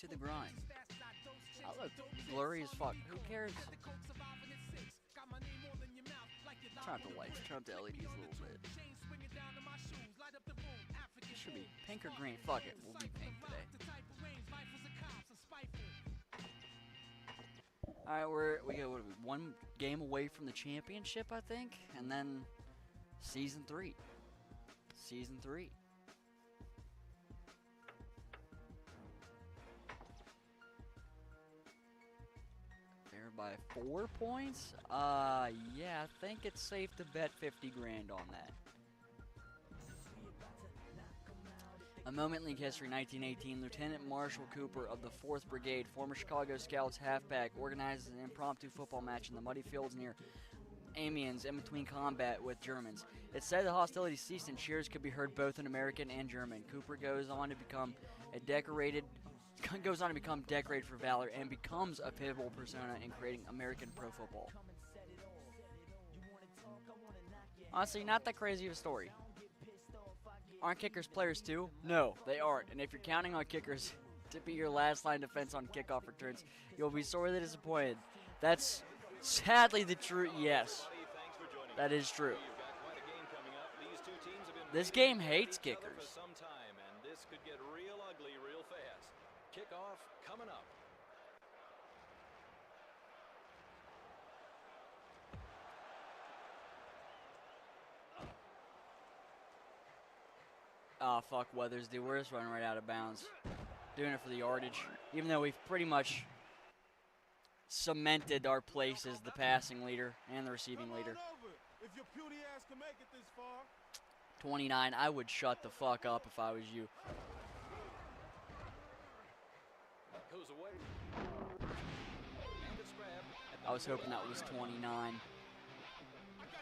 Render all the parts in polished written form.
to the grind. Oh, look, blurry as fuck. Who cares? Turn up the lights, turn up the LEDs a little bit. It should be pink or green. Fuck it, we'll be pink today. Alright, we go one game away from the championship, I think, and then season 3. Season 3. There by 4 points? Yeah, I think it's safe to bet 50 grand on that. A moment in league history, 1918, Lieutenant Marshal Cooper of the 4th Brigade, former Chicago Scouts halfback, organizes an impromptu football match in the muddy fields near Amiens in between combat with Germans. It's said the hostilities ceased and cheers could be heard both in American and German. Cooper goes on to become decorated for valor and becomes a pivotal persona in creating American pro football. Honestly, not that crazy of a story. Aren't kickers players too? No, they aren't. And if you're counting on kickers to be your last line defense on kickoff returns, you'll be sorely disappointed. That's sadly the truth. Yes, that is true. This game hates kickers. And this could get real ugly real fast. Kickoff coming up. Oh, fuck, Weathersby. We're just running right out of bounds. Doing it for the yardage. Even though we've pretty much cemented our place as the passing leader and the receiving leader. If your puny ass can make it this far. 29, I would shut the fuck up if I was you. Goes away. I was hoping that was 29. I got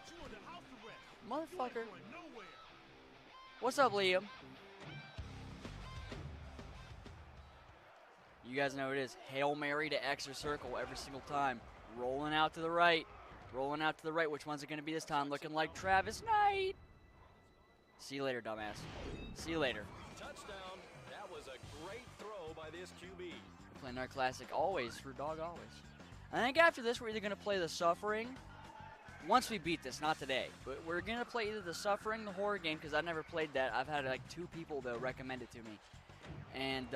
you under house arrest. Motherfucker. What's up, Liam? You guys know what it is. Hail Mary to X or circle every single time. Rolling out to the right. Rolling out to the right. Which one's it going to be this time? Looking like Travis Knight. See you later, dumbass. See you later. Touchdown. That was a great throw by this QB. Playing our classic always for dog always. I think after this we're either going to play the Suffering. Once we beat this, not today, but we're going to play either the Suffering, the horror game, because I've never played that. I've had like 2 people though recommend it to me. And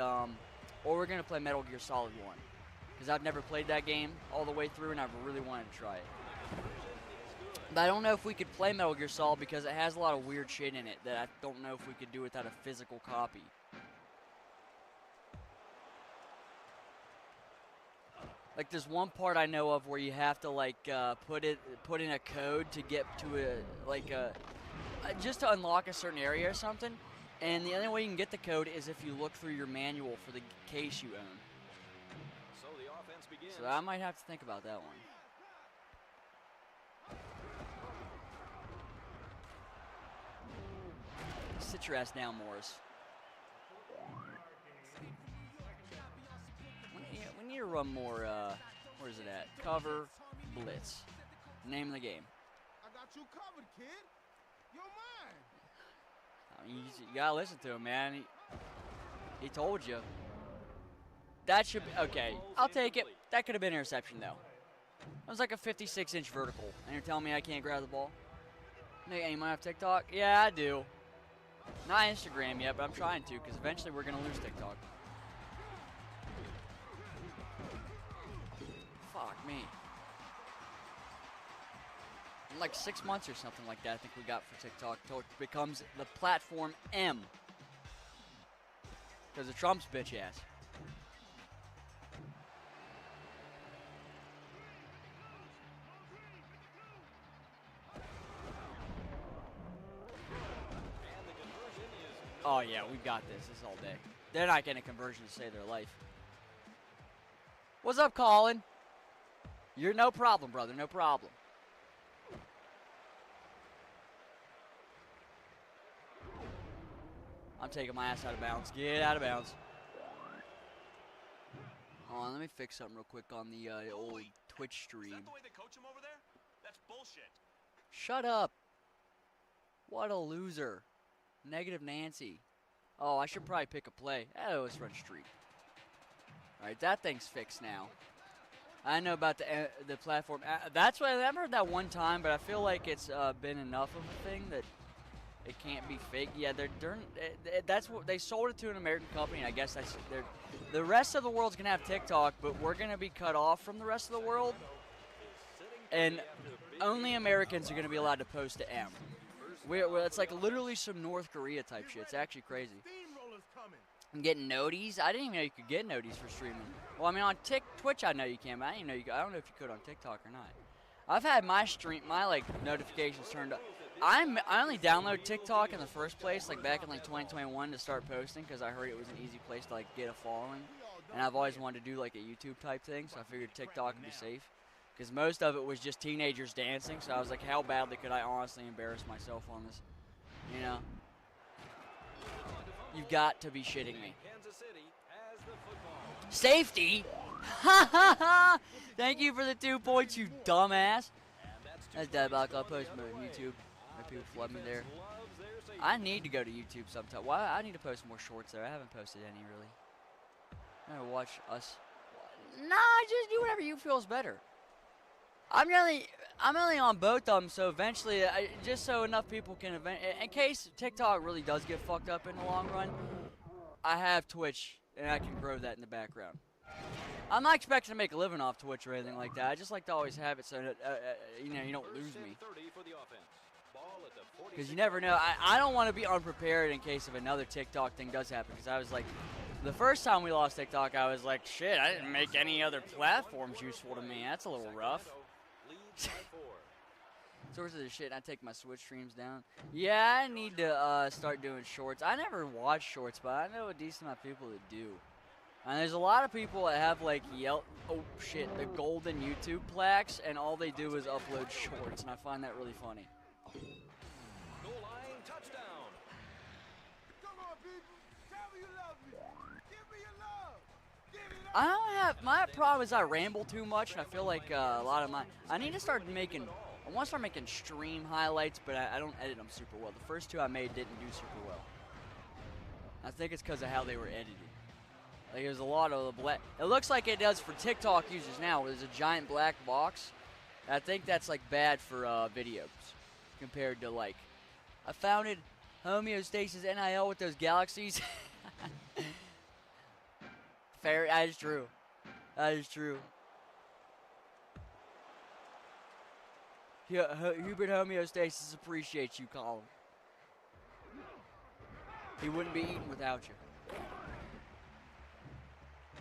or we're going to play Metal Gear Solid 1. Because I've never played that game all the way through and I've really wanted to try it. But I don't know if we could play Metal Gear Solid because it has a lot of weird shit in it that I don't know if we could do without a physical copy. Like there's one part I know of where you have to like put in a code to get to just to unlock a certain area or something, and the only way you can get the code is if you look through your manual for the case you own. So the offense begins. So I might have to think about that one. Sit your ass down, Morris. We need to run more, where is it at? Cover, Blitz. Name of the game. I got you covered, kid. You're mine. I mean, you gotta listen to him, man. He told you. That should be, okay, I'll take it. That could have been interception, though. That was like a 56-inch vertical. And you're telling me I can't grab the ball? Hey, anyone have TikTok? Yeah, I do. Not Instagram yet, but I'm trying to, because eventually we're going to lose TikTok. Fuck me. In like 6 months or something like that, I think we got for TikTok, till it becomes the platform M. Because of Trump's bitch ass. Oh yeah, we got this. This all day. They're not getting a conversion to save their life. What's up, Colin? You're no problem, brother. No problem. I'm taking my ass out of bounds. Get out of bounds. Hold on, let me fix something real quick on the old Twitch stream. Is that the way they coach him over there? That's bullshit. Shut up. What a loser. Negative Nancy. Oh, I should probably pick a play. Let's run streak. All right, that thing's fixed now. I know about the platform. That's why I've heard that one time, but I feel like it's been enough of a thing that it can't be fake. Yeah, that's what they sold it to an American company. And I guess the rest of the world's gonna have TikTok, but we're gonna be cut off from the rest of the world, and only Americans are gonna be allowed to post to M. It's like literally some North Korea type shit. It's actually crazy. Steamrollers coming. I'm getting noties. I didn't even know you could get noties for streaming. Well, I mean on Twitch I know you can, but I didn't know I don't know if you could on TikTok or not. I've had my like notifications turned up. I only downloaded TikTok in the first place, like back in like 2021, to start posting because I heard it was an easy place to like get a following, and I've always wanted to do like a YouTube type thing, so I figured TikTok would be safe because most of it was just teenagers dancing. So I was like, how badly could I honestly embarrass myself on this? You know? You've got to be shitting me. Safety? Ha ha ha! Thank you for the 2 points, you dumbass. That's diabolical. I'll post them on YouTube. People flood me there. I need to go to YouTube sometime. Why? I need to post more shorts there. I haven't posted any really. I'm gonna watch us. Nah, just do whatever you feel is better. I'm only on both of them, so eventually, just so enough people can in case TikTok really does get fucked up in the long run, I have Twitch and I can grow that in the background. I'm not expecting to make a living off Twitch or anything like that. I just like to always have it so that you don't lose me. Because you never know. I don't want to be unprepared in case of another TikTok thing does happen. Because I was like, the first time we lost TikTok, I was like, shit, I didn't make any other platforms useful to me. That's a little rough. Sources of shit, I take my Switch streams down. Yeah, I need to start doing shorts. I never watch shorts, but I know a decent amount of people that do. And there's a lot of people that have like the golden YouTube plaques, and all they do is upload shorts, and I find that really funny. Goal line touchdown. Come on, people. Tell me you love me. Give me your love. Give it up. I don't have, my problem is I ramble too much, and I feel like a lot of I need to start making, I want to start making stream highlights, but I don't edit them super well. The first two I made didn't do super well. I think it's because of how they were edited. Like there's a lot of the black, it looks like it does for TikTok users now, where there's a giant black box. I think that's like bad for videos compared to like, I founded homeostasis NIL with those galaxies. Fair, that is true. That is true. Hubert Homeostasis appreciates you, Colin. He wouldn't be eaten without you.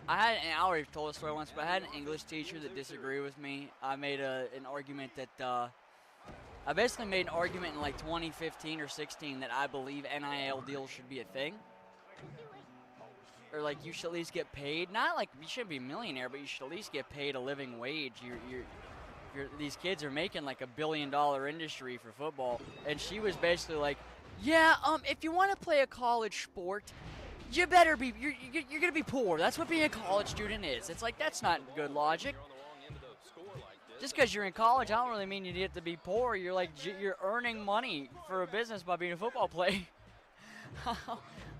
I already told a story once, but I had an English teacher that disagreed with me. I made an argument that, I basically made an argument in like 2015 or 16 that I believe NIL deals should be a thing. Or like you should at least get paid. Not like you shouldn't be a millionaire, but you should at least get paid a living wage. These kids are making like $1 billion industry for football. And she was basically like, yeah, if you want to play a college sport, you better be, you're going to be poor. That's what being a college student is. It's like, that's not good logic. Just because you're in college, I don't really mean you get to be poor. You're like, you're earning money for a business by being a football player.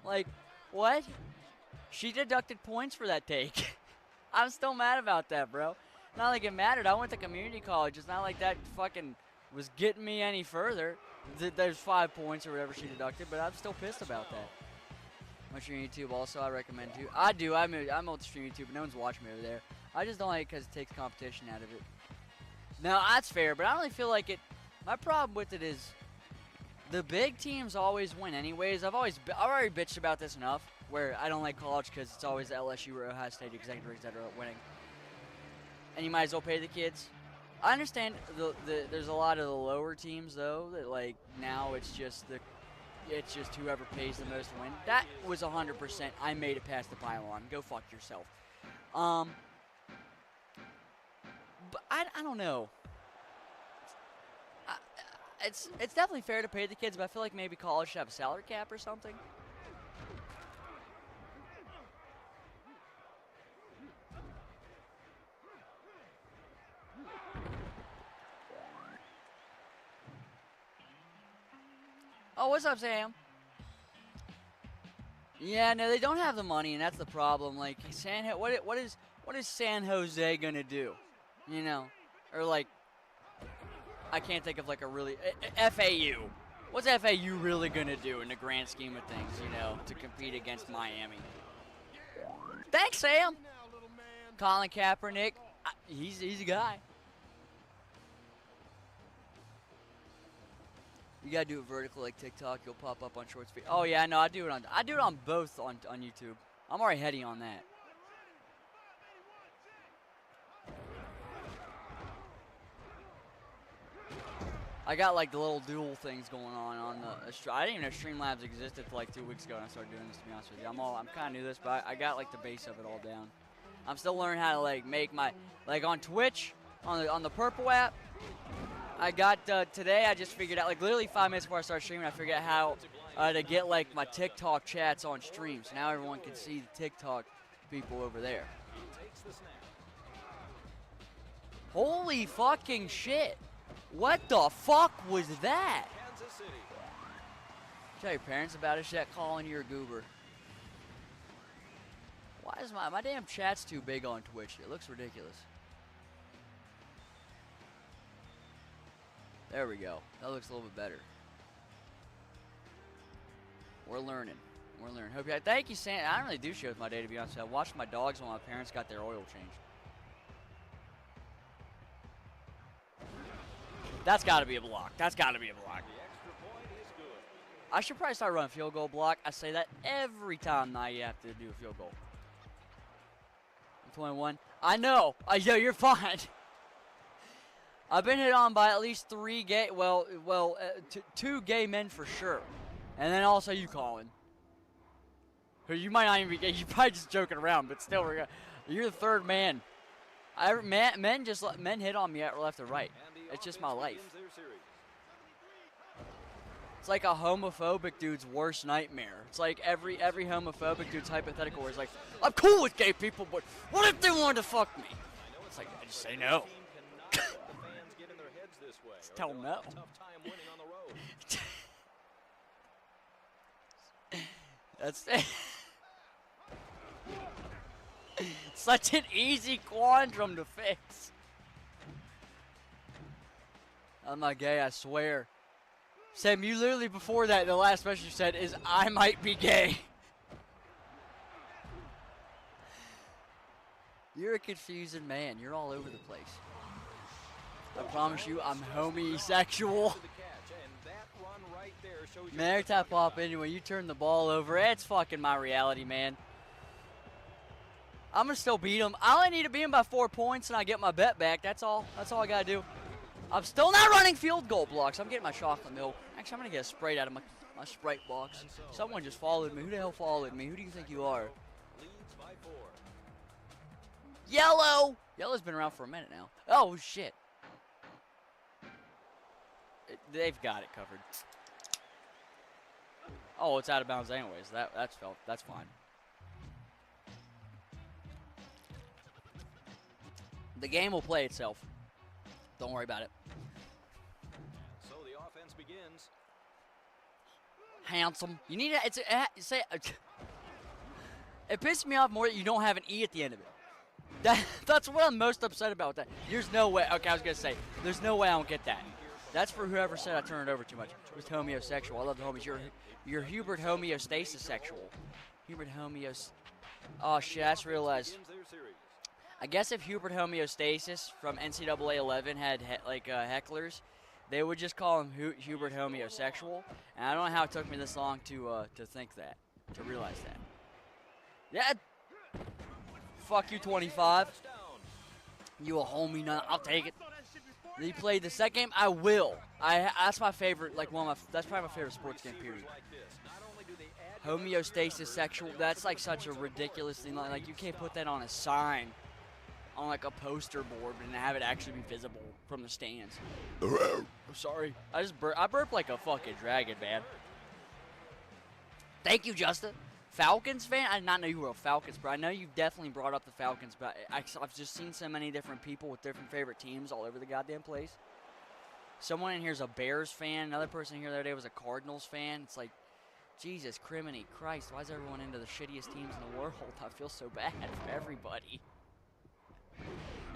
Like, what? She deducted points for that take. I'm still mad about that, bro. Not like it mattered. I went to community college. It's not like that fucking was getting me any further. There's 5 points or whatever she deducted, but I'm still pissed about that. I'm stream YouTube also. I recommend too. I do. I'm on stream YouTube, but no one's watching me over there. I just don't like it because it takes competition out of it. Now, that's fair, but I don't really feel like it. My problem with it is the big teams always win anyways. I've already bitched about this enough, where I don't like college because it's always LSU or Ohio State executives that are winning. And you might as well pay the kids. I understand there's a lot of the lower teams, though, that, like, now it's just whoever pays the most to win. That was 100%. I made it past the pylon. Go fuck yourself. But I don't know. It's definitely fair to pay the kids, but I feel like maybe college should have a salary cap or something. Oh, what's up, Sam? Yeah, no, they don't have the money, and that's the problem. Like what is San Jose gonna do? You know, or like I can't think of like a really FAU. What's FAU really gonna do in the grand scheme of things? You know, to compete against Miami. Thanks, Sam. Colin Kaepernick, he's a guy. You gotta do it vertical like TikTok. You'll pop up on short speed. Oh yeah, no, I do it on both on YouTube. I'm already heady on that. I got like the little dual things going on the. I didn't even know Streamlabs existed till like 2 weeks ago, and I started doing this. To be honest with you, I'm kind of new to this, but I got like the base of it all down. I'm still learning how to like make my on Twitch on the Purple app. I got today. I just figured out like literally 5 minutes before I started streaming. I figured out how to get like my TikTok chats on stream, so now everyone can see the TikTok people over there. Holy fucking shit! What the fuck was that? Tell your parents about it. Shit, calling you a goober. Why is my damn chat's too big on Twitch? It looks ridiculous. There we go. That looks a little bit better. We're learning. We're learning. Hope you. Thank you, Sam. I don't really do shit with my day, to be honest. I watched my dogs while my parents got their oil changed. That's got to be a block. That's got to be a block. I should probably start running field goal block. I say that every time now you have to do a field goal. I'm 21. I know. Yo, you're fine. I've been hit on by at least 3 gay, two gay men for sure. And then also you, Colin. Who you might not even be gay. You're probably just joking around, but still, you're the third man. Men hit on me at left or right. It's just my life. It's like a homophobic dude's worst nightmare. It's like every homophobic dude's hypothetical where it's like, I'm cool with gay people, but what if they wanted to fuck me? It's like, I just say no. Just tell them no. That's such an easy quandrum to fix. I'm not gay, I swear. Sam, you literally before that, the last message you said is, I might be gay. You're a confusing man. You're all over the place. I promise you, I'm homosexual. Man, every time I pop in, when you turn the ball over, it's fucking my reality, man. I'm going to still beat him. I only need to beat him by 4 points, and I get my bet back. That's all. That's all I got to do. I'm still not running field goal blocks. I'm getting my chocolate milk. Actually, I'm going to get a Sprite out of my Sprite box. Someone just followed me. Who the hell followed me? Who do you think you are? Yellow! Yellow's been around for a minute now. Oh, shit. They've got it covered. Oh, it's out of bounds anyways. That's fine. The game will play itself. Don't worry about it. So the offense begins. Handsome. You need to it pisses me off more that you don't have an E at the end of it. That's what I'm most upset about with that. There's no way. Okay, I was going to say, there's no way I don't get that. That's for whoever said I turned it over too much. It was homosexual. I love the homies. You're Hubert homeostasis sexual. Hubert homeos. Oh, shit, I just realized. I guess if Hubert homeostasis from NCAA 11 had hecklers, they would just call him Hubert homosexual. And I don't know how it took me this long to think that, to realize that. Yeah. Fuck you, 25. You a homie now? I'll take it. Did you play the second game? I will. That's my favorite. That's probably my favorite sports game. Period. Homeostasis sexual. That's like such a ridiculous thing. Like you can't put that on a sign, on like a poster board, and have it actually be visible from the stands. I'm sorry. I burped like a fucking dragon, man. Thank you, Justin. Falcons fan? I did not know you were a Falcons, but I know you've definitely brought up the Falcons, but I've just seen so many different people with different favorite teams all over the goddamn place. Someone in here is a Bears fan. Another person here the other day was a Cardinals fan. It's like, Jesus, criminy Christ, why is everyone into the shittiest teams in the world? I feel so bad for everybody.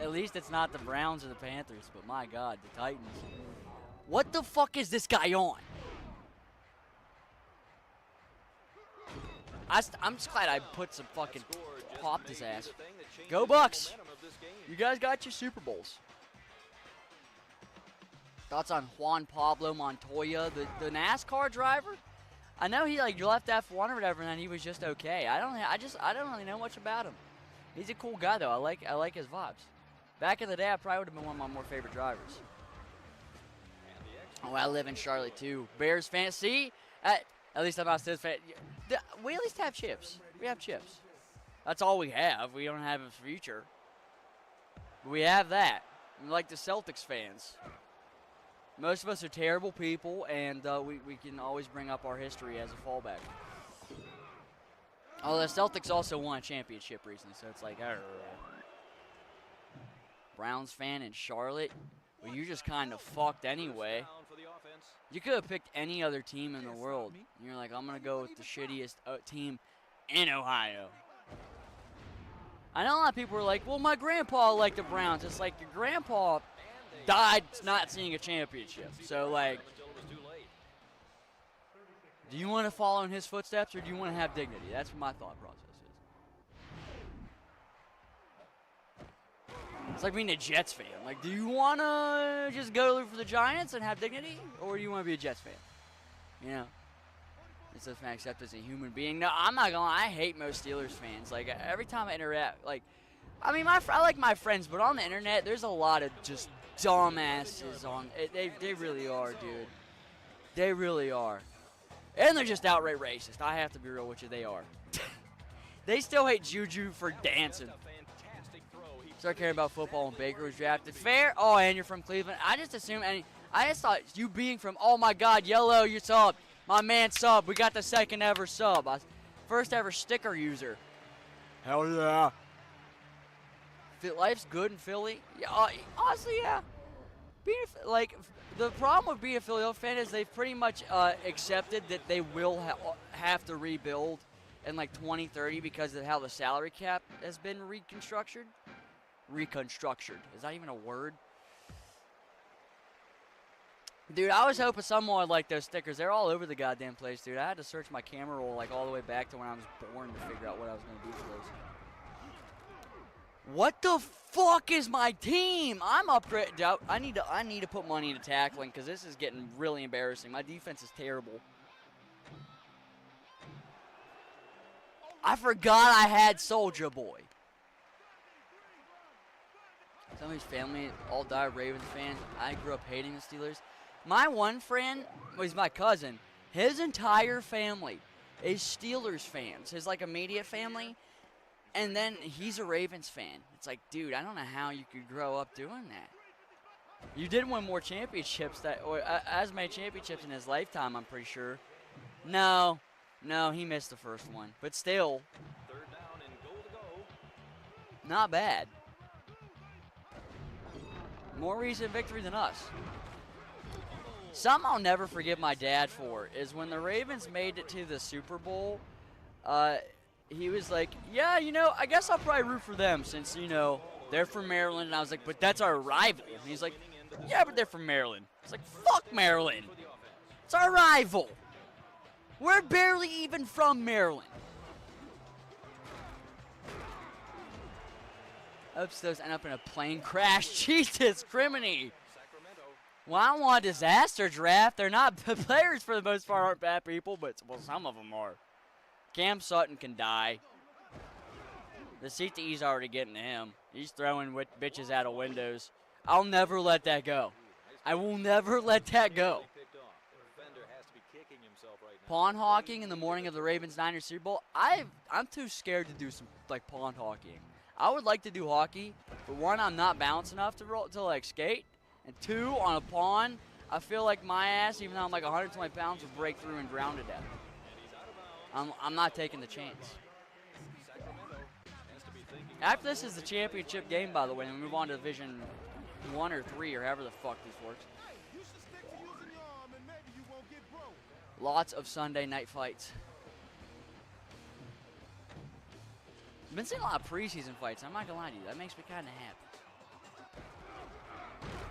At least it's not the Browns or the Panthers, but my God, the Titans. What the fuck is this guy on? I'm just glad I put some fucking popped his ass. Go Bucks! You guys got your Super Bowls. Thoughts on Juan Pablo Montoya, the NASCAR driver? I know he like left F1 or whatever, and then he was just okay. I don't really know much about him. He's a cool guy though. I like his vibes. Back in the day, I probably would have been one of my more favorite drivers. Oh, I live in Charlotte too. Bears fan. See, at least I'm not Steelers fan. We at least have chips. We have chips. That's all we have. We don't have a future. But we have that. We're like the Celtics fans. Most of us are terrible people, and we can always bring up our history as a fallback. Although the Celtics also won a championship recently, so it's like, Browns fan in Charlotte? Well, you just kind of fucked anyway. You could have picked any other team in the world. And you're like, I'm going to go with the shittiest team in Ohio. I know a lot of people were like, well, my grandpa liked the Browns. It's like your grandpa died not seeing a championship. So, like, do you want to follow in his footsteps or do you want to have dignity? That's what my thought process is. It's like being a Jets fan. Like, do you want to just go for the Giants and have dignity? Or do you want to be a Jets fan? You know? It's a fan accept as a human being. No, I'm not going to lie. I hate most Steelers fans. Like, every time I interact, like, I mean, I like my friends, but on the internet, there's a lot of just dumbasses on it. They really are, dude. They really are. And they're just outright racist. I have to be real with you. They are. They still hate Juju for dancing. Start caring about football when Baker was drafted. Fair? Oh, and you're from Cleveland. I just assumed, and I just thought you being from, oh my God, Yellow, you sub. My man sub. We got the second ever sub. First ever sticker user. Hell yeah. Life's good in Philly. Yeah, honestly, yeah. The problem with being a Philadelphia fan is they've pretty much accepted that they will have to rebuild in like 2030 because of how the salary cap has been reconstructed. Is that even a word? Dude, I was hoping someone would like those stickers. They're all over the goddamn place, dude. I had to search my camera roll like all the way back to when I was born to figure out what I was going to do for those. What the fuck is my team? I'm upgraded. I need to put money into tackling because this is getting really embarrassing. My defense is terrible. I forgot I had Soulja Boy. Some of his family all died Ravens fans. I grew up hating the Steelers. My one friend was my cousin. His entire family is Steelers fans. His like immediate family. And then he's a Ravens fan. It's like, dude, I don't know how you could grow up doing that. You did win more championships or as many championships in his lifetime, I'm pretty sure. No, he missed the first one. But still, Third down and goal to go. not bad. More recent victory than us. Something I'll never forgive my dad for is when the Ravens made it to the Super Bowl, he was like, yeah, I guess I'll probably root for them since, they're from Maryland. And I was like, but that's our rival. And he's like, yeah, but they're from Maryland. It's like, fuck Maryland. It's our rival. We're barely even from Maryland. Oops, those end up in a plane crash. Jesus, criminy. Well, I want a disaster draft. They're not players for the most part, aren't bad people, but some of them are. Cam Sutton can die. The CTE's already getting to him. He's throwing bitches out of windows. I'll never let that go. I will never let that go. Pawn hawking in the morning of the Ravens-Niners Super Bowl. I'm too scared to do some pawn hawking. I would like to do hockey, but one, I'm not balanced enough to skate, and two, on a pawn, I feel like my ass, even though I'm like 120 pounds, will break through and drown to death. I'm not taking the chance. After this is the championship game, by the way, and we move on to Division 1 or 3 or however the fuck this works. You should stick to using your arm and maybe you won't get broke. Lots of Sunday night fights. I've been seeing a lot of preseason fights. I'm not gonna lie to you. That makes me kind of happy.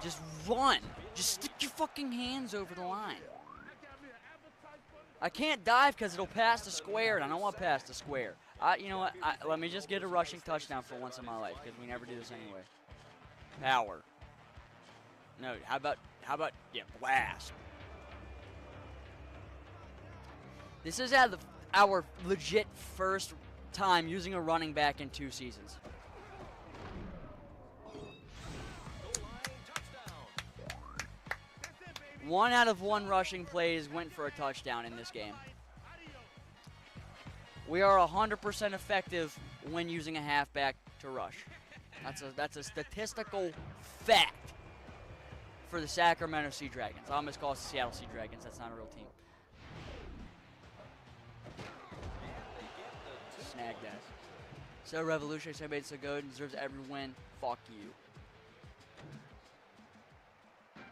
Just run. Just stick your fucking hands over the line. I can't dive because it'll pass the square, and I don't want to pass the square. You know what? Let me just get a rushing touchdown for once in my life, because we never do this anyway. Power. No, how about, yeah, blast. This is our legit first time using a running back in 2 seasons. 1 out of 1 rushing plays went for a touchdown in this game. We are 100% effective when using a halfback to rush. That's a statistical fact for the Sacramento Sea Dragons. I almost call it the Seattle Sea Dragons. That's not a real team. Snag that. So revolutionary, so made so good, deserves every win. Fuck you.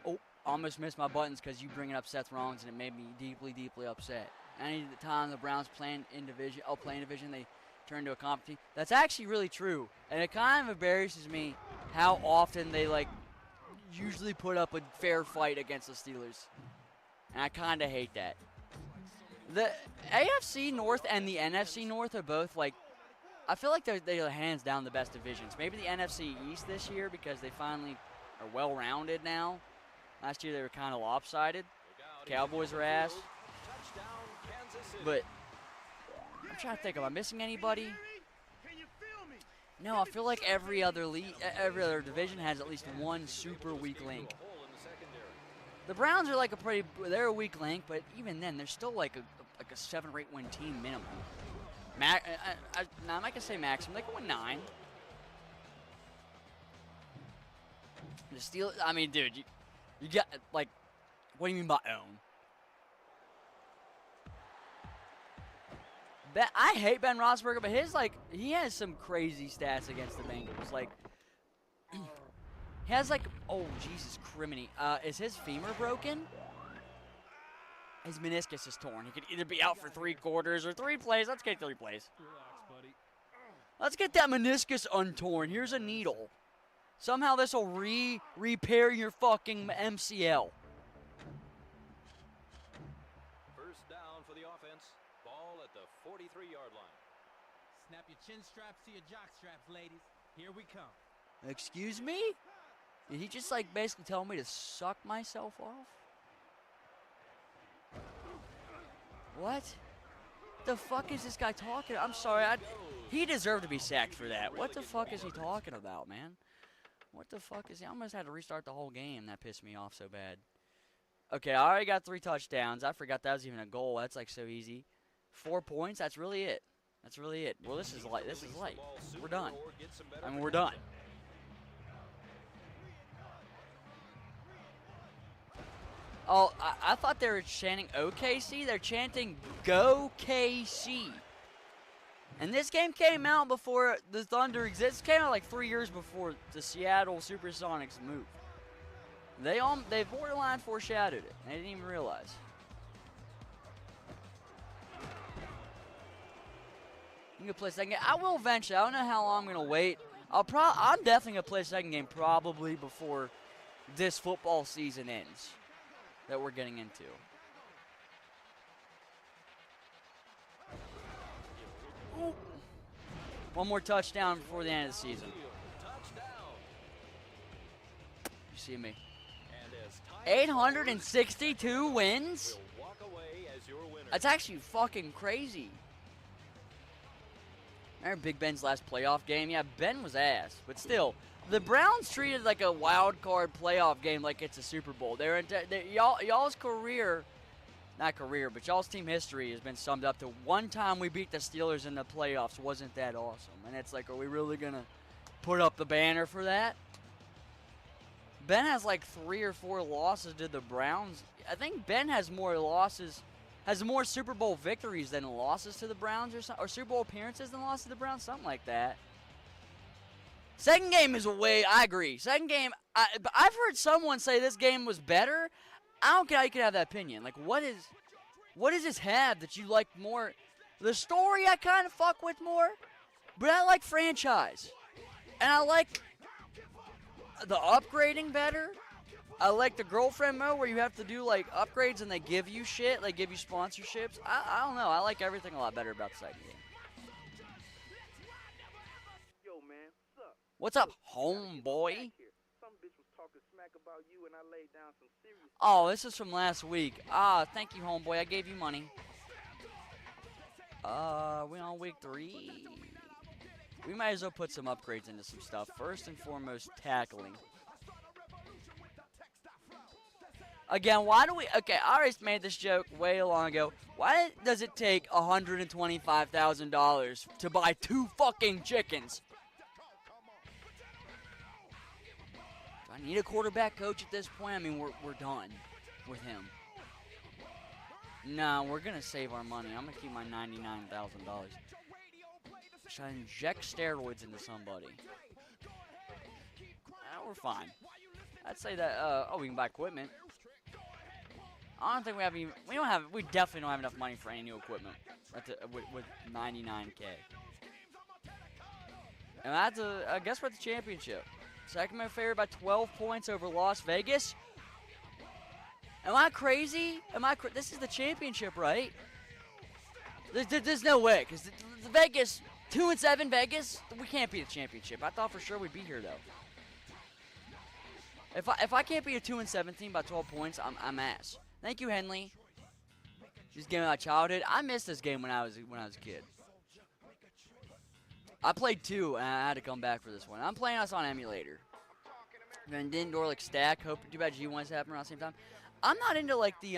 Oh, almost missed my buttons because you bringing up Seth Rollins, and it made me deeply, deeply upset. Any time the Browns playing in division, they turn to a comp team. That's actually really true, and it kind of embarrasses me how often they usually put up a fair fight against the Steelers, and I kind of hate that. The AFC North and the NFC North are both I feel like they're hands down the best divisions. Maybe the NFC East this year because they finally are well-rounded now. Last year they were kind of lopsided. Cowboys are ass. But I'm trying to think, am I missing anybody? No, I feel like every other division has at least one super weak link. The Browns are they're a weak link, but even then they're still like a 7 or 8 win team minimum. I'm not gonna say maximum. They can win 9. The Steelers. I mean, dude, you got what do you mean by own? I hate Ben Roethlisberger, but he has some crazy stats against the Bengals. He has oh Jesus criminy. Is his femur broken? His meniscus is torn. He could either be out for 3 quarters or 3 plays. Let's get 3 plays. Relax, buddy. Let's get that meniscus untorn. Here's a needle. Somehow this will repair your fucking MCL. First down for the offense. Ball at the 43-yard line. Snap your chin straps to your jock straps, ladies. Here we come. Excuse me? Did he just basically tell me to suck myself off? What? The fuck is this guy talking? I'm sorry. He deserved to be sacked for that. What the fuck is he talking about, man? What the fuck is he? I almost had to restart the whole game. That pissed me off so bad. Okay, I already got 3 touchdowns. I forgot that was even a goal. That's so easy. 4 points. That's really it. That's really it. Well, this is light. This is light. We're done. I mean, we're done. Oh, I thought they were chanting OKC. They're chanting Go KC. And this game came out before the Thunder exists. It came out 3 years before the Seattle Supersonics moved. They borderline foreshadowed it. They didn't even realize. You can play second game. I will eventually. I don't know how long I'm gonna wait. I'm definitely gonna play second game probably before this football season ends that we're getting into. Ooh. One more touchdown before the end of the season. You see me. 862 wins? That's actually fucking crazy. Remember Big Ben's last playoff game? Yeah, Ben was ass, but still, the Browns treated like a wild card playoff game like it's a Super Bowl. Y'all's career, not career, but y'all's team history has been summed up to one time we beat the Steelers in the playoffs. Wasn't that awesome? And it's are we really gonna put up the banner for that? Ben has 3 or 4 losses to the Browns. I think Ben has more Super Bowl victories than losses to the Browns or Super Bowl appearances than losses to the Browns, something like that. Second game is I agree. Second game, I've heard someone say this game was better. I don't get how you could have that opinion. What is... What does this have that you like more? The story I kind of fuck with more, but I like franchise. And I like the upgrading better. I like the girlfriend mode where you have to do like upgrades and they give you shit, they give you sponsorships. I don't know. I like everything a lot better about the second game. Yo, man, What's up, homeboy? some bitch was talking smack about you and I laid down some serious. Oh, this is from last week. Ah, thank you, homeboy. I gave you money. We on week 3. We might as well put some upgrades into some stuff. First and foremost, tackling. Again, why do we... Okay, I already made this joke way long ago. Why does it take $125,000 to buy 2 fucking chickens? Do I need a quarterback coach at this point? I mean, we're done with him. No, we're going to save our money. I'm going to keep my $99,000. Should I inject steroids into somebody? We're fine. I'd say that, we can buy equipment. I don't think we have even, we definitely don't have enough money for any new equipment with 99K. And that's I guess we're at the championship. Sacramento favored by 12 points over Las Vegas. Am I crazy? This is the championship, right? There's no way, because the Vegas, 2-7 Vegas, we can't be the championship. I thought for sure we'd be here, though. If I can't be a 2-7 team by 12 points, I'm ass. Thank you, Henley. This game of my childhood. I missed this game when I was a kid. I played 2, and I had to come back for this one. I'm playing us on emulator. Then didn't Dorlick stack. Hope too bad G1's happening around the same time. I'm not into like the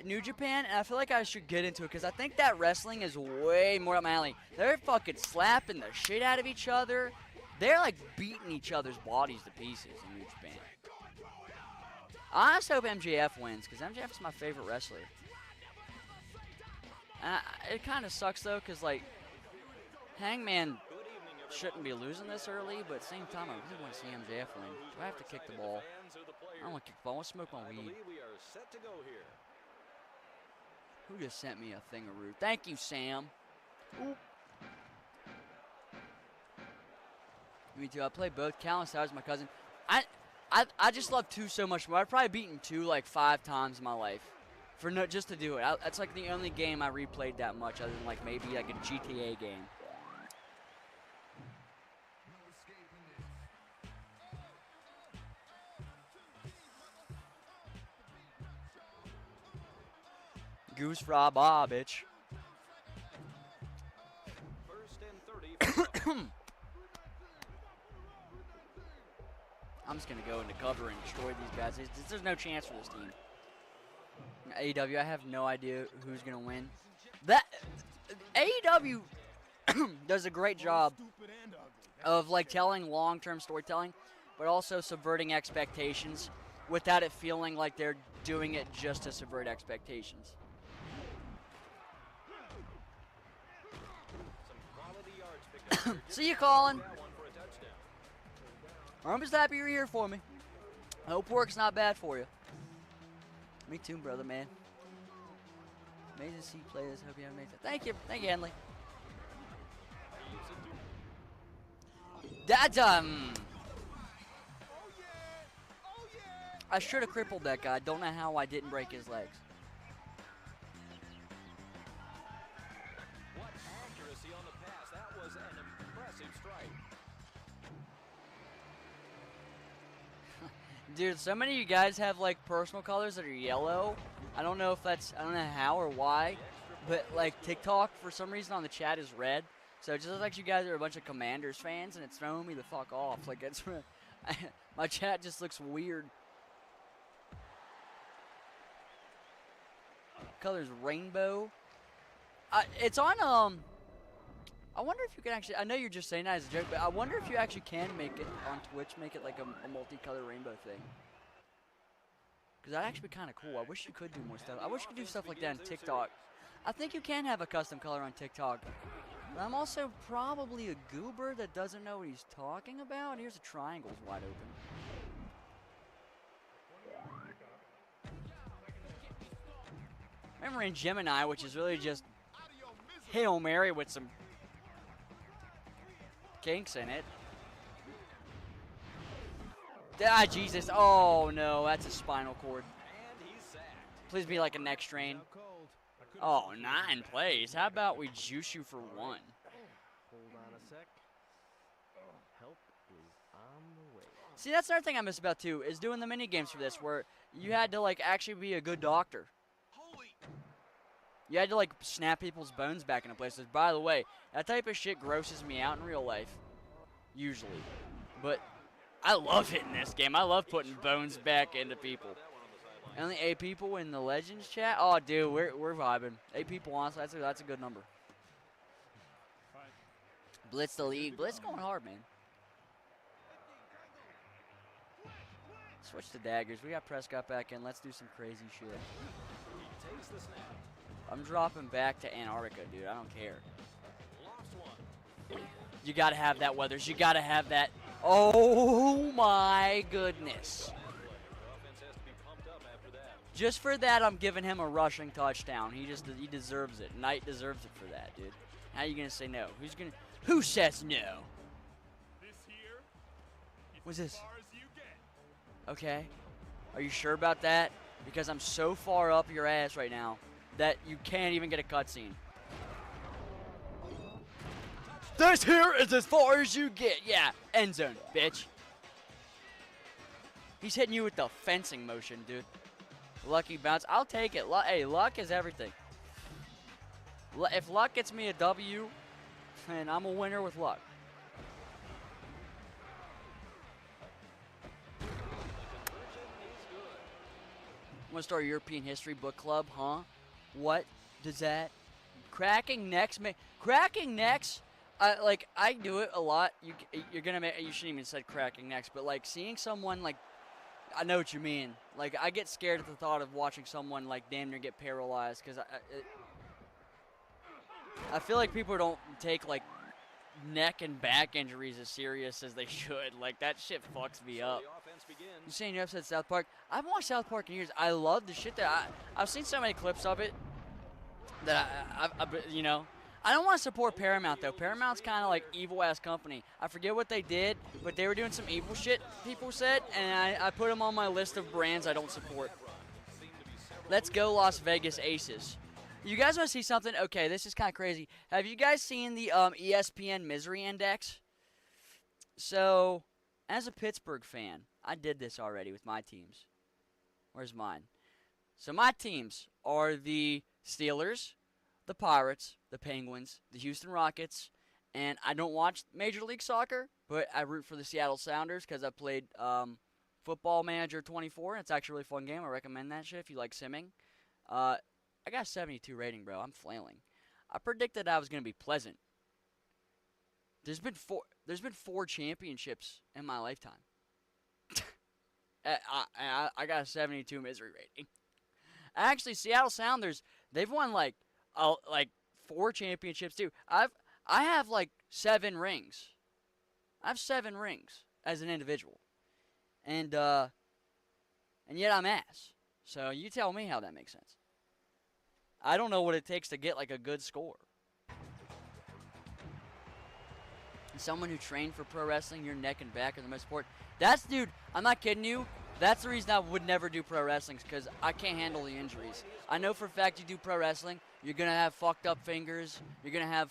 New Japan, and I feel like I should get into it because I think that wrestling is way more up my alley. They're fucking slapping the shit out of each other. They're like beating each other's bodies to pieces in New Japan. I just hope MJF wins because MJF is my favorite wrestler. It kind of sucks though because like Hangman shouldn't be losing this early, but at the same time I really want to see MJF win. Do I have to kick the ball? I don't want to kick the ball. I want to smoke my weed. Who just sent me a thing of root? Thank you, Sam. Ooh. Me too. I play both. Cal and Sowers, my cousin. I just love 2 so much more. I've probably beaten 2 like 5 times in my life, just to do it. That's like the only game I replayed that much, other than like maybe like a GTA game. Goose fry bar, bitch. I'm just going to go into cover and destroy these guys. There's no chance for this team. AEW, I have no idea who's going to win. AEW does a great job of like telling long-term storytelling, but also subverting expectations without it feeling like they're doing it just to subvert expectations. See you, Colin. I'm just happy you're here for me. I hope work's not bad for you. Me too, brother, man. Amazing to see you play this. Hope you have amazing. Thank you, Henley. That's I should have crippled that guy. Don't know how I didn't break his legs. What accuracy on the pass. That was an impressive strike. Dude, so many of you guys have like personal colors that are yellow. I don't know how or why, but like TikTok for some reason on the chat is red. So it just looks like you guys are a bunch of Commanders fans, and it's throwing me the fuck off. Like it's my chat just looks weird. Colors rainbow. It's on I wonder if you can actually. I know you're just saying that as a joke, but I wonder if you actually can make it on Twitch, make it like a multicolor rainbow thing. Because that'd actually be kind of cool. I wish you could do more stuff. I wish you could do stuff like that on TikTok. I think you can have a custom color on TikTok. But I'm also probably a goober that doesn't know what he's talking about. Here's a triangle's wide open. Remember in Gemini, which is really just Hail Mary with some kinks in it. Ah, Jesus. Oh, no. That's a spinal cord. And he's sacked. Please be like a neck strain. Out cold. Oh, 9 plays. How about we juice you for 1? Hold on a sec. Help is on the way. See, that's another thing I miss about, too, is doing the mini games for this, where you had to, like, actually be a good doctor. Holy. You had to, like, snap people's bones back into places. By the way, that type of shit grosses me out in real life. Usually. But I love hitting this game. I love putting bones back into people. Only 8 people in the Legends chat? Oh, dude, we're vibing. 8 people, honestly, that's a good number. Blitz the league. Blitz going hard, man. Switch to daggers. We got Prescott back in. Let's do some crazy shit. He takes the snap. I'm dropping back to Antarctica, dude. I don't care. Lost one. You got to have that, Weathers. You got to have that. Oh, my goodness. The offense has to be pumped up after that. Just for that, I'm giving him a rushing touchdown. He deserves it. Knight deserves it for that, dude. How are you going to say no? Who says no? This here is What's as this? far as you get. Okay. Are you sure about that? Because I'm so far up your ass right now that you can't even get a cutscene. This here is as far as you get. Yeah, end zone, bitch. He's hitting you with the fencing motion, dude. Lucky bounce. I'll take it. Hey, luck is everything. If luck gets me a W, then I'm a winner with luck. I'm gonna start a European history book club, huh? What does that? Cracking necks, cracking necks. I do it a lot. You're gonna make. You shouldn't even said cracking necks, but like seeing someone like, I know what you mean. Like I get scared at the thought of watching someone like damn near get paralyzed because I feel like people don't take like neck and back injuries as serious as they should. Like that shit fucks me up. The offense begins. You saying you upset South Park? I haven't watched South Park in years. I love the shit that I've seen so many clips of it that you know. I don't want to support Paramount though. Paramount's kind of like evil ass company. I forget what they did, but they were doing some evil shit. People said, and I put them on my list of brands I don't support. Let's go Las Vegas Aces. You guys want to see something? Okay, this is kind of crazy. Have you guys seen the ESPN Misery Index? So, as a Pittsburgh fan, I did this already with my teams. Where's mine? So my teams are the Steelers, the Pirates, the Penguins, the Houston Rockets, and I don't watch Major League Soccer, but I root for the Seattle Sounders because I played Football Manager 24. It's actually a really fun game. I recommend that shit if you like simming. I got a 72 rating, bro. I'm flailing. I predicted I was going to be pleasant. There's been 4 championships in my lifetime. I got a 72 misery rating. Actually, Seattle Sounders, they've won like 4 championships too. I have like 7 rings. I have 7 rings as an individual. And yet I'm ass. So you tell me how that makes sense. I don't know what it takes to get like a good score. Someone who trained for pro wrestling, your neck and back are the most important. That's, dude, I'm not kidding you. That's the reason I would never do pro wrestling, because I can't handle the injuries. I know for a fact you do pro wrestling, you're going to have fucked up fingers. You're going to have,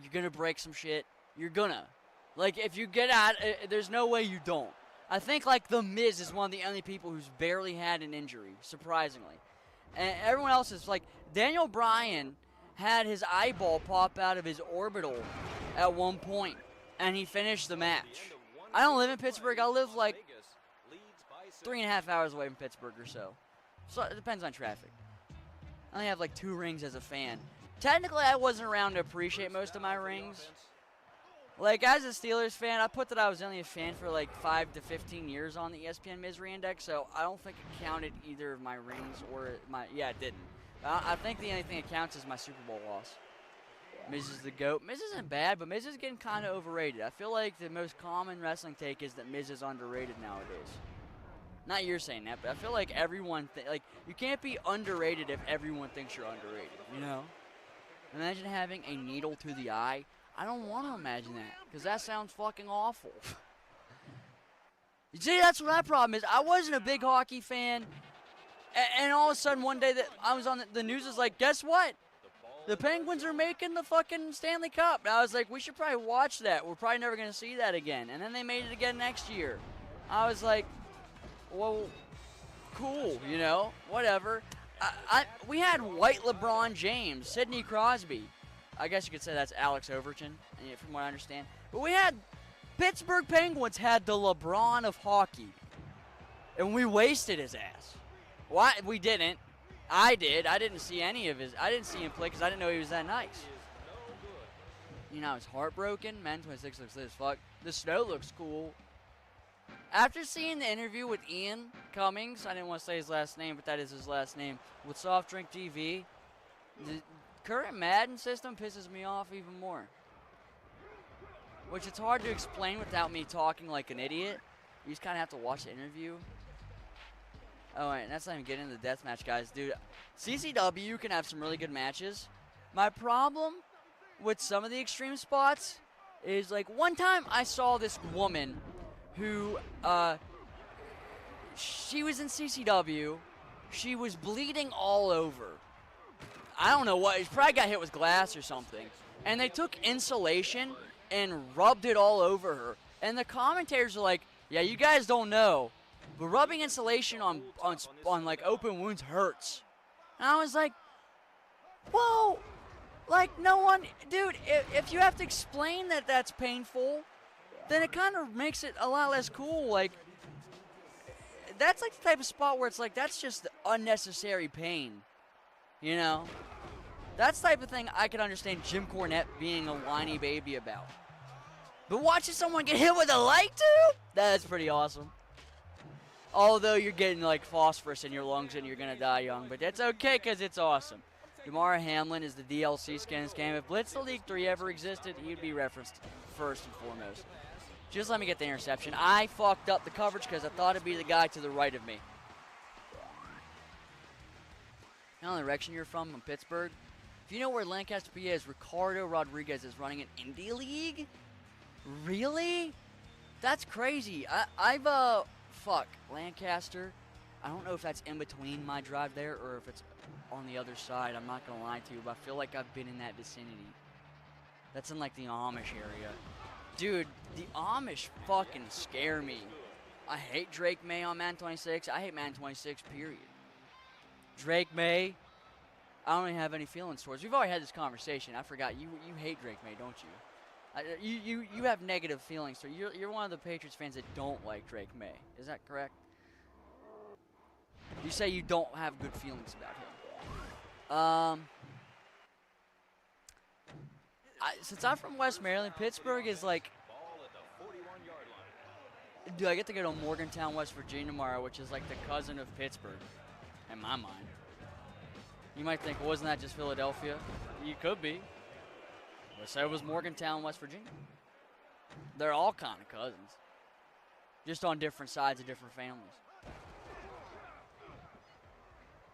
you're going to break some shit. You're going to. Like, if you get out, there's no way you don't. I think, like, The Miz is one of the only people who's barely had an injury, surprisingly. And everyone else is, like, Daniel Bryan had his eyeball pop out of his orbital at one point, and he finished the match. I don't live in Pittsburgh. I live, like, 3.5 hours away from Pittsburgh or so. So it depends on traffic. I only have, like, 2 rings as a fan. Technically, I wasn't around to appreciate most of my rings. Like, as a Steelers fan, I put that I was only a fan for, like, 5 to 15 years on the ESPN Misery Index, so I don't think it counted either of my rings or my... Yeah, it didn't. I think the only thing that counts is my Super Bowl loss. Miz is the GOAT. Miz isn't bad, but Miz is getting kind of overrated. I feel like the most common wrestling take is that Miz is underrated nowadays. Not you're saying that, but I feel like everyone, like, you can't be underrated if everyone thinks you're underrated, you know? Imagine having a needle to the eye. I don't want to imagine that, because that sounds fucking awful. You see, that's what my problem is. I wasn't a big hockey fan, and all of a sudden one day that I was on the news is like, guess what? The Penguins are making the fucking Stanley Cup. And I was like, we should probably watch that. We're probably never going to see that again. And then they made it again next year. I was like, well, cool, you know, whatever. We had white LeBron James, Sidney Crosby. I guess you could say that's Alex Overton, from what I understand. But we had Pittsburgh Penguins had the LeBron of hockey, and we wasted his ass. Why? We didn't. I did. I didn't see any of his. I didn't see him play because I didn't know he was that nice. You know, I was heartbroken. Man, 26 looks lit as fuck. The snow looks cool. After seeing the interview with Ian Cummings, I didn't want to say his last name, but that is his last name, with Soft Drink TV, the current Madden system pisses me off even more. Which it's hard to explain without me talking like an idiot. You just kind of have to watch the interview. Oh, and that's not even getting into the deathmatch, guys. Dude, CCW can have some really good matches. My problem with some of the extreme spots is, like, one time I saw this woman who, she was in CCW. She was bleeding all over. I don't know what. She probably got hit with glass or something. And they took insulation and rubbed it all over her. And the commentators are like, yeah, you guys don't know, but rubbing insulation on like open wounds hurts. And I was like, whoa, like no one, dude, if you have to explain that that's painful, then it kind of makes it a lot less cool. Like, that's like the type of spot where it's like, that's just unnecessary pain, you know? That's the type of thing I could understand Jim Cornette being a whiny baby about. But watching someone get hit with a light tube? That's pretty awesome. Although you're getting like phosphorus in your lungs and you're going to die young. But that's okay because it's awesome. Damara Hamlin is the DLC skin scam. If Blitz the League 3 ever existed, he'd be referenced first and foremost. Just let me get the interception. I fucked up the coverage because I thought it'd be the guy to the right of me. Now the direction you're from Pittsburgh. If you know where Lancaster, PA is, Ricardo Rodriguez is running an indie league? Really? That's crazy. Fuck, Lancaster. I don't know if that's in between my drive there or if it's on the other side. I'm not going to lie to you, but I feel like I've been in that vicinity. That's in, like, the Amish area. Dude, the Amish fucking scare me. I hate Drake May on Madden 26. I hate Madden 26, period. Drake May, I don't even have any feelings towards. We've already had this conversation. I forgot. You hate Drake May, don't you? You have negative feelings. So you're one of the Patriots fans that don't like Drake May. Is that correct? You say you don't have good feelings about him. Since I'm from West Maryland, Pittsburgh is like, dude, I get to go to Morgantown, West Virginia tomorrow, which is like the cousin of Pittsburgh, in my mind. You might think, wasn't that just Philadelphia? You could be. But so was Morgantown, West Virginia. They're all kind of cousins, just on different sides of different families.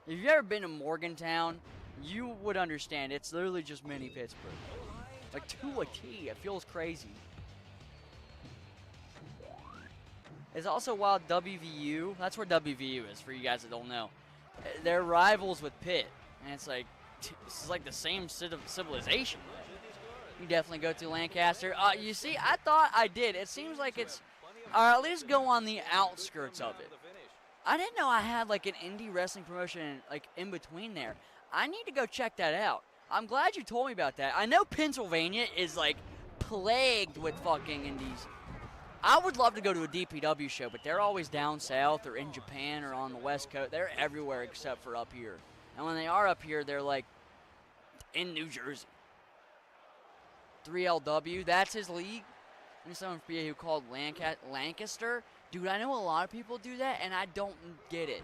If you've ever been to Morgantown, you would understand. It's literally just mini Pittsburgh. Like, to a T. It feels crazy. It's also wild WVU. That's where WVU is, for you guys that don't know. They're rivals with Pitt. And it's like, this is like the same civilization. You definitely go to Lancaster. You see, I thought I did. It seems like it's, or at least go on the outskirts of it. I didn't know I had like an indie wrestling promotion like in between there. I need to go check that out. I'm glad you told me about that. I know Pennsylvania is like plagued with fucking indies. I would love to go to a DPW show, but they're always down south or in Japan or on the West Coast. They're everywhere except for up here. And when they are up here, they're like in New Jersey. 3LW, that's his league. There's someone from PA who called Lancaster. Dude, I know a lot of people do that, and I don't get it.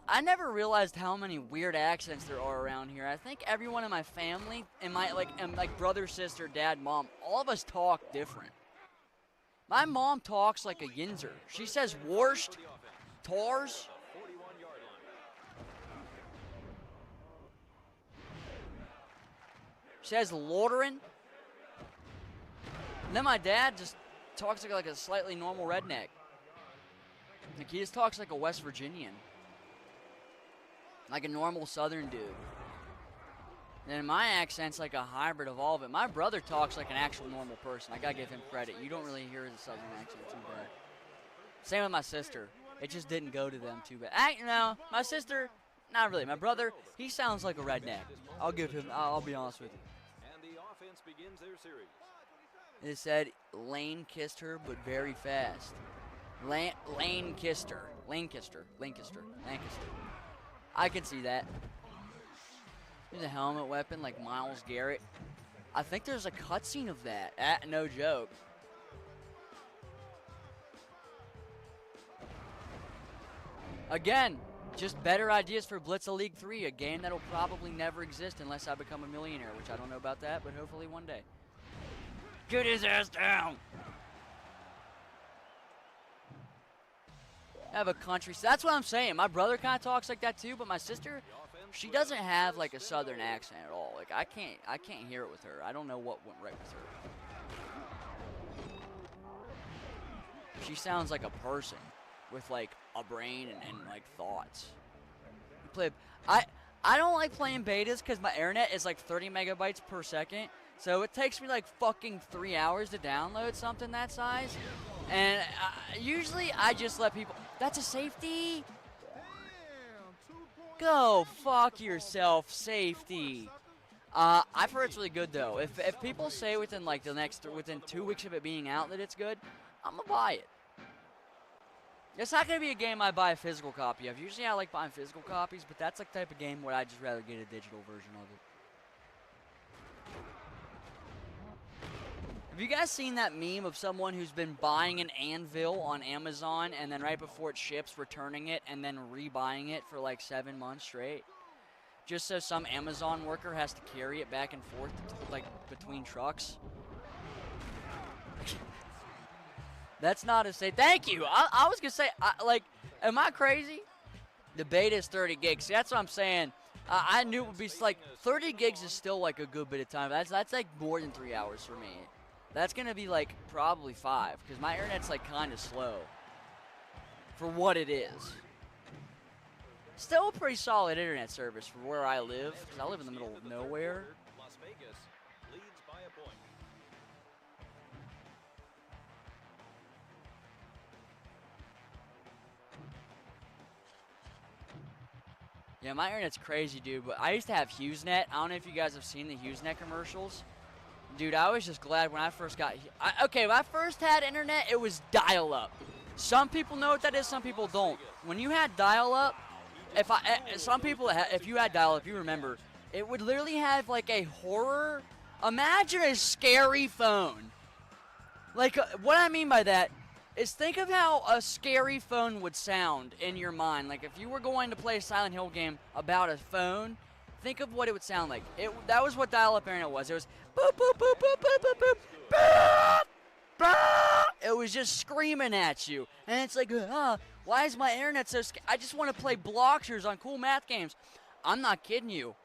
I never realized how many weird accents there are around here. I think everyone in my family, and my brother, sister, dad, mom, all of us talk different. My mom talks like a yinzer. She says warsht, tors. 41-yard line. She says loitering. And then my dad just talks like a slightly normal redneck. Like he just talks like a West Virginian. Like a normal southern dude. And my accent's like a hybrid of all of it. My brother talks like an actual normal person. I gotta give him credit. You don't really hear the southern accent too bad. Same with my sister. It just didn't go to them too bad. My sister, not really. My brother, he sounds like a redneck. I'll give him, I'll be honest with you. And the offense begins their series. It said Lane kissed her, but very fast. Lane kissed her. Lancaster. I can see that. There's a helmet weapon like Myles Garrett. I think there's a cutscene of that. No joke. Again, just better ideas for Blitz League 3, a game that'll probably never exist unless I become a millionaire, which I don't know about that, but hopefully one day. Get his ass down! Have a country. So that's what I'm saying. My brother kind of talks like that too, but my sister, she doesn't have like a southern accent at all. Like I can't hear it with her. I don't know what went right with her. She sounds like a person with like a brain and like thoughts. I don't like playing betas because my internet is like 30 megabytes per second. So it takes me like fucking 3 hours to download something that size. And usually I just let people... That's a safety? Go fuck yourself, safety. I've heard it's really good though. If people say within like within 2 weeks of it being out that it's good, I'm gonna buy it. It's not gonna be a game I buy a physical copy of. Usually I like buying physical copies, but that's like the type of game where I'd just rather get a digital version of it. Have you guys seen that meme of someone who's been buying an anvil on Amazon and then right before it ships, returning it and then rebuying it for like 7 months straight? Just so some Amazon worker has to carry it back and forth like between trucks. That's not a say. Thank you. I was going to say, like, am I crazy? The beta is 30 gigs. See, that's what I'm saying. I knew it would be like 30 gigs is still like a good bit of time. That's like more than 3 hours for me. That's going to be like probably 5 because my internet's like kind of slow for what it is. Still a pretty solid internet service for where I live because I live in the middle of nowhere. Las Vegas leads by a point. Yeah, my internet's crazy, dude, but I used to have HughesNet. I don't know if you guys have seen the HughesNet commercials. Dude, I was just glad when I first got... when I first had internet, it was dial-up. Some people know what that is, some people don't. When you had dial-up, if you had dial-up, you remember, it would literally have like a horror... Imagine a scary phone. Like, what I mean by that is think of how a scary phone would sound in your mind. Like, if you were going to play a Silent Hill game about a phone, think of what it would sound like. That was what dial-up internet was. It was boop, boop, boop, boop, boop, boop, boop, boop, boop. It was just screaming at you. And it's like, why is my internet so I just want to play Bloxers on cool math games. I'm not kidding you.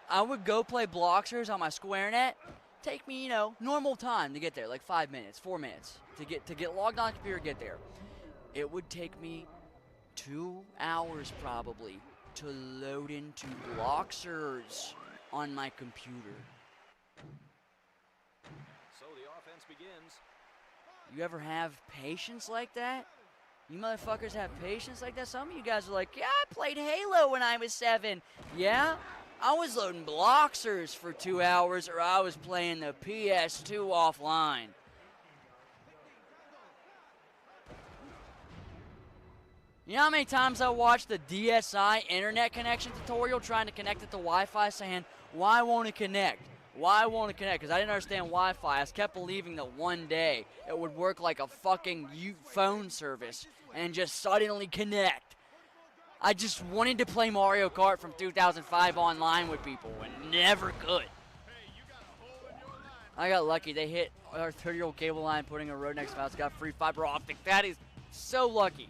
I would go play Bloxers on my school internet. Take me, normal time to get there, like 5 minutes, 4 minutes to get logged on the computer, get there. It would take me 2 hours probably to load into Bloxers on my computer. So the offense begins. You ever have patience like that? You motherfuckers have patience like that? Some of you guys are like, yeah, I played Halo when I was 7. Yeah? I was loading Bloxers for 2 hours, or I was playing the PS2 offline. You know how many times I watched the DSI internet connection tutorial trying to connect it to Wi-Fi saying, why won't it connect? Why won't it connect? Because I didn't understand Wi-Fi. I kept believing that one day it would work like a fucking phone service and just suddenly connect. I just wanted to play Mario Kart from 2005 online with people and never could. I got lucky. They hit our 30-year-old cable line, putting a road next to house. Got free fiber optic. That is so lucky.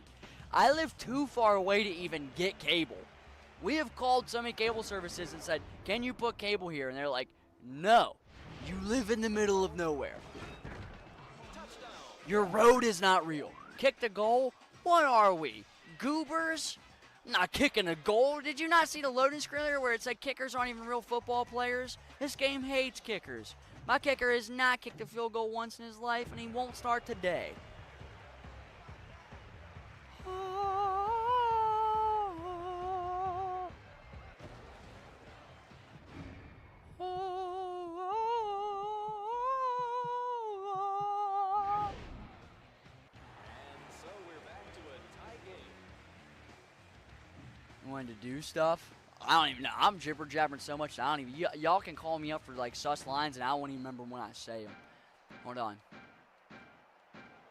I live too far away to even get cable. We have called so many cable services and said, can you put cable here? And they're like, no. You live in the middle of nowhere. Your road is not real. Kick the goal? What are we? Goobers? Not kicking a goal. Did you not see the loading screen earlier where it said kickers aren't even real football players? This game hates kickers. My kicker has not kicked a field goal once in his life, and he won't start today. Wanted to do stuff. I don't even know. I'm jibber jabbering so much. I don't even. Y'all can call me up for like sus lines, and I won't even remember when I say them. Hold on.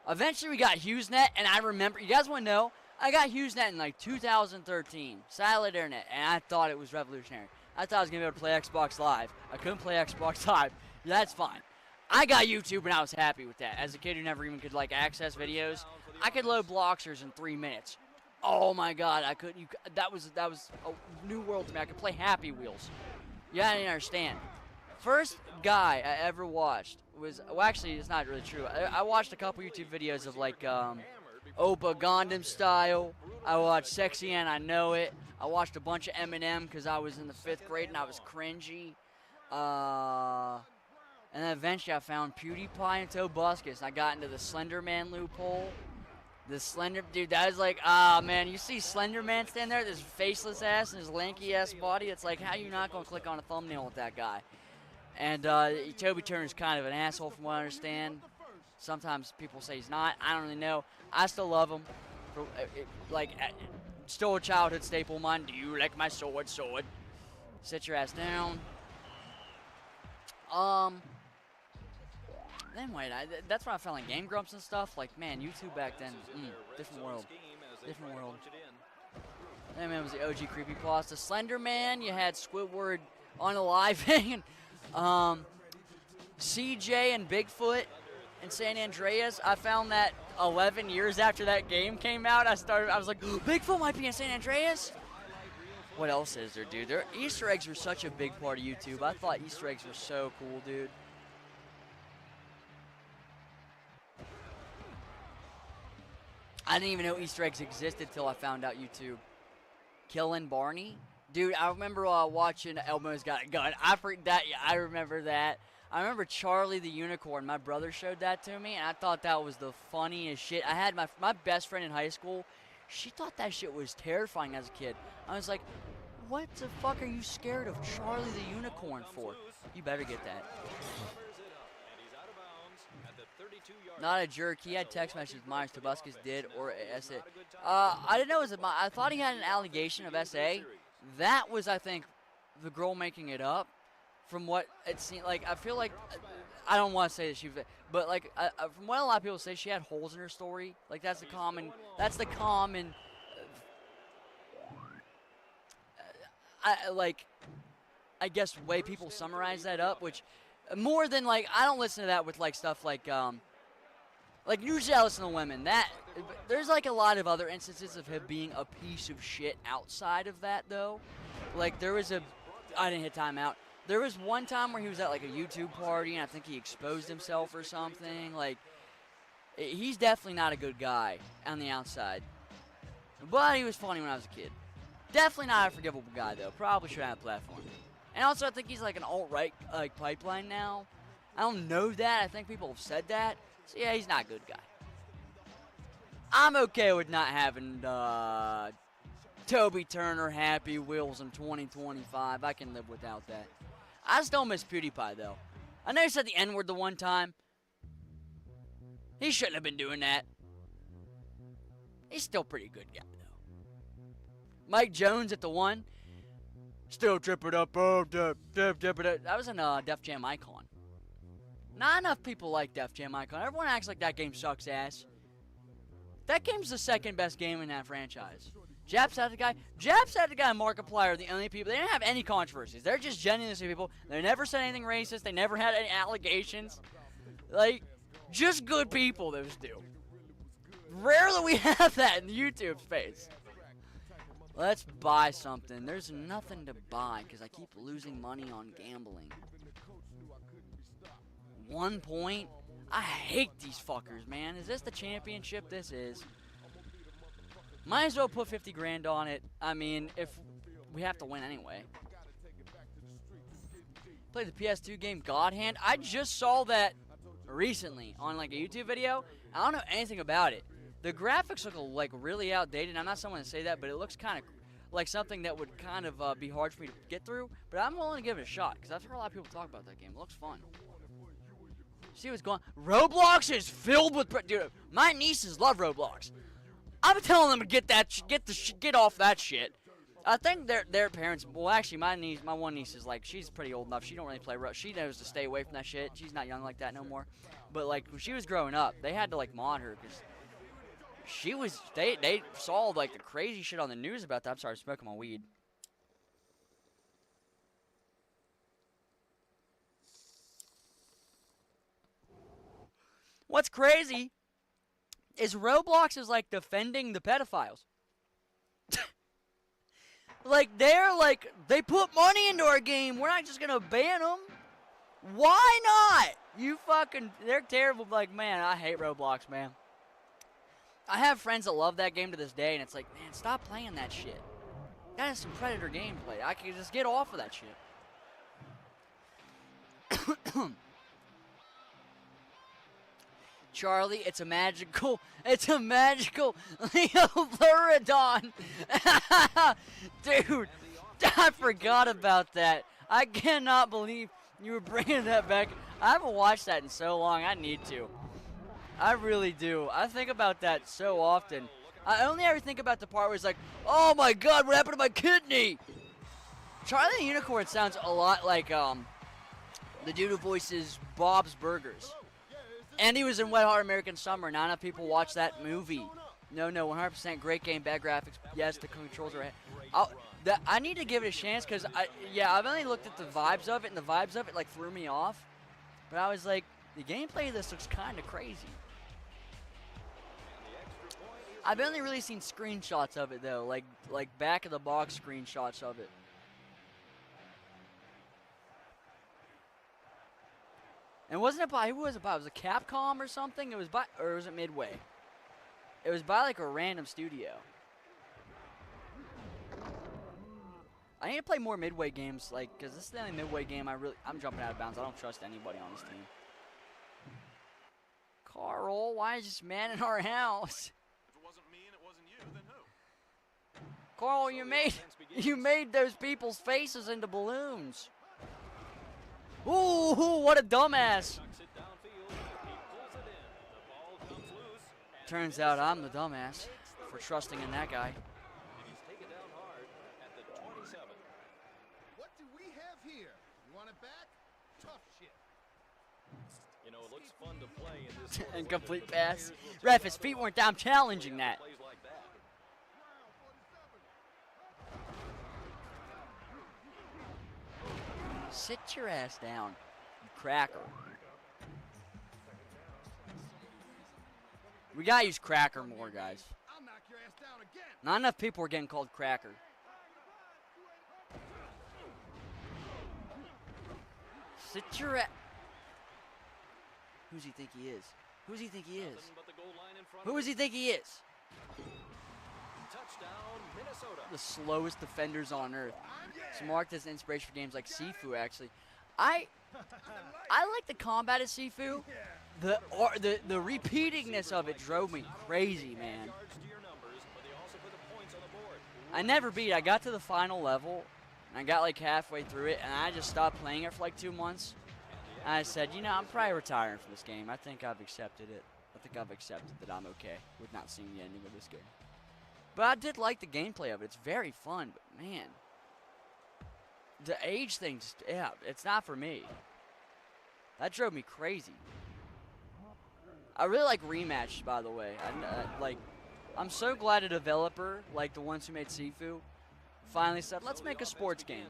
Eventually, we got HughesNet, and I remember. You guys want to know? I got HughesNet in like 2013, satellite internet, and I thought it was revolutionary. I thought I was gonna be able to play Xbox Live. I couldn't play Xbox Live. Yeah, that's fine. I got YouTube, and I was happy with that. As a kid who never even could like access videos, I could load Bloxers in 3 minutes. Oh my God, I couldn't. That was a new world to me. I could play Happy Wheels. Yeah, I didn't understand. First guy I ever watched was, well, actually, it's not really true. I watched a couple YouTube videos of like Opa Gangnam Style. I watched Sexy and I Know It. I watched a bunch of Eminem because I was in the 5th grade and I was cringy. And then eventually I found PewDiePie and Tobuscus. I got into the Slender Man loophole. The Slender, dude, that is like, man, you see Slender Man stand there, this faceless ass and his lanky ass body. It's like, how you not gonna click on a thumbnail with that guy? And Toby Turner's kind of an asshole from what I understand. Sometimes people say he's not. I don't really know. I still love him. Still a childhood staple of mine. Do you like my sword? Sit your ass down. Then wait, that's when I found like Game Grumps and stuff. Like, man, YouTube back then, different world. Different world. Then man was the OG creepypasta. Slender Man, you had Squidward unaliving. CJ and Bigfoot in San Andreas. I found that 11 years after that game came out. I was like, Bigfoot might be in San Andreas? What else is there, dude? Easter eggs were such a big part of YouTube. I thought Easter eggs were so cool, dude. I didn't even know Easter eggs existed till I found out YouTube. Killing Barney? Dude, I remember watching Elmo's Got a Gun. I remember that. I remember Charlie the Unicorn. My brother showed that to me, and I thought that was the funniest shit. I had my best friend in high school. She thought that shit was terrifying as a kid. I was like, what the fuck are you scared of Charlie the Unicorn for? You better get that. Not a jerk. He had text messages Myers Tobuscus did, or SA. I didn't know it was I thought he had an allegation of SA. That was, I think, the girl making it up. From what it seemed like, I feel like, I don't want to say that she was, but like, from what a lot of people say, she had holes in her story. Like, that's the common, I guess, way people summarize that up, which, more than, like, I don't listen to that with, like, stuff like usually I listen to women. There's, like, a lot of other instances of him being a piece of shit outside of that, though. Like, I didn't hit timeout. There was one time where he was at, like, a YouTube party, and I think he exposed himself or something. Like, he's definitely not a good guy on the outside. But he was funny when I was a kid. Definitely not a forgivable guy, though. Probably should have a platform. And also, I think he's, like, an alt-right, like, pipeline now. I don't know that. I think people have said that. So, yeah, he's not a good guy. I'm okay with not having Toby Turner Happy Wheels in 2025. I can live without that. I still miss PewDiePie, though. I know he said the N-word the one time. He shouldn't have been doing that. He's still a pretty good guy, though. Mike Jones at the one. Still trip it up. Oh, dip it up. That was in Def Jam Icon. Not enough people like Def Jam Icon. Everyone acts like that game sucks ass. That game's the second best game in that franchise. Jacksepticeye and Markiplier are the only people. They didn't have any controversies. They're just genuine people. They never said anything racist. They never had any allegations. Like, just good people, those two. Rarely we have that in the YouTube space. Let's buy something. There's nothing to buy because I keep losing money on gambling. 1 point? I hate these fuckers, man. Is this the championship? This is. Might as well put 50 grand on it. I mean, if we have to win anyway. Play the PS2 game God Hand. I just saw that recently on like a YouTube video. I don't know anything about it. The graphics look like really outdated. I'm not someone to say that, but it looks kind of like something that would kind of be hard for me to get through. But I'm willing to give it a shot because I've heard a lot of people talk about that game. It looks fun. See what's going on? Roblox is filled with dude. My nieces love Roblox. I'm telling them to get off that shit. I think their parents. Well, actually, my one niece is like she's pretty old enough. She don't really play. She knows to stay away from that shit. She's not young like that no more. But like when she was growing up, they had to like mod her because she was. They saw like the crazy shit on the news about that. I'm sorry, I'm smoking my weed. What's crazy is Roblox is like defending the pedophiles. Like they put money into our game. We're not just gonna ban them. Why not? They're terrible. Like, man, I hate Roblox, man. I have friends that love that game to this day, and it's like, man, stop playing that shit. That is some Predator gameplay. I can just get off of that shit. Charlie, it's a magical Leopardon. Dude, I forgot about that. I cannot believe you were bringing that back. I haven't watched that in so long. I need to. I really do. I think about that so often. I only ever think about the part where it's like, oh my god, what happened to my kidney? Charlie the Unicorn sounds a lot like the dude who voices Bob's Burgers. And he was in Wet Hot American Summer. Not enough people watch that movie. No, 100% great game, bad graphics. Yes, the controls are. I need to give it a chance because I've only looked at the vibes of it, and the vibes of it like threw me off. But I was like, the gameplay of this looks kind of crazy. I've only really seen screenshots of it though, like back of the box screenshots of it. And wasn't it by, who was it by? Was it Capcom or something? It was by, or was it Midway? It was by like a random studio. I need to play more Midway games, like, cause this is the only Midway game I'm jumping out of bounds. I don't trust anybody on this team. Carl, why is this man in our house? If it wasn't me and it wasn't you, then who? Carl, you made those people's faces into balloons. Ooh, what a dumbass. Turns out I'm the dumbass for trusting in that guy. What do we have here? You want it back? Tough shit. You know, it looks fun to play in this Incomplete pass. Ref, his feet weren't down, challenging that. Sit your ass down, you cracker. We gotta use cracker more, guys. I'll knock your ass down again. Not enough people are getting called cracker. Sit your ass. Who's he think he is? Who's he think he is? Who does he think he is? Touchdown, Minnesota. The slowest defenders on earth. So marked as inspiration for games like Sifu, actually. I like the combat of Sifu. The repeatingness of it drove me crazy, man. I never beat. I got to the final level, and I got like halfway through it, and I just stopped playing it for like 2 months. And I said, you know, I'm probably retiring from this game. I think I've accepted it. I think I've accepted that I'm okay with not seeing the ending of this game. But I did like the gameplay of it. It's very fun, but man, the age thing, just, yeah, it's not for me. That drove me crazy. I really like Rematch, by the way. I'm so glad a developer, like the ones who made Sifu, finally said, let's make a sports game.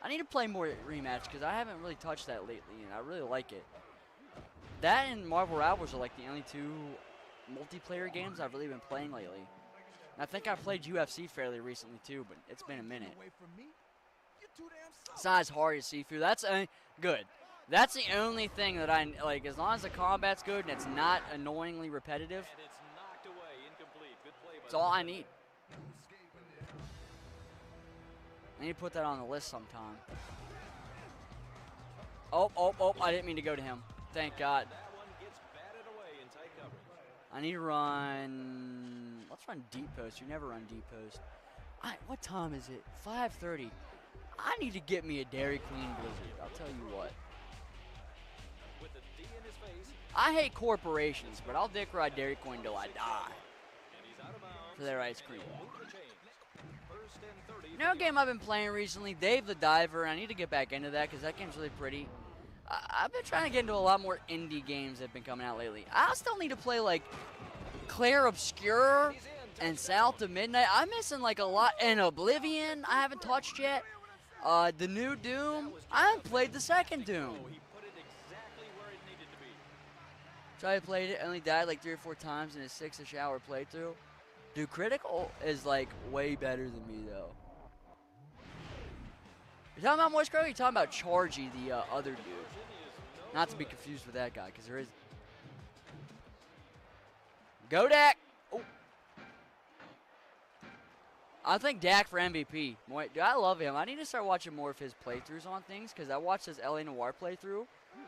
I need to play more Rematch because I haven't really touched that lately, and I really like it. That and Marvel Rivals are like the only two multiplayer games I've really been playing lately. And I think I played UFC fairly recently too, but it's been a minute. It's not as hard as Sifu. That's good. That's the only thing that I like. As long as the combat's good and it's not annoyingly repetitive, that's all I need. I need to put that on the list sometime. Oh, I didn't mean to go to him. Thank God. I need to run. Let's run deep post. You never run deep post. What time is it? 5:30. I need to get me a Dairy Queen Blizzard. I'll tell you what. I hate corporations, but I'll dick ride Dairy Queen till I die for their ice cream. You know a game I've been playing recently? Dave the Diver. I need to get back into that because that game's really pretty. I've been trying to get into a lot more indie games that have been coming out lately. I still need to play like Claire Obscure and South of Midnight. I'm missing like a lot. And Oblivion I haven't touched yet. The new Doom. I haven't played the second Doom. Tried to play it, only died like 3 or 4 times in a 6-ish hour playthrough. Dude, Critical is like way better than me though. You're talking about Moist Crow? Or you're talking about Chargy, the other dude? Not to be confused with that guy, because there is. Go Dak! Oh. I think Dak for MVP. Dude, I love him. I need to start watching more of his playthroughs on things, because I watched his LA Noire playthrough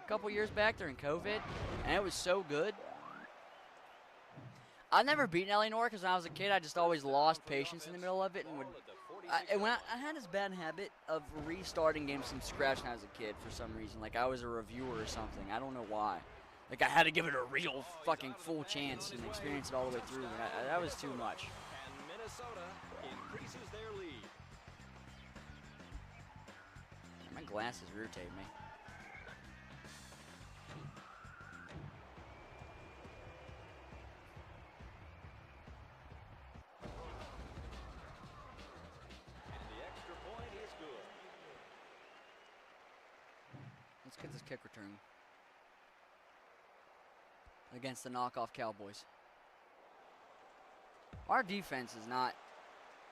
a couple years back during COVID, and it was so good. I've never beaten LA Noire because when I was a kid, I just always lost patience in the middle of it, and I had this bad habit of restarting games from scratch when I was a kid for some reason. Like I was a reviewer or something. I don't know why. Like I had to give it a real fucking full chance and experience it all the way through. And that was too much. And Minnesota increases their lead. My glasses irritate me. Let's get this kick return against the knockoff Cowboys. Our defense is not.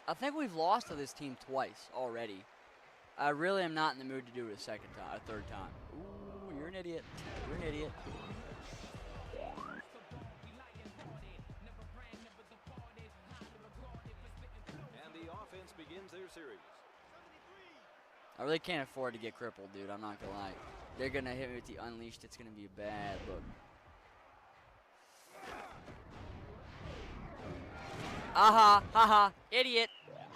I think we've lost to this team twice already. I really am not in the mood to do it a third time. Ooh, you're an idiot. You're an idiot. And the offense begins their series. I really can't afford to get crippled, dude. I'm not gonna lie. They're gonna hit me with the Unleashed. It's gonna be a bad look. Aha, haha, idiot.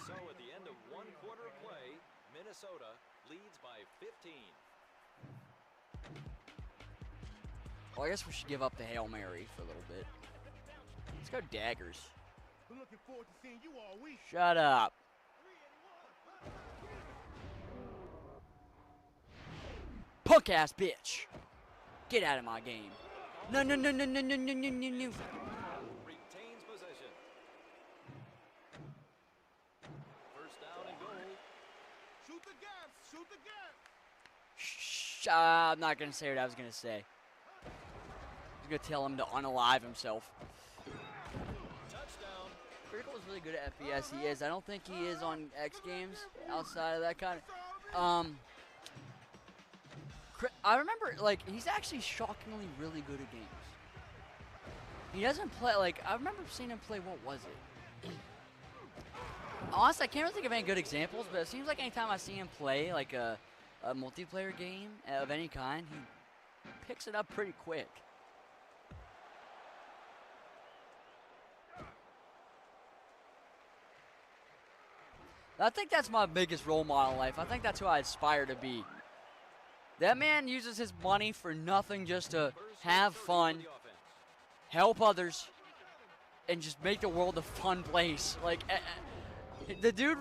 So at the end of 1 quarter of play, Minnesota leads by 15. Well, I guess we should give up the Hail Mary for a little bit. Let's go daggers. We're looking forward to seeing you all week. Shut up. Punk ass bitch. Get out of my game. No. Retains possession. First down and goal. Shoot the gap. Shoot the gap. Shh, I'm not going to say what I was going to say. I was going to tell him to unalive himself. Touchdown. Critical is really good at FPS. He is. I don't think he is on X Games outside of that kind of. I remember, like, he's actually shockingly really good at games. He doesn't play, like, I remember seeing him play, what was it? Honestly, I can't really think of any good examples, but it seems like anytime I see him play, like, a multiplayer game of any kind, he picks it up pretty quick. I think that's my biggest role model in life. I think that's who I aspire to be. That man uses his money for nothing, just to have fun, help others, and just make the world a fun place. Like, the dude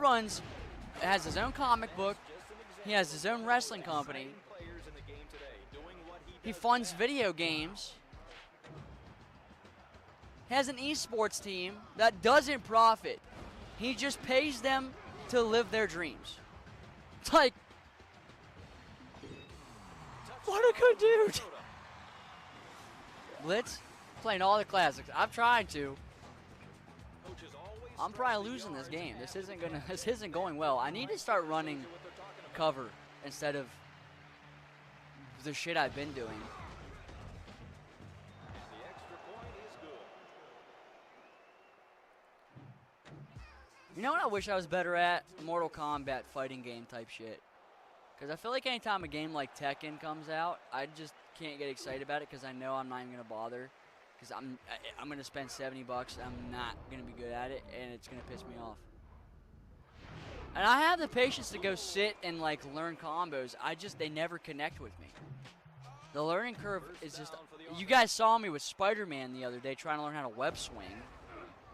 has his own comic book, he has his own wrestling company, he funds video games, has an esports team that doesn't profit. He just pays them to live their dreams. It's like, what a good dude. Blitz, playing all the classics. I'm trying to. I'm probably losing this game. This isn't going well. I need to start running cover instead of the shit I've been doing. You know what I wish I was better at? Mortal Kombat fighting game type shit. Because I feel like anytime a game like Tekken comes out, I just can't get excited about it because I know I'm not even going to bother. Because I'm going to spend $70. I'm not going to be good at it, and it's going to piss me off. And I have the patience to go sit and, like, learn combos. They never connect with me. The learning curve is just... You guys saw me with Spider-Man the other day trying to learn how to web swing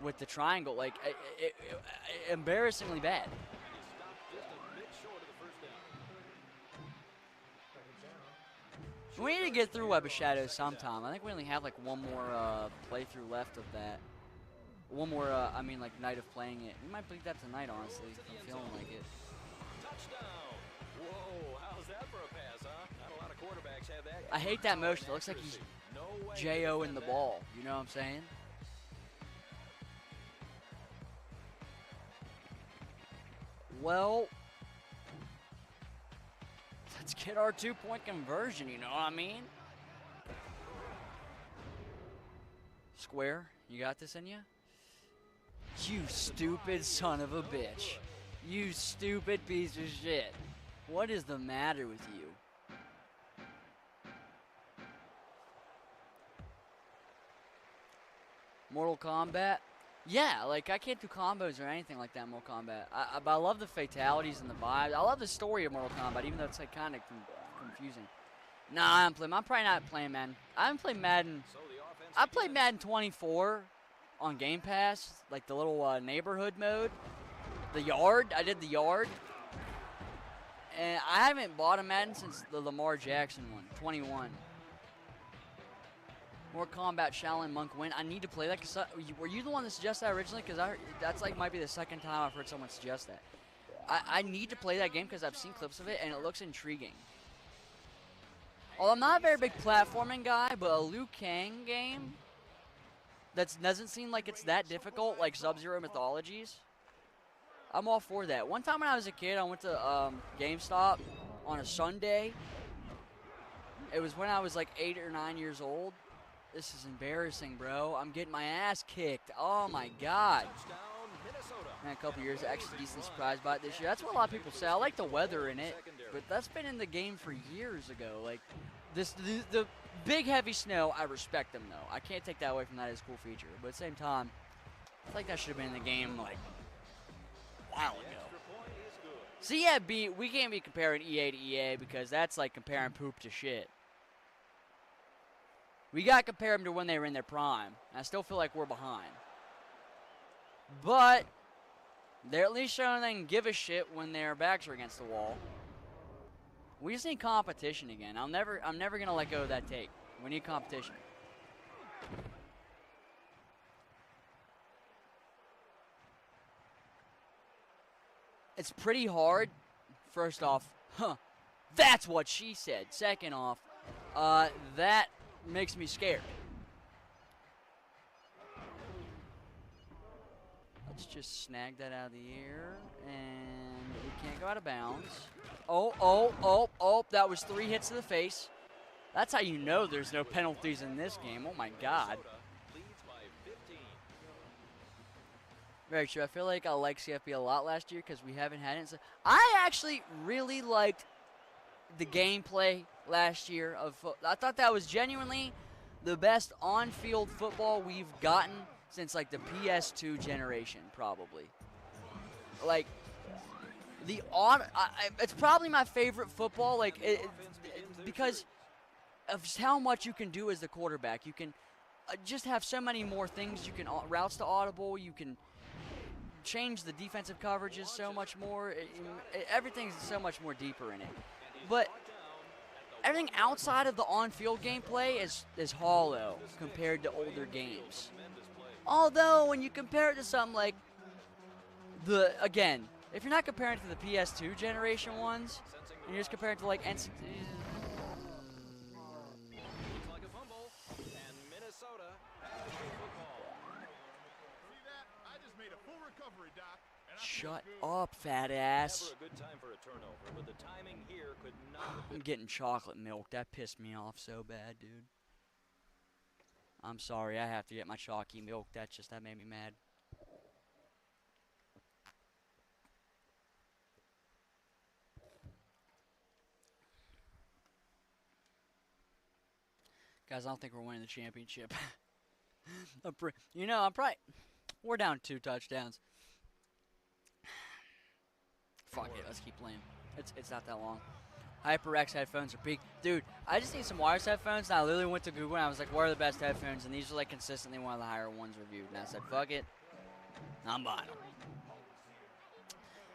with the triangle. Like, embarrassingly bad. We need to get through Web of Shadows sometime. I think we only have like one more playthrough left of that. One more, like night of playing it. We might beat that tonight, honestly. I'm feeling like it. Touchdown. Whoa, how's that for a pass, huh? Not a lot of quarterbacks have that. I hate that motion. It looks like he's J.O. in the ball. You know what I'm saying? Well, let's get our 2-point conversion, you know what I mean? Square, you got this in you? You stupid son of a bitch. You stupid piece of shit. What is the matter with you? Mortal Kombat? Yeah, like, I can't do combos or anything like that in Mortal Kombat. But I love the fatalities and the vibes. I love the story of Mortal Kombat, even though it's, like, kind of confusing. Nah, I'm probably not playing Madden. I haven't played Madden. I played Madden 24 on Game Pass, like the little neighborhood mode. The Yard. I did the Yard. And I haven't bought a Madden since the Lamar Jackson one, 21. Mortal Kombat Shaolin Monk win. I need to play that. Cause were you the one that suggested that originally? Because that's like might be the second time I've heard someone suggest that. I need to play that game because I've seen clips of it and it looks intriguing. Although I'm not a very big platforming guy, but a Liu Kang game that doesn't seem like it's that difficult, like Sub-Zero Mythologies, I'm all for that. One time when I was a kid, I went to GameStop on a Sunday. It was when I was like 8 or 9 years old. This is embarrassing, bro. I'm getting my ass kicked. Oh, my God. Man, a couple years, actually decent surprised by it this year. That's what a lot of people say. I like the weather in it, but that's been in the game for years ago. Like, the big, heavy snow, I respect them, though. I can't take that away from that as a cool feature. But at the same time, I feel like that should have been in the game, like, a while ago. See, yeah, we can't be comparing EA to EA because that's like comparing poop to shit. We got to compare them to when they were in their prime. I still feel like we're behind. But they're at least showing they can give a shit when their backs are against the wall. We just need competition again. I'm never going to let go of that take. We need competition. It's pretty hard. First off, that's what she said. Second off, that makes me scared. Let's just snag that out of the air, and we can't go out of bounds. Oh, that was 3 hits to the face. That's how you know there's no penalties in this game. Oh, my God. Very true. I feel like I liked CFB a lot last year because we haven't had it. So I actually really liked the gameplay last year of I thought that was genuinely the best on-field football we've gotten since like the PS2 generation, probably. Like it's probably my favorite football, like because of just how much you can do as the quarterback. You can just have so many more things. You can routes to audible. You can change the defensive coverages so much more. Everything's so much more deeper in it. But everything outside of the on-field gameplay is hollow compared to older games. Although, when you compare it to something like again, if you're not comparing it to the PS2 generation ones, and you're just comparing it to like Looks like a fumble, and Minnesota has the football. See that? I just made a full recovery, Doc. And I feel Shut good. up, fat ass. Never a good time for a turnover, but the timing here could not have I'm been. getting chocolate milk. That pissed me off so bad, dude. I'm sorry, I have to get my chalky milk. That made me mad. Guys, I don't think we're winning the championship. I'm probably... We're down 2 touchdowns. Fuck it, let's keep playing. It's not that long. HyperX headphones are peak. Dude, I just need some wireless headphones, and I literally went to Google, and I was like, what are the best headphones? And these are, like, consistently one of the higher ones reviewed. And I said, fuck it. I'm buying them.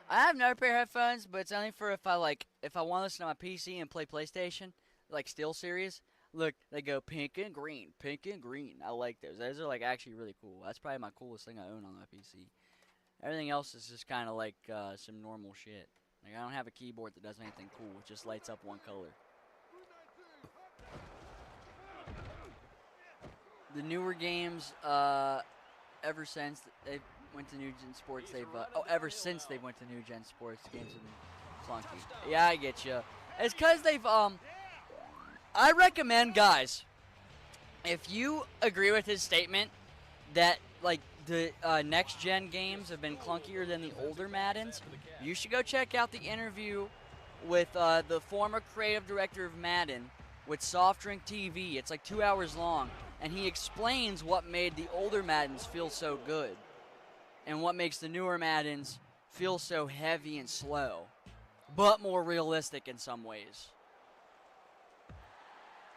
I have another pair of headphones, but it's only for if I want to listen to my PC and play PlayStation, like Steel Series. Look, they go pink and green, pink and green. I like those. Those are, like, actually really cool. That's probably my coolest thing I own on my PC. Everything else is just kind of like some normal shit. Like, I don't have a keyboard that does anything cool. It just lights up one color. The newer games, ever since they went to New Gen Sports, ever since they went to New Gen Sports, the games have been clunky. Yeah, I get you. It's because they've, I recommend, guys, if you agree with his statement that, like, the next-gen games have been clunkier than the older Maddens, you should go check out the interview with the former creative director of Madden with Soft Drink TV. It's like 2 hours long, and he explains what made the older Maddens feel so good and what makes the newer Maddens feel so heavy and slow, but more realistic in some ways.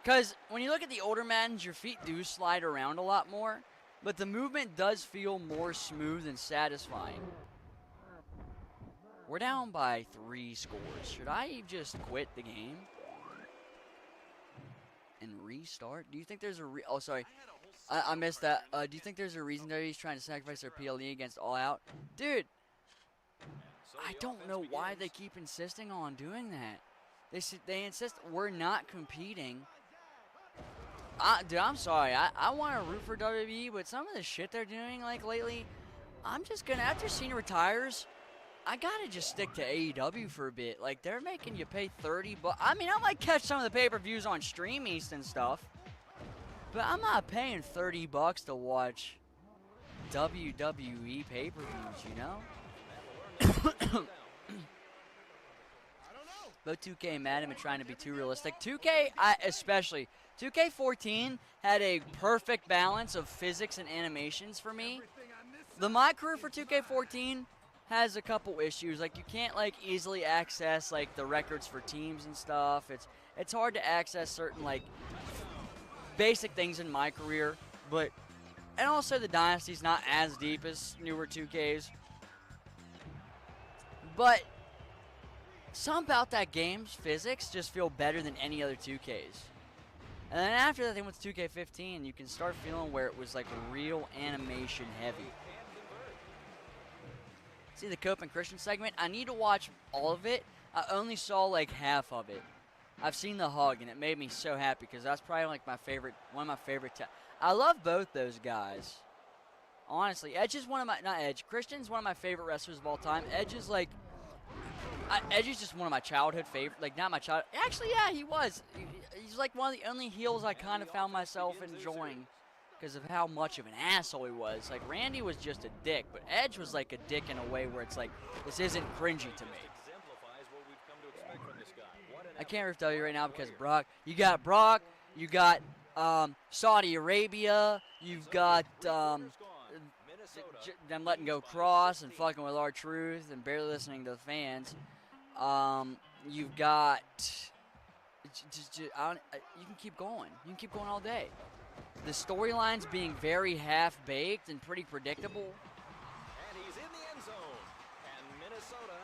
Because when you look at the older Maddens, your feet do slide around a lot more, but the movement does feel more smooth and satisfying. We're down by 3 scores. Should I just quit the game and restart? Do you think there's a oh, sorry. I missed that. Do you think there's a reason that he's trying to sacrifice their PLE against All Out? Dude, I don't know why they keep insisting on doing that. They insist we're not competing. Dude, I'm sorry. I want to root for WWE, but some of the shit they're doing, like, lately, I'm just going to, after Cena retires, I got to just stick to AEW for a bit. Like, they're making you pay $30. I mean, I might catch some of the pay-per-views on Stream East and stuff, but I'm not paying $30 to watch WWE pay-per-views, you know? Both 2K and Madden are trying to be too realistic. 2K, especially. 2K14 had a perfect balance of physics and animations for me. My career for 2K14 has a couple issues. Like, you can't, like, easily access, like, the records for teams and stuff. It's hard to access certain, like, basic things in my career. And also the Dynasty's not as deep as newer 2Ks. But something about that game's physics just feel better than any other 2Ks. And then after that, they went to 2K15, you can start feeling where it was like real animation heavy. See the Cope and Christian segment? I need to watch all of it. I only saw like half of it. I've seen the hug, and it made me so happy because that's probably like one of my favorite. I love both those guys. Honestly, Edge is Christian's one of my favorite wrestlers of all time. Edge is like, Edge is just one of my childhood favorite. Like, not my child. Actually, yeah, he was. He's like one of the only heels I kind of found myself enjoying because of how much of an asshole he was. Like, Randy was just a dick, but Edge was like a dick in a way where it's like, this isn't cringy to me. I can't tell you right now because Brock. You got Saudi Arabia. You've got them letting go Cross and fucking with R-Truth and barely listening to the fans. You've got. You can keep going. You can keep going all day. The storylines being very half-baked and pretty predictable. And he's in the end zone. And Minnesota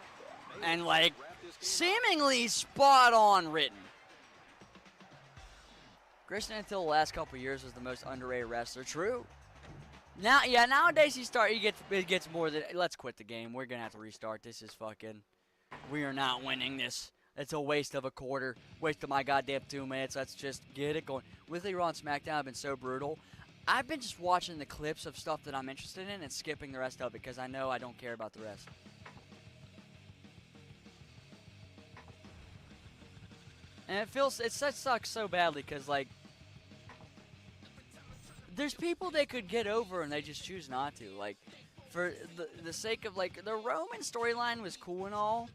and like seemingly spot-on written. Christian until the last couple years was the most underrated wrestler. True. Nowadays it gets more than. Let's quit the game. We're gonna have to restart. This is fucking. We are not winning this. It's a waste of a quarter. Waste of my goddamn 2 minutes. Let's just get it going. Lately, Raw and SmackDown have been so brutal. I've been just watching the clips of stuff that I'm interested in and skipping the rest of it because I know I don't care about the rest. And it sucks so badly because, like, there's people they could get over and they just choose not to. Like, for the sake of, like, the Roman storyline was cool and all.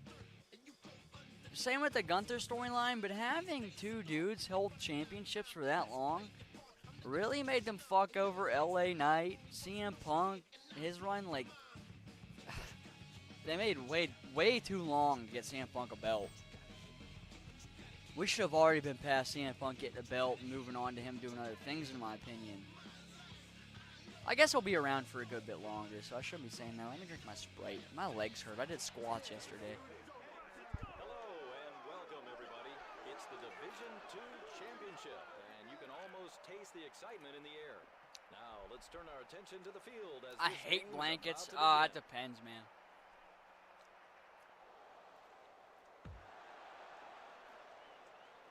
Same with the Gunther storyline, but having two dudes hold championships for that long really made them fuck over LA Knight, CM Punk, his run. Like, they made way too long to get CM Punk a belt. We should have already been past CM Punk getting a belt and moving on to him doing other things, in my opinion. I guess he'll be around for a good bit longer, so I shouldn't be saying that. Let me drink my Sprite. My legs hurt. I did squats yesterday. It's the Division II Championship, and you can almost taste the excitement in the air. Now, let's turn our attention to the field. As I hate blankets. It depends, man.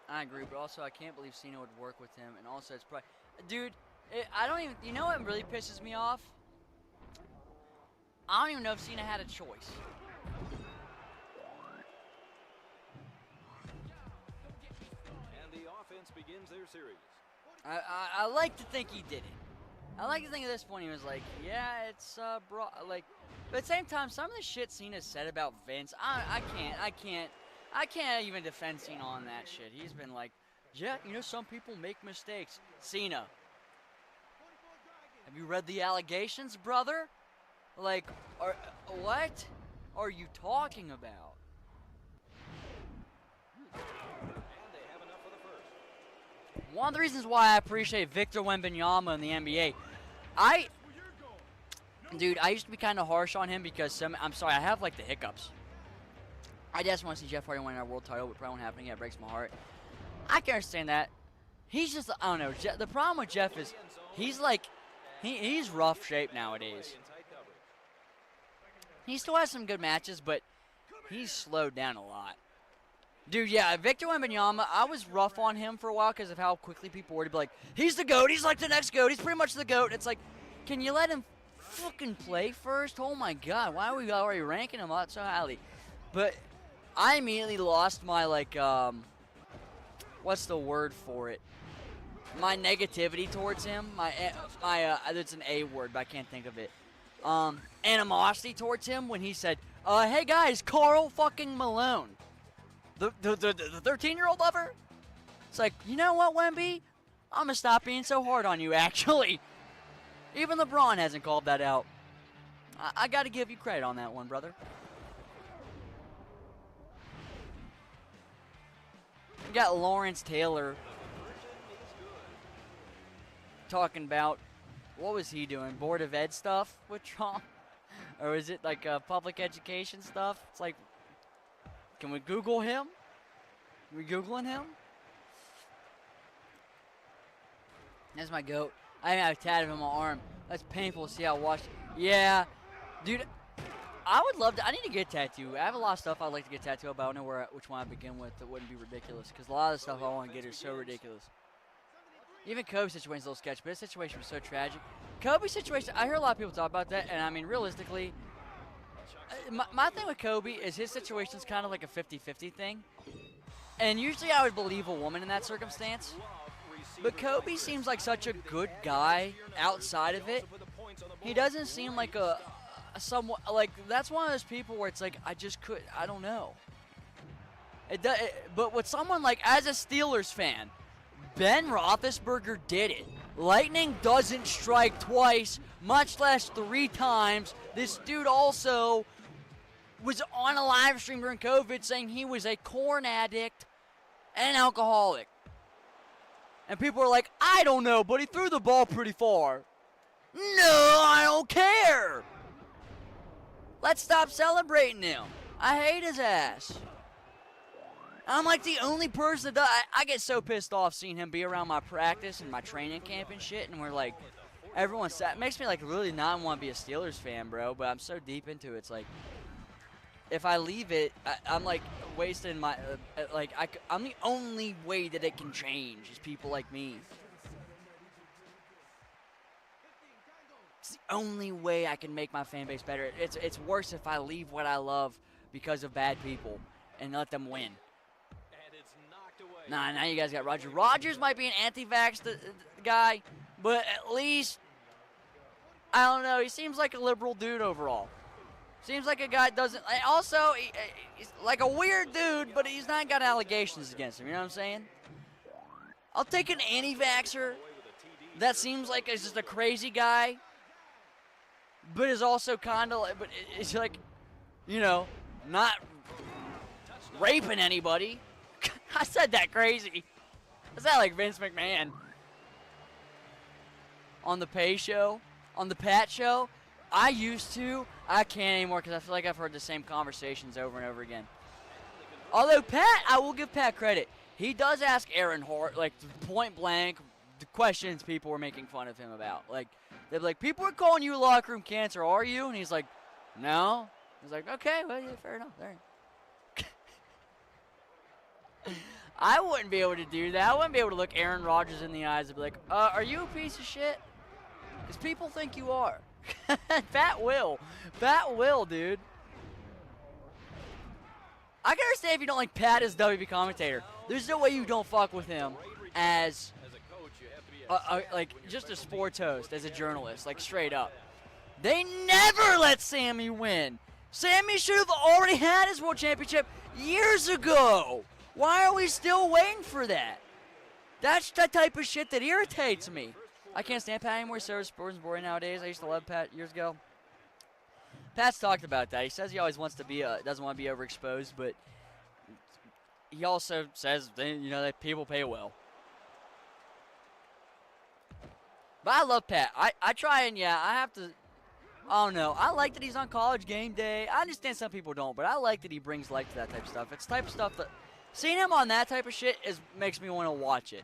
I agree, but also I can't believe Cena would work with him, and also it's probably... Dude, I don't even... You know what really pisses me off? I don't even know if Cena had a choice. Begins their series. I like to think he did it. I like to think at this point he was like, yeah, it's like, but at the same time, some of the shit Cena said about Vince, I can't even defend Cena on that shit. He's been like, yeah, you know, some people make mistakes. Cena, have you read the allegations, brother? Like, what are you talking about? One of the reasons why I appreciate Victor Wembanyama in the NBA, I used to be kind of harsh on him because I'm sorry, I have like the hiccups. I just want to see Jeff Hardy win our world title, but probably won't happen again. It breaks my heart. I can understand that. He's just, I don't know. The problem with Jeff is he's like, he's rough shape nowadays. He still has some good matches, but he's slowed down a lot. Dude, yeah, Victor Wembanyama, I was rough on him for a while because of how quickly people were to be like, he's the GOAT, he's like the next GOAT, he's pretty much the GOAT. It's like, can you let him fucking play first? Oh my God, why are we already ranking him up so highly? But I immediately lost my, like, what's the word for it? My negativity towards him. It's an A word, but I can't think of it. Animosity towards him when he said, hey guys, Carl fucking Malone. The 13-year-old lover? It's like, you know what, Wemby? I'm going to stop being so hard on you, actually. Even LeBron hasn't called that out. I got to give you credit on that one, brother. We got Lawrence Taylor talking about, what was he doing? Board of Ed stuff with Trump? Or is it like public education stuff? It's like, can we Google him? Are we Googling him? That's my goat. I have tatted him on my arm. That's painful to see how washed. Yeah. Dude, I would love to. I need to get a tattoo. I have a lot of stuff I'd like to get tattooed, but I don't know which one I begin with that wouldn't be ridiculous. Because a lot of the stuff I want to get is so ridiculous. Even Kobe's situation's a little sketchy, but his situation was so tragic. Kobe's situation, I hear a lot of people talk about that, and I mean, realistically, my thing with Kobe is his situation's kind of like a 50-50 thing. And usually I would believe a woman in that circumstance. But Kobe seems like such a good guy outside of it. He doesn't seem like somewhat, like, that's one of those people where it's like, I don't know. But with someone like, as a Steelers fan, Ben Roethlisberger did it. Lightning doesn't strike twice, much less 3 times. This dude also was on a live stream during COVID saying he was a corn addict and an alcoholic. And people were like, I don't know, but he threw the ball pretty far. No, I don't care. Let's stop celebrating him. I hate his ass. I'm like the only person that I get so pissed off seeing him be around my practice and my training camp and shit, and we're like, everyone's sad. It makes me like really not want to be a Steelers fan, bro. But I'm so deep into it. It's like if I leave it, I'm like wasting my I'm the only way that it can change is people like me. It's the only way I can make my fan base better. It's worse if I leave what I love because of bad people and let them win. Nah, now you guys got Roger. Rogers might be an anti-vax guy, but at least, I don't know, he seems like a liberal dude overall. Seems like a guy doesn't, also, he's like a weird dude, but he's not got allegations against him, you know what I'm saying? I'll take an anti-vaxxer that seems like he's just a crazy guy, but is also kind of, but it's like, you know, not raping anybody. I said that crazy. I sound like Vince McMahon. On the Pay Show, on the Pat Show, I used to. I can't anymore because I feel like I've heard the same conversations over and over again. Although Pat, I will give Pat credit. He does ask Aaron Hort, like point blank, the questions people were making fun of him about. Like, they're like, people are calling you locker room cancer, are you? And he's like, no. He's like, okay, well, yeah, fair enough. There. I wouldn't be able to do that. I wouldn't be able to look Aaron Rodgers in the eyes and be like, are you a piece of shit? Because people think you are. Pat will. Pat will, dude. I can understand if you don't like Pat as WB commentator. There's no way you don't fuck with him as, like, just a sports host, as a journalist, like, straight up. They never let Sammy win. Sammy should have already had his world championship years ago. Why are we still waiting for that? That's the type of shit that irritates me. I can't stand Pat anymore. So sports is boring nowadays. I used to love Pat years ago. Pat's talked about that. He says he always wants to be, doesn't want to be overexposed, but he also says, you know, that people pay well. But I love Pat. I try and, yeah, I have to, I don't know. I like that he's on College Game Day. I understand some people don't, but I like that he brings life to that type of stuff. It's the type of stuff that, seeing him on that type of shit makes me want to watch it.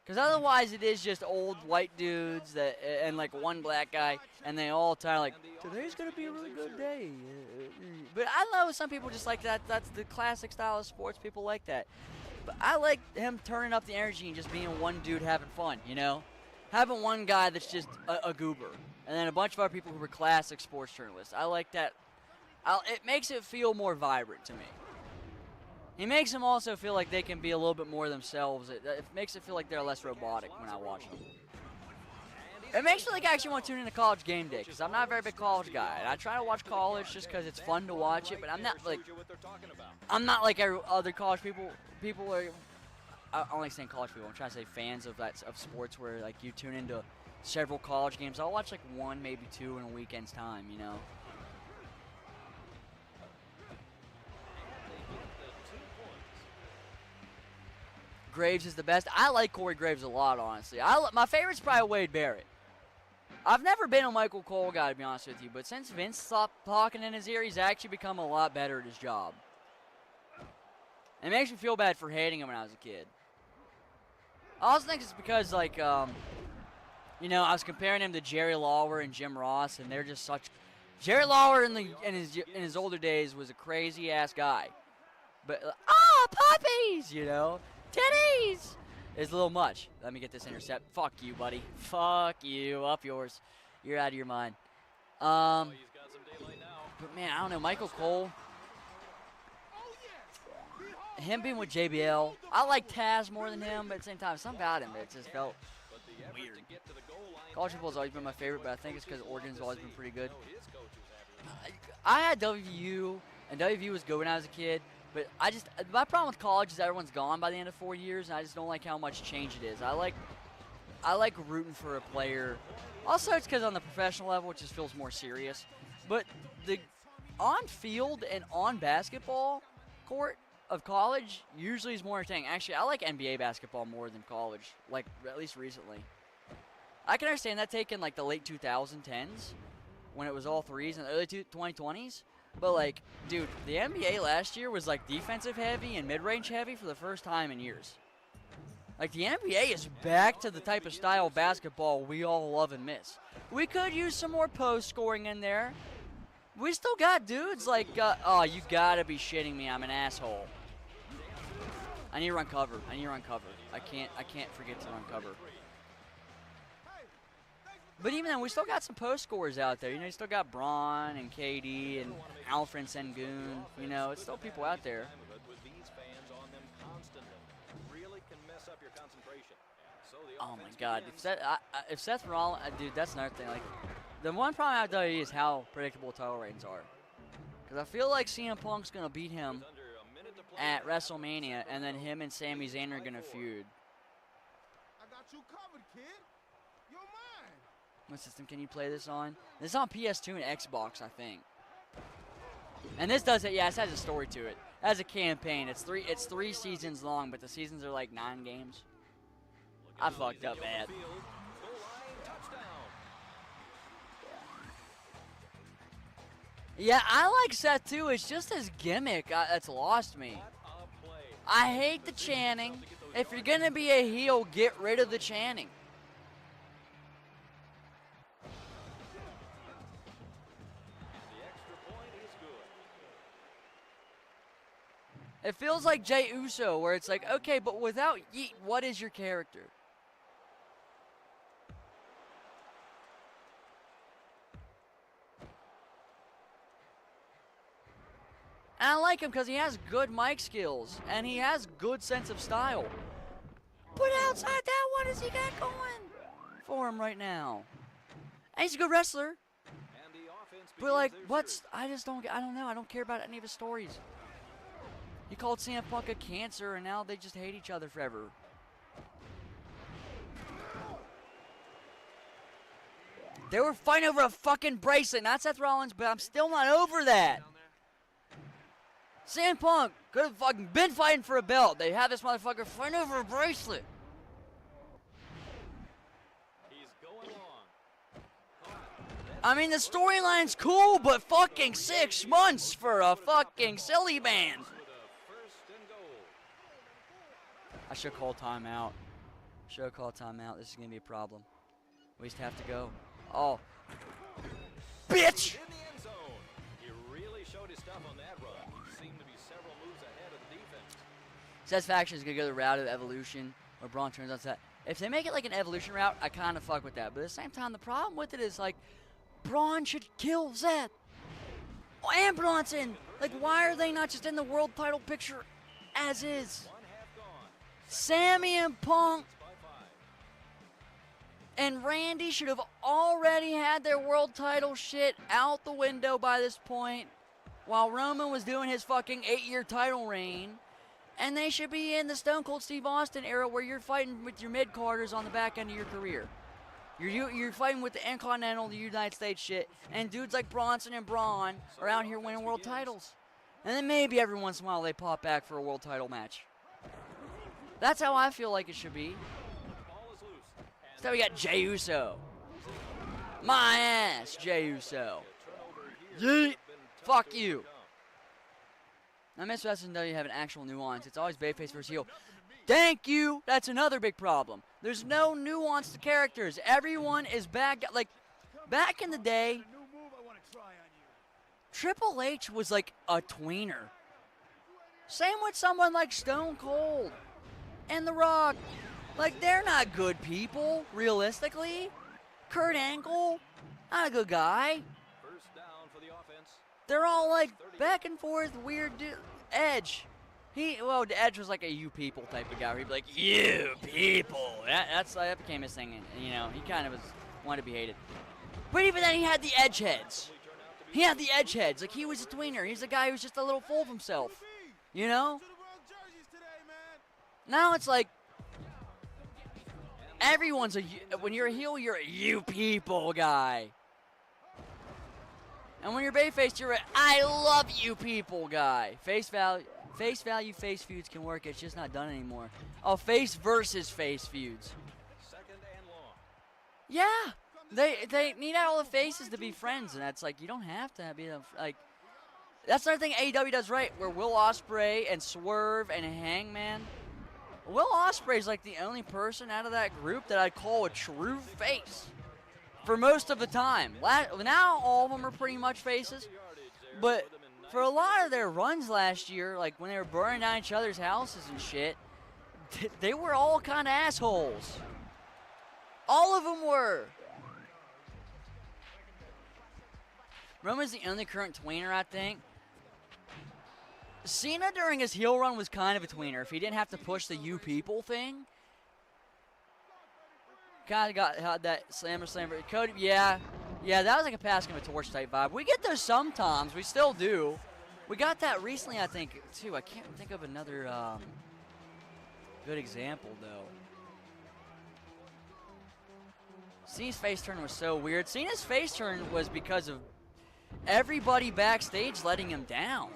Because otherwise it is just old white dudes that and like one black guy, and they all kind of like, today's going to be a really good day. But I know some people just like that. That's the classic style of sports. People like that. But I like him turning up the energy and just being one dude having fun, you know? Having one guy that's just a goober. And then a bunch of other people who are classic sports journalists. I like that. It makes it feel more vibrant to me. He makes them also feel like they can be a little bit more themselves. It makes it feel like they're less robotic when I watch them. It makes me like I actually want to tune into College Game Day because I'm not a very big college guy. And I try to watch college just because it's fun to watch it, but I'm not like every other college people. People are. I don't like saying college people. I'm trying to say fans of sports where like you tune into several college games. I'll watch like one, maybe two in a weekend's time. You know. Graves is the best. I like Corey Graves a lot, honestly. My favorite's probably Wade Barrett. I've never been a Michael Cole guy, to be honest with you, but since Vince stopped talking in his ear, he's actually become a lot better at his job. And it makes me feel bad for hating him when I was a kid. I also think it's because, like, you know, I was comparing him to Jerry Lawler and Jim Ross, and they're just such. Jerry Lawler in his older days was a crazy ass guy, but puppies, you know. Titties! It's a little much. Let me get this intercept. Fuck you, buddy. Fuck you. Up yours. You're out of your mind. But, man, I don't know. Michael Cole. Him being with JBL. I like Taz more than him, but at the same time, something about him, it just felt weird. College football has always been my favorite, but I think it's because Oregon's always been pretty good. I had WVU, and WVU was good when I was a kid. But my problem with college is everyone's gone by the end of 4 years, and I just don't like how much change it is. I like rooting for a player. Also, it's because on the professional level, it just feels more serious. But the on-field and on-basketball court of college usually is more entertaining. Actually, I like NBA basketball more than college, like at least recently. I can understand that taking like the late 2010s when it was all threes and the early 2020s. But, like, dude, the NBA last year was, like, defensive heavy and mid-range heavy for the first time in years. Like, the NBA is back to the type of style of basketball we all love and miss. We could use some more post scoring in there. We still got dudes like, oh, you gotta be shitting me. I'm an asshole. I need to run cover. I can't forget to run cover. But even then, we still got some post scorers out there. You know, you still got Braun and KD and Alfred Sengun. You know, it's still people out there. Oh my God! If Seth Rollins, dude, that's another thing. Like, the one problem I have with WWE is how predictable title reigns are. Because I feel like CM Punk's gonna beat him at WrestleMania, and then him and Sami Zayn are gonna feud. I got you covered, kid. You're mine. What system can you play this on? This is on PS2 and Xbox, I think. And this does it. Yeah, this has a story to it. It has a campaign. It's three seasons long, but the seasons are like 9 games. I fucked up bad. Yeah, I like Seth too. It's just his gimmick that's lost me. I hate the chanting. If you're gonna be a heel, get rid of the chanting. It feels like Jey Uso, where it's like, okay, but without Yeet, what is your character? And I like him because he has good mic skills, and he has good sense of style. But outside that, what has he got going for him right now? And he's a good wrestler. But like, I don't know. I don't care about any of his stories. He called CM Punk a cancer, and now they just hate each other forever. They were fighting over a fucking bracelet, not Seth Rollins, but I'm still not over that. CM Punk could have fucking been fighting for a belt. They have this motherfucker fighting over a bracelet. I mean, the storyline's cool, but fucking 6 months for a fucking silly band. I should call timeout. This is going to be a problem. We just have to go. Oh. Bitch! Satisfaction is going to go the route of Evolution, where Braun turns on Seth. If they make it like an Evolution route, I kind of fuck with that. But at the same time, the problem with it is, like, Braun should kill Seth. Oh, and Bronson. Like, why are they not just in the world title picture as is? Sammy and Punk and Randy should have already had their world title shit out the window by this point, while Roman was doing his fucking 8-year title reign. And they should be in the Stone Cold Steve Austin era, where you're fighting with your mid-carders on the back end of your career. You're fighting with the Intercontinental, the United States shit, and dudes like Bronson and Braun are out here winning world titles. And then maybe every once in a while they pop back for a world title match. That's how I feel like it should be. So we got Jey Uso. My ass, Jey Uso. Yeet. Fuck you. Now, Miss Wrestling doesn't have an actual nuance. It's always babyface versus heel. Thank you. That's another big problem. There's no nuance to characters. Everyone is back. Like, back in the day, Triple H was like a tweener. Same with someone like Stone Cold and The Rock. Like, they're not good people, realistically. Kurt Angle, not a good guy. They're all like back and forth, weird dude. Edge. Edge was like a you people type of guy where he'd be like, you people. That became his thing, and, you know, he kind of wanted to be hated. But even then, he had the edge heads. Like, he was a tweener. He's a guy who's just a little full of himself. You know? Now it's like, everyone's when you're a heel, you're a you people guy. And when you're babyface, you're a I love you people guy. Face value, face feuds can work. It's just not done anymore. Oh, face versus face feuds. Yeah, they need all the faces to be friends, and that's like, you don't have to be like. That's another thing AEW does right, where Will Ospreay and Swerve and Hangman, Will Ospreay's like the only person out of that group that I'd call a true face for most of the time. Now all of them are pretty much faces, but for a lot of their runs last year, like when they were burning down each other's houses and shit, they were all kind of assholes. All of them were. Roman's the only current tweener, I think. Cena during his heel run was kind of a tweener. If he didn't have to push the you people thing. Kind of had that slammer. Cody, yeah, that was like a passing of a torch type vibe. We get those sometimes. We still do. We got that recently, I think, too. I can't think of another good example, though. Cena's face turn was so weird. Cena's face turn was because of everybody backstage letting him down.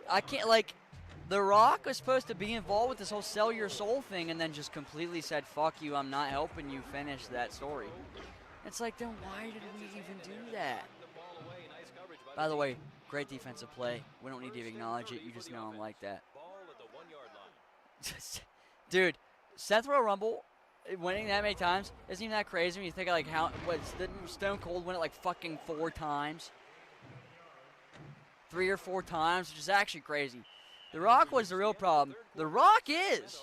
I can't, like, The Rock was supposed to be involved with this whole sell your soul thing and then just completely said, fuck you, I'm not helping you finish that story. It's like, then why did we even do that? By the way, great defensive play. We don't need to acknowledge it. You just know I'm like that. Dude, Seth Royal Rumble winning that many times isn't even that crazy when you think of like didn't Stone Cold win it like fucking 4 times? 3 or 4 times, which is actually crazy. The Rock was the real problem. The Rock is.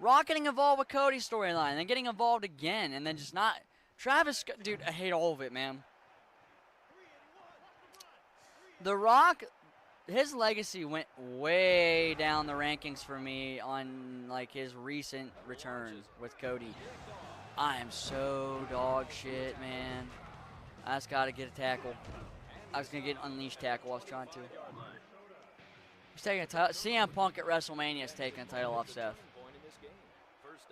Rock getting involved with Cody's storyline, and then getting involved again, and then just not. Travis, dude, I hate all of it, man. The Rock, his legacy went way down the rankings for me on like his recent return with Cody. I am so dog shit, man. I just got to get a tackle. I was going to get an unleashed tackle. I was trying to. He's taking a title. CM Punk at WrestleMania is taking a title off Seth.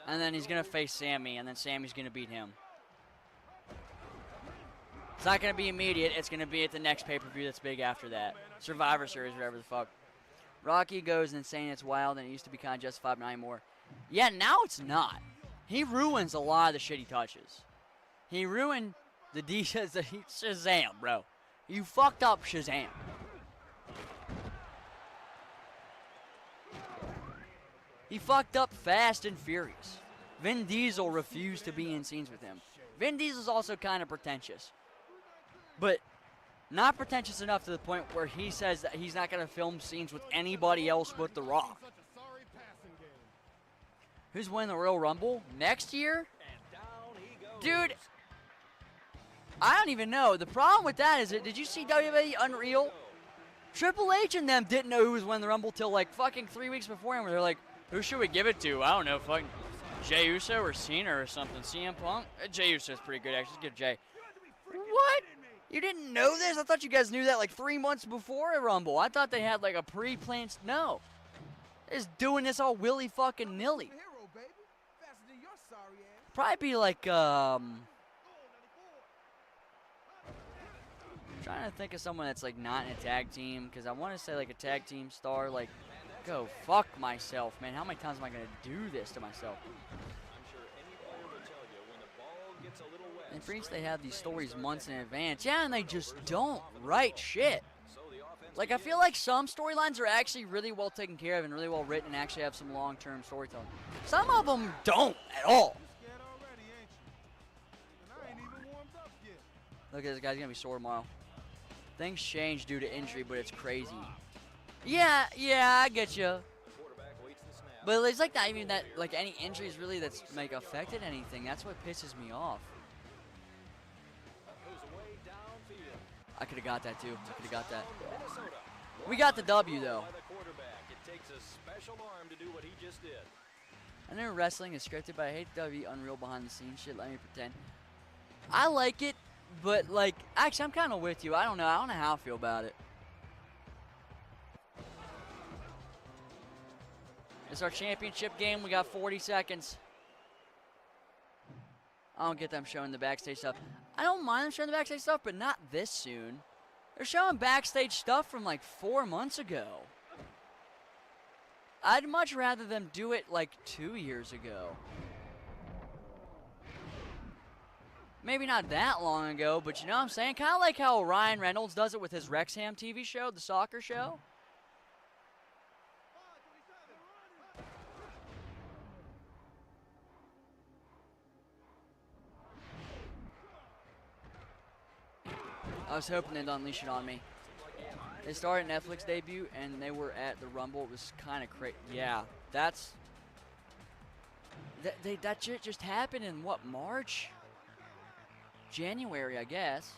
And then he's going to face Sammy, and then Sammy's going to beat him. It's not going to be immediate. It's going to be at the next pay-per-view that's big after that. Survivor Series, whatever the fuck. Rocky goes insane. It's wild, and it used to be kind of justified, but not anymore. Yeah, now it's not. He ruins a lot of the shit he touches. He ruined the Shazam, bro. You fucked up Shazam. He fucked up Fast and Furious. Vin Diesel refused to be in scenes with him. Vin Diesel's also kind of pretentious. But not pretentious enough to the point where he says that he's not going to film scenes with anybody else but The Rock. Who's winning the Royal Rumble? Next year? Dude, I don't even know. The problem with that is, did you see WWE Unreal? Triple H and them didn't know who was winning the Rumble till like fucking 3 weeks beforehand, where they're like, who should we give it to? I don't know, fucking Jey Uso or Cena or something. CM Punk? Jey Uso's pretty good, actually. Let's give Jey. What? You didn't know this? I thought you guys knew that like 3 months before a Rumble. I thought they had like a pre-planned. No. They're just doing this all willy fucking nilly. Probably be like, trying to think of someone that's like not in a tag team, because I want to say like a tag team star, like, go fuck myself, man. How many times am I going to do this to myself? In Freaks, they have these stories months in advance. Yeah, and they just don't write shit. Like, I feel like some storylines are actually really well taken care of and really well written and actually have some long-term storytelling. Some of them don't at all. Look at this guy's going to be sore tomorrow. Things change due to injury, but it's crazy. Yeah, I get you. But it's like not even that, like any injuries really that's like affected anything. That's what pisses me off. I could have got that too. I could have got that. We got the W though. I know wrestling is scripted, but I hate W unreal behind the scenes shit. Let me pretend. I like it, but like actually I'm kind of with you. I don't know how I feel about it. It's our championship game. We got 40 seconds. I don't get them showing the backstage stuff. I don't mind them showing the backstage stuff, but not this soon. They're showing backstage stuff from like 4 months ago. I'd much rather them do it like 2 years ago. Maybe not that long ago, but you know what I'm saying? Kind of like how Ryan Reynolds does it with his Wrexham TV show, the soccer show. I was hoping they'd unleash it on me. They started Netflix debut, and they were at the Rumble. It was kind of crazy. Yeah, that's... That shit just happened in, what, March? January, I guess.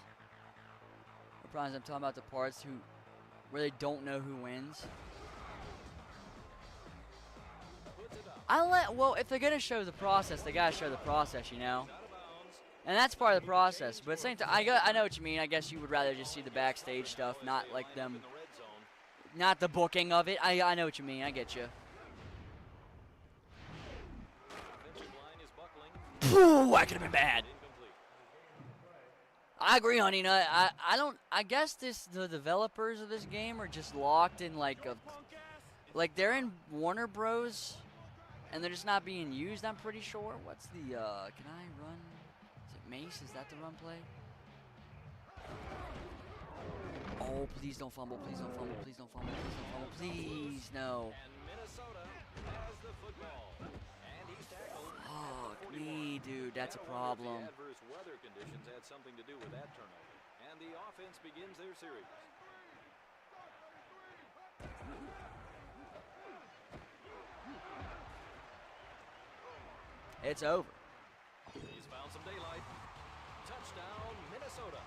The problem is I'm talking about the parts where they don't know who wins. Well, if they're going to show the process, they got to show the process, you know? And that's part of the process. But at the same time, I know what you mean. I guess you would rather just see the backstage stuff, not like them, not the booking of it. I know what you mean. I get you. Ooh, that could have been bad. I agree, Honey Nut. I guess the developers of this game are just locked in like they're in Warner Bros. And they're just not being used, I'm pretty sure. What's the, can I run? Is it Mace? Is that the run play? Oh, please don't fumble. Please don't fumble. Please don't fumble. Please don't fumble. Please, no. Fuck me, dude. That's a problem. Adverse weather conditions had something to do with that turnover. And the offense begins their series. It's over. He's found some daylight. Touchdown, Minnesota.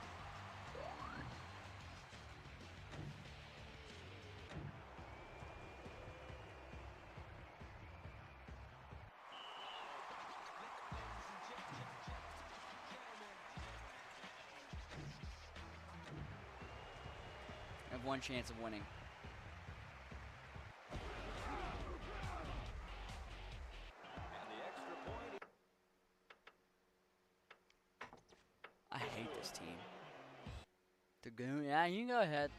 I have one chance of winning. I hate this team. Dragoon, yeah, you can go ahead.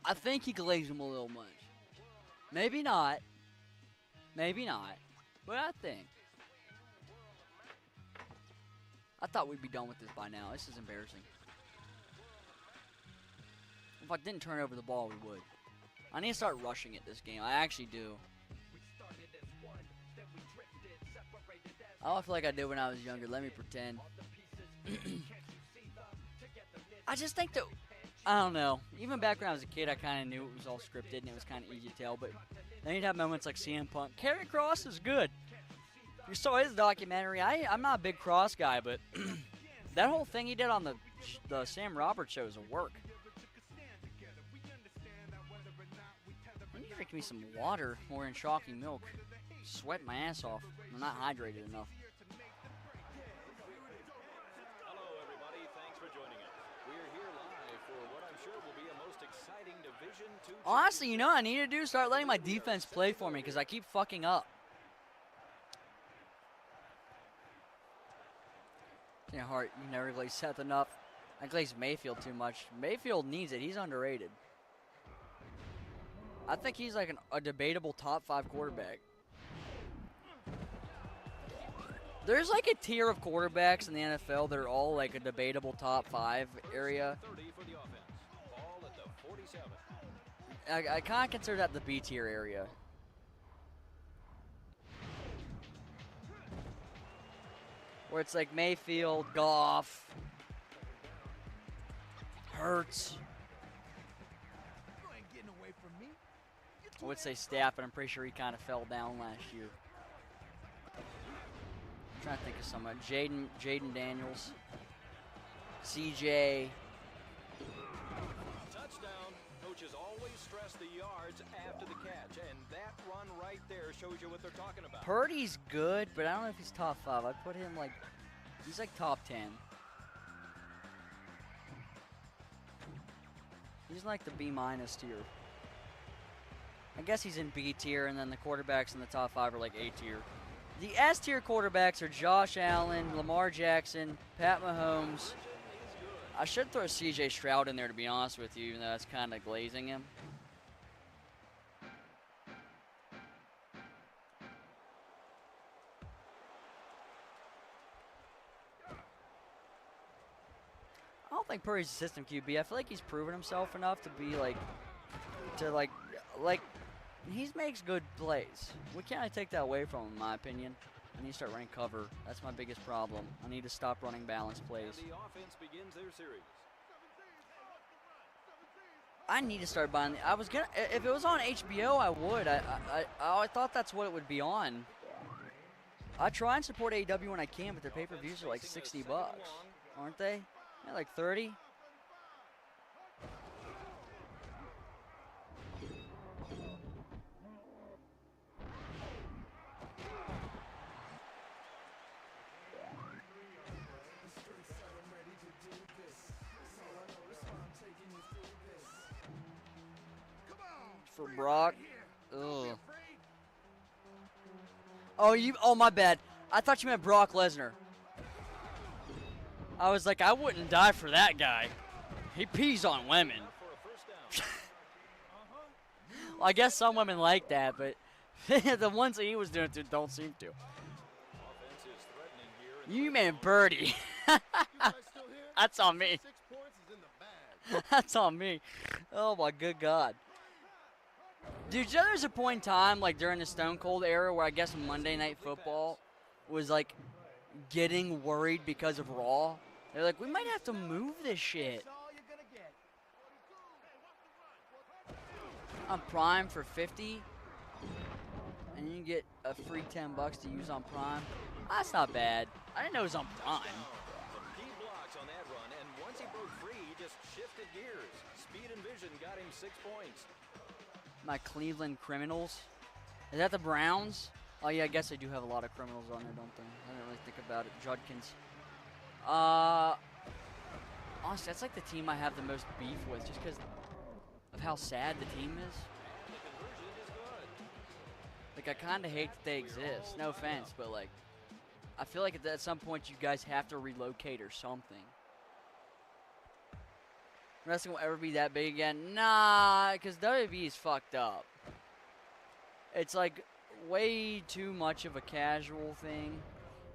I think he glazed him a little much. Maybe not. Maybe not. But I think. I thought we'd be done with this by now. This is embarrassing. If I didn't turn over the ball, we would. I need to start rushing it this game. I actually do. Oh, I feel like I did when I was younger. Let me pretend. I just think that, I don't know. Even back when I was a kid, I kind of knew it was all scripted and it was kind of easy to tell. But then you'd have moments like CM Punk. Karrion Kross is good. You saw his documentary. I'm not a big Cross guy, but that whole thing he did on the Sam Roberts show is a work. I need to drink me some water or in chalky milk. Sweat my ass off. I'm not hydrated enough. Hello, everybody. Thanks for joining us. We're here live for what I'm sure will be a most exciting Division II. Honestly, you know what I need to do? Start letting my defense play for me because I keep fucking up. Yeah, Hart, you never glaze Seth enough. I glaze Mayfield too much. Mayfield needs it. He's underrated. I think he's like a debatable top 5 quarterback. There's like a tier of quarterbacks in the NFL that are all like a debatable top 5 area. I kind of consider that the B tier area. Where it's like Mayfield, Goff, Hurts. I would say Staff, but I'm pretty sure he kind of fell down last year. I'm trying to think of someone. Jaden Daniels, CJ. Touchdown. Coaches always stress the yards after the catch, and that run right there shows you what they're talking about. Purdy's good, but I don't know if he's top 5. I'd put him like, he's like top 10. He's like the B- tier. I guess he's in B tier, and then the quarterbacks in the top 5 are like A tier. The S tier quarterbacks are Josh Allen, Lamar Jackson, Pat Mahomes. I should throw CJ Stroud in there, to be honest with you, even though that's kind of glazing him. I don't think Purdy's a system QB. I feel like he's proven himself enough to be like, he makes good plays. We can't take that away from him, in my opinion. I need to start running cover. That's my biggest problem. I need to stop running balance plays. And the offense begins their series. I need to start buying. I was gonna, if it was on HBO, I would. I thought that's what it would be on. I try and support AEW when I can, but their pay-per-views are like $60, aren't they? Yeah, like 30. For Brock. Ugh. Oh, my bad. I thought you meant Brock Lesnar. I was like, I wouldn't die for that guy. He pees on women. Well, I guess some women like that, but the ones that he was doing to don't seem to. You meant Birdie. That's on me. That's on me. Oh, my good God. Dude, you know there's a point in time, like during the Stone Cold era, where I guess Monday Night Football was like getting worried because of Raw. They're like, we might have to move this shit. On Prime for $50, and you can get a free $10 to use on Prime. That's not bad. I didn't know it was on Prime. He blocks on that run, and once he broke free, he just shifted gears. Speed and vision got him 6 points. My Cleveland Criminals. Is that the Browns? Oh, yeah, I guess they do have a lot of criminals on there, don't they? I didn't really think about it. Judkins. Honestly, that's like the team I have the most beef with just because of how sad the team is. Like, I kind of hate that they exist. No offense, but, like, I feel like at some point you guys have to relocate or something. Wrestling will ever be that big again? Nah, because WWE is fucked up. It's like way too much of a casual thing,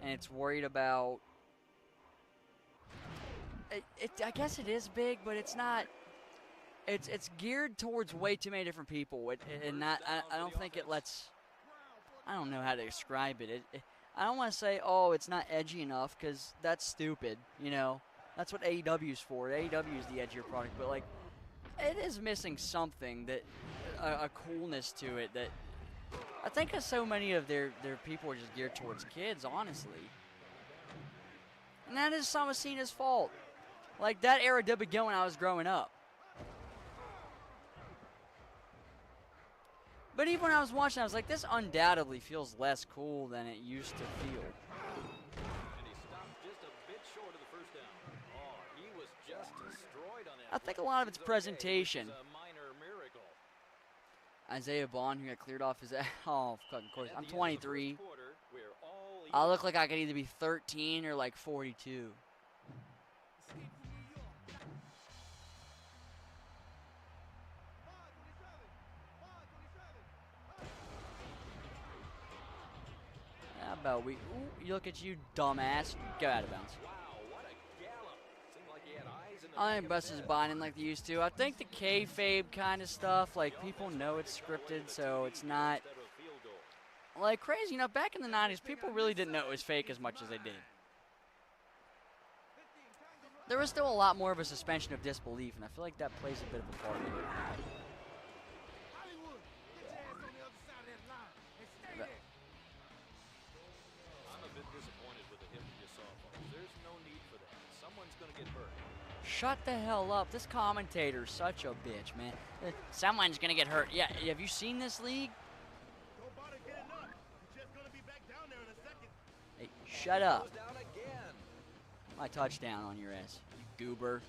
and it's worried about. I guess it is big, but it's not. It's geared towards way too many different people, and not. I don't think it lets. I don't know how to describe it. I don't want to say, oh, it's not edgy enough, because that's stupid, you know. That's what AEW's for. AEW is the edgier product, but like, it is missing something that a coolness to it that I think so many of their people are just geared towards kids, honestly. And that is some of Cena's fault. Like that era did begin when I was growing up. But even when I was watching, I was like, this undoubtedly feels less cool than it used to feel. I think a lot of it's presentation. Isaiah Bond, who got cleared off his ass. Oh, of course. I'm 23. I look like I could either be 13 or like 42. How about we? Ooh, you look at you, dumbass. Go out of bounds. I think Buster's binding like they used to. I think the kayfabe kind of stuff, like people know it's scripted, so it's not like crazy. You know, back in the 90s, people really didn't know it was fake as much as they did. There was still a lot more of a suspension of disbelief, and I feel like that plays a bit of a part in it. I'm a bit disappointed with the hit we just saw, folks. There's no need for that. Someone's going to get hurt. Shut the hell up. This commentator's such a bitch, man. Someone's going to get hurt. Yeah, have you seen this league? Hey, shut up. My touchdown on your ass, you goober.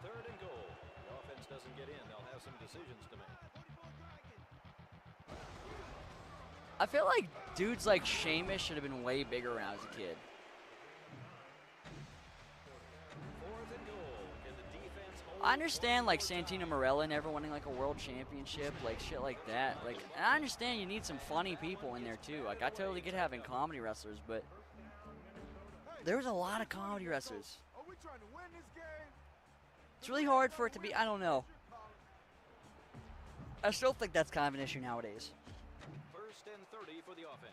3rd and goal. The offense doesn't get in. They'll have some decisions to make. I feel like dudes like Sheamus should have been way bigger when I was a kid. 4th and goal. Can the defense hold? I understand like Santino Marella never winning like a world championship, like shit like that. Like, and I understand you need some funny people in there too. Like, I totally get having comedy wrestlers, but there was a lot of comedy wrestlers. Are we trying to win this game? It's really hard for it to be, I don't know. I still think that's kind of an issue nowadays. 1st and 30 for the offense.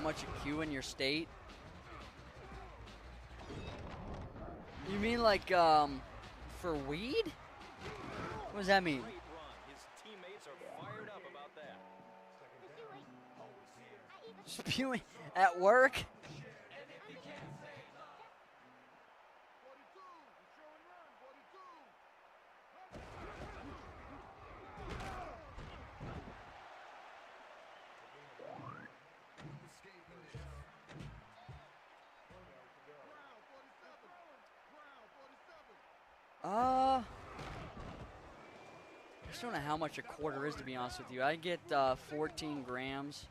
much a Q in your state? You mean like for weed? What does that mean? Great run. His teammates are fired up about that. Spewing at work? I just don't know how much a quarter is, to be honest with you. I get 14 grams,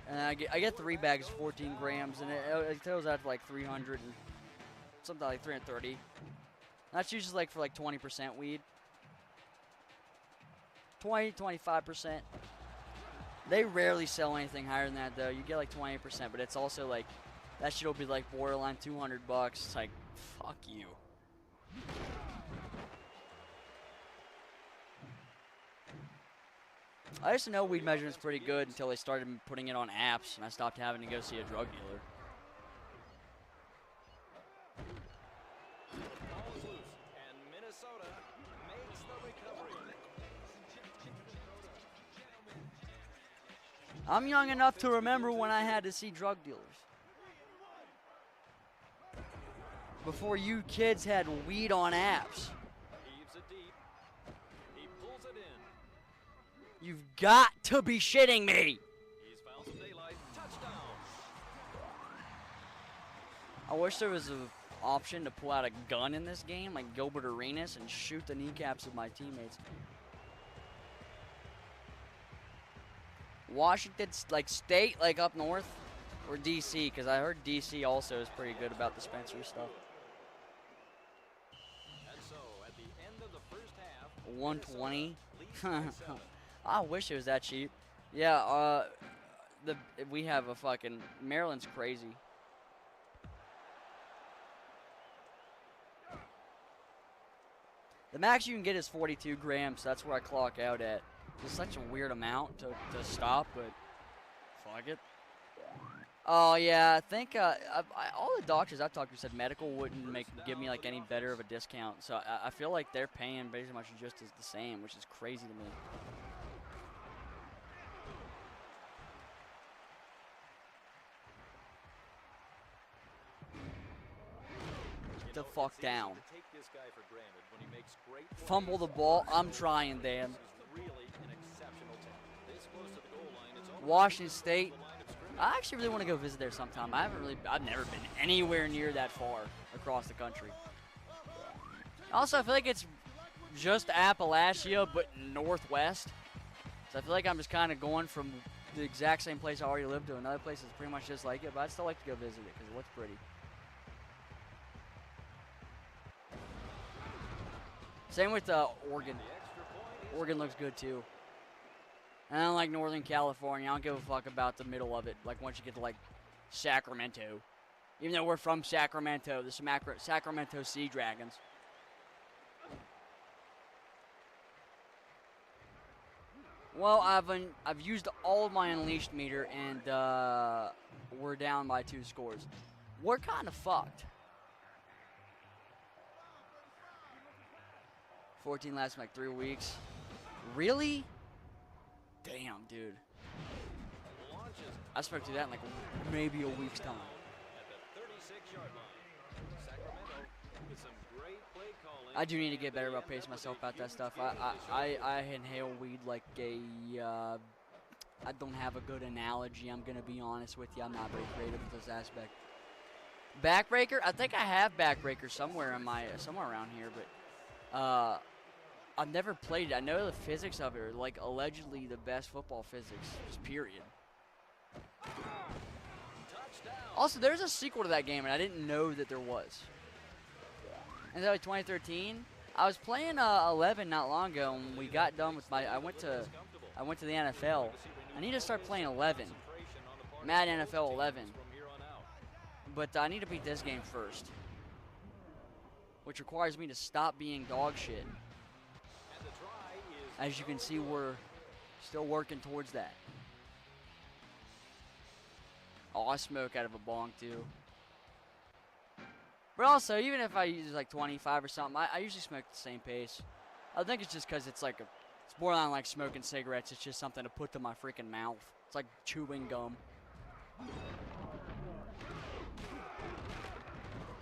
and I get 3 bags of 14 grams, and it goes out to like 300 and something like 330. That's usually like for like 20% weed. 25%. They rarely sell anything higher than that, though. You get like 20%, but it's also like that shit will be like borderline $200. It's like, fuck you. I used to know weed measurement's pretty good until they started putting it on apps, and I stopped having to go see a drug dealer. Ball is loose, and Minnesota makes the recovery. I'm young enough to remember when I had to see drug dealers. Before you kids had weed on apps. Heaves it deep. He pulls it in. You've got to be shitting me! He's found some daylight. Touchdown. I wish there was an option to pull out a gun in this game, like Gilbert Arenas, and shoot the kneecaps of my teammates. Washington, like state, like up north, or DC? Because I heard DC also is pretty good about dispensary stuff. And so, at the end of the first half, 120. Minnesota leads by 7. I wish it was that cheap. Yeah, we have a fucking Maryland's crazy. The max you can get is 42 grams. So that's where I clock out at. It's such a weird amount to stop, but fuck it. Oh yeah, I think all the doctors I've talked to said medical wouldn't give me like any better of a discount. So I feel like they're paying basically much just as the same, which is crazy to me. The fuck down. Fumble the ball. I'm trying, Dan. Washington State. I actually really want to go visit there sometime. I've never been anywhere near that far across the country. Also, I feel like it's just Appalachia, but northwest. So I feel like I'm just kind of going from the exact same place I already lived to another place that's pretty much just like it, but I'd still like to go visit it because it looks pretty. Same with Oregon. Oregon looks good too. And I don't like Northern California. I don't give a fuck about the middle of it. Like once you get to like Sacramento. Even though we're from Sacramento, the Sacramento Sea Dragons. Well, I've used all of my Unleashed meter, and we're down by 2 scores. We're kind of fucked. 14 lasts like 3 weeks. Really? Damn, dude. I expect to do that in like maybe a week's time. I do need to get better about pacing myself about that stuff. I inhale weed like a, I don't have a good analogy. I'm going to be honest with you. I'm not very creative with this aspect. Backbreaker? I think I have Backbreaker somewhere around here, but I've never played it. I know the physics of it are like allegedly the best football physics, just period. Also, there's a sequel to that game, and I didn't know that there was. And like 2013, I was playing 11 not long ago, and we got done with my. I went to the NFL. I need to start playing 11, Madden NFL 11. But I need to beat this game first, which requires me to stop being dog shit. As you can see, we're still working towards that. Oh, I smoke out of a bong too. But also, even if I use like 25 or something, I usually smoke at the same pace. I think it's just because it's like it's borderline like smoking cigarettes. It's just something to put to my freaking mouth. It's like chewing gum.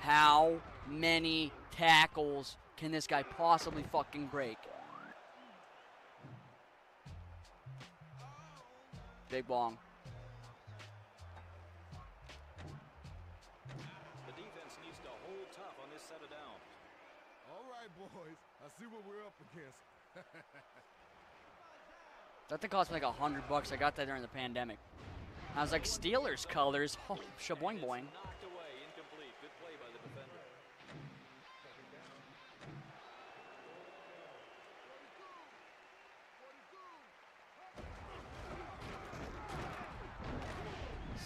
How many tackles can this guy possibly fucking break? Big bong. The defense needs to hold tough on this set of downs. All right, boys. I see what we're up against. That thing cost me like $100. I got that during the pandemic. I was like, Steelers colors. Oh, shaboing boing. Knocked away, incomplete. Good play by the defender.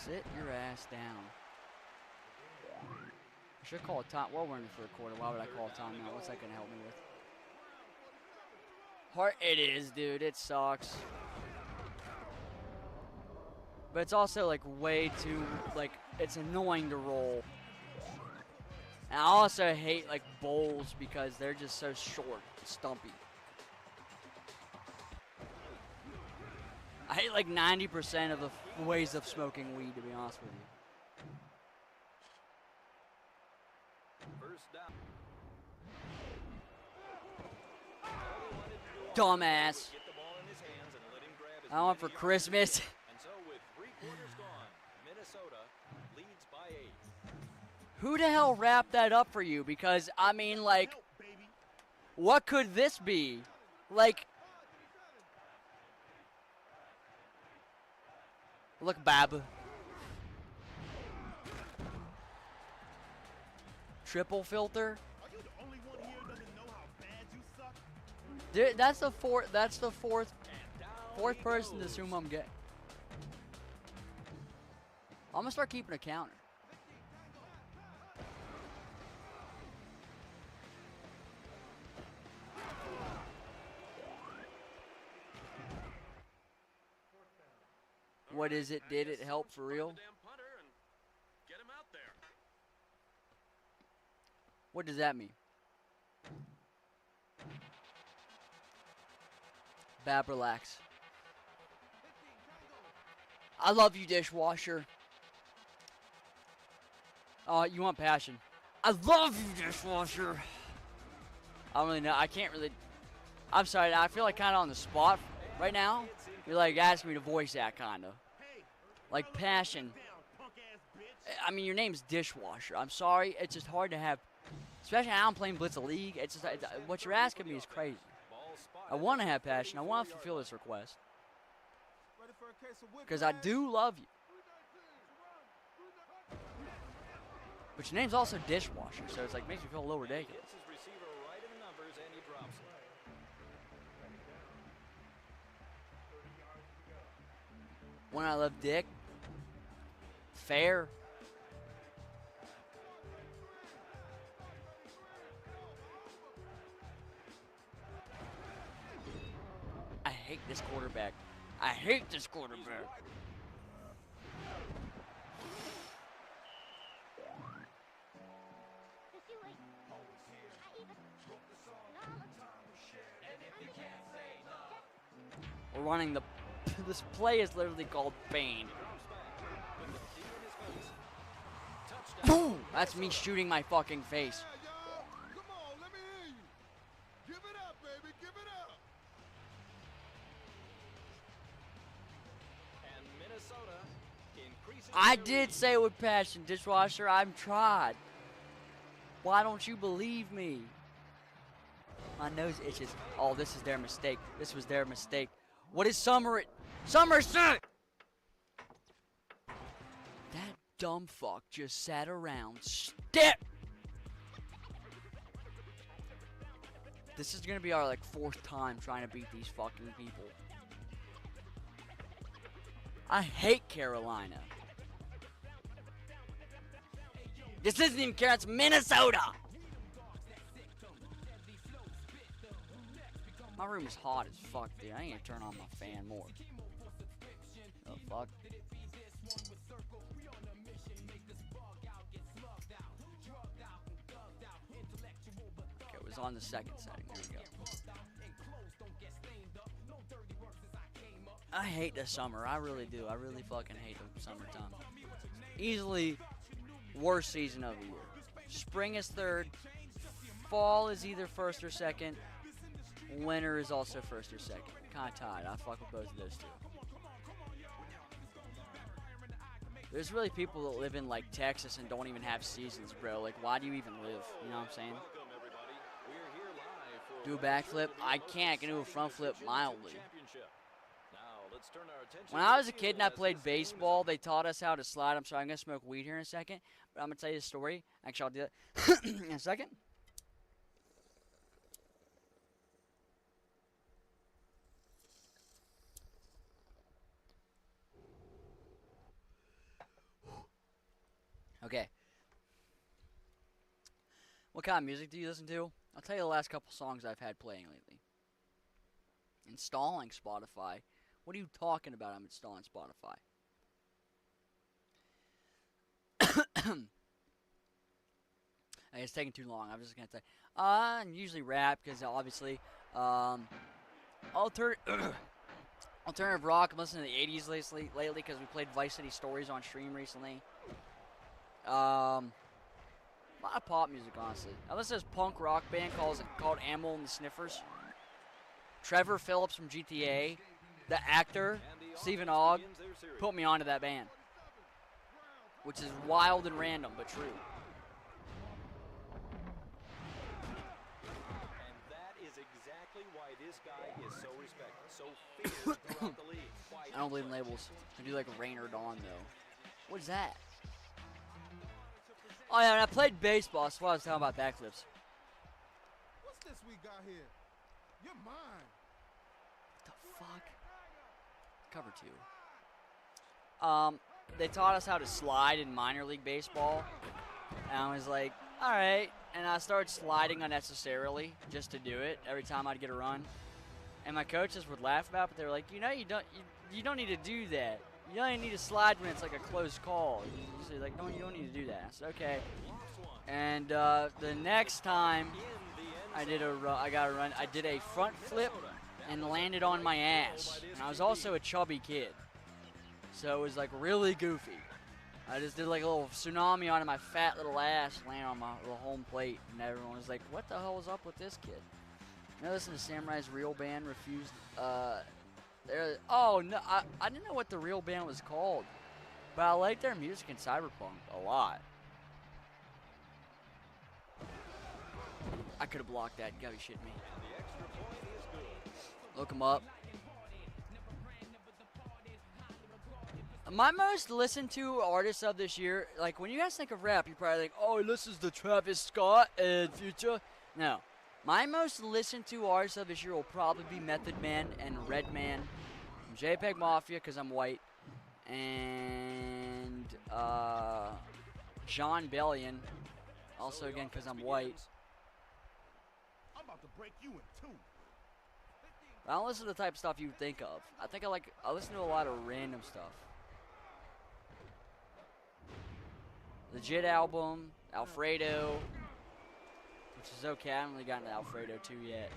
Sit your ass down. I should call a time. Well, we're in for a quarter. Why would I call a timeout? What's that going to help me with? It is, dude. It sucks. But it's also like way too, like, it's annoying to roll. And I also hate like bowls because they're just so short and stumpy. I hate like 90% of the ways of smoking weed, to be honest with you. First down. Dumbass. Get the ball in his hands and let him grab his I want for many yards. Christmas. And so with 3 quarters gone, Minnesota leads by 8. Who the hell wrapped that up for you? Because, I mean, like, what could this be? Like, look, Bab. Triple filter. Are you the only one here doesn't know how bad you suck? Dude, that's the fourth. That's the fourth person to assume I'm getting. I'm gonna start keeping a counter. What is it? Did it help for real? Get him out there. What does that mean? Bab, relax. I love you, dishwasher. Oh, you want passion? I love you, dishwasher. I don't really know. I can't really. I'm sorry. I feel like kind of on the spot right now. You're like asking me to voice that kind of. Like passion. I mean, your name's Dishwasher. I'm sorry. It's just hard to have. Especially now I'm playing Blitz a League. It's just what you're asking me is crazy. I want to have passion. I want to fulfill this request. Because I do love you. But your name's also Dishwasher, so it's like makes me feel a little ridiculous. Gets his receiver right in the numbers and he drops it. When I love dick. Fair. I hate this quarterback. I hate this quarterback. We're running the. This play is literally called Bane. Boom! That's me shooting my fucking face. Yeah, y'all. Come on, let me hear you. Give it up, baby. Give it up. And Minnesota increasing I their did lead. say it with passion, Dishwasher. I've tried. Why don't you believe me? My nose itches. Oh, this is their mistake. This was their mistake. What is Somerset? That dumb fuck just sat around. Step. This is gonna be our like 4th time trying to beat these fucking people. I hate Carolina. This isn't even Carolina, it's Minnesota. My room is hot as fuck, dude. I need to turn on my fan more. Oh, fuck. was on the second setting. There we go. I hate the summer. I really do. I really fucking hate the summertime. Easily worst season of the year. Spring is third. Fall is either first or second. Winter is also first or second. Kind of tied. I fuck with both of those two. There's really people that live in like Texas and don't even have seasons, bro. Like, why do you even live? You know what I'm saying? Do a backflip? I can't. I can do a front flip mildly. When I was a kid and I played baseball, they taught us how to slide. I'm sorry, I'm going to smoke weed here in a second, but I'm going to tell you a story. Actually, I'll do that in a second. Okay. What kind of music do you listen to? I'll tell you the last couple songs I've had playing lately. Installing Spotify. What are you talking about? I'm installing Spotify. It's taking too long. I'm just going to say. Usually rap because obviously. Alternative rock. I'm listening to the 80s lately because we played Vice City Stories on stream recently. A lot of pop music, honestly. I listen to this punk rock band called Amel and the Sniffers. Trevor Phillips from GTA, the actor, Stephen Ogg, put me onto that band. Which is wild and random, but true. And that is exactly why this guy is so respected, so feared throughout the league. I don't believe in labels. I do like rain or dawn, though. What is that? Oh, yeah, and I played baseball. That's why I was talking about backflips. What's this we got here? You're mine. What the fuck? Cover 2. They taught us how to slide in minor league baseball. And I was like, all right. And I started sliding unnecessarily just to do it every time I'd get a run. And my coaches would laugh about it, but they were like, you know, you don't need to do that. You don't need to slide when it's like a close call. You say like, no, you don't need to do that. I said, okay. And the next time I did I did a front flip and landed on my ass. And I was also a chubby kid, so it was like really goofy. I just did like a little tsunami onto my fat little ass, landed on my little home plate, and everyone was like, "What the hell is up with this kid?" And I listened to Samurai's real band refused. Oh no, I didn't know what the real band was called, but I like their music in Cyberpunk a lot. I could have blocked that. You gotta be shitting me. Look them up. My most listened to artists of this year, like when you guys think of rap, you probably think, oh, this is the Travis Scott and Future. No. My most listened to artists of this year will probably be Method Man and Redman, JPEG Mafia because I'm white, and John Bellion, also again because I'm white. I'm about to break you in two. I don't listen to the type of stuff you would think of. I listen to a lot of random stuff. Legit album, Alfredo, which is okay. I haven't really gotten to Alfredo 2 yet.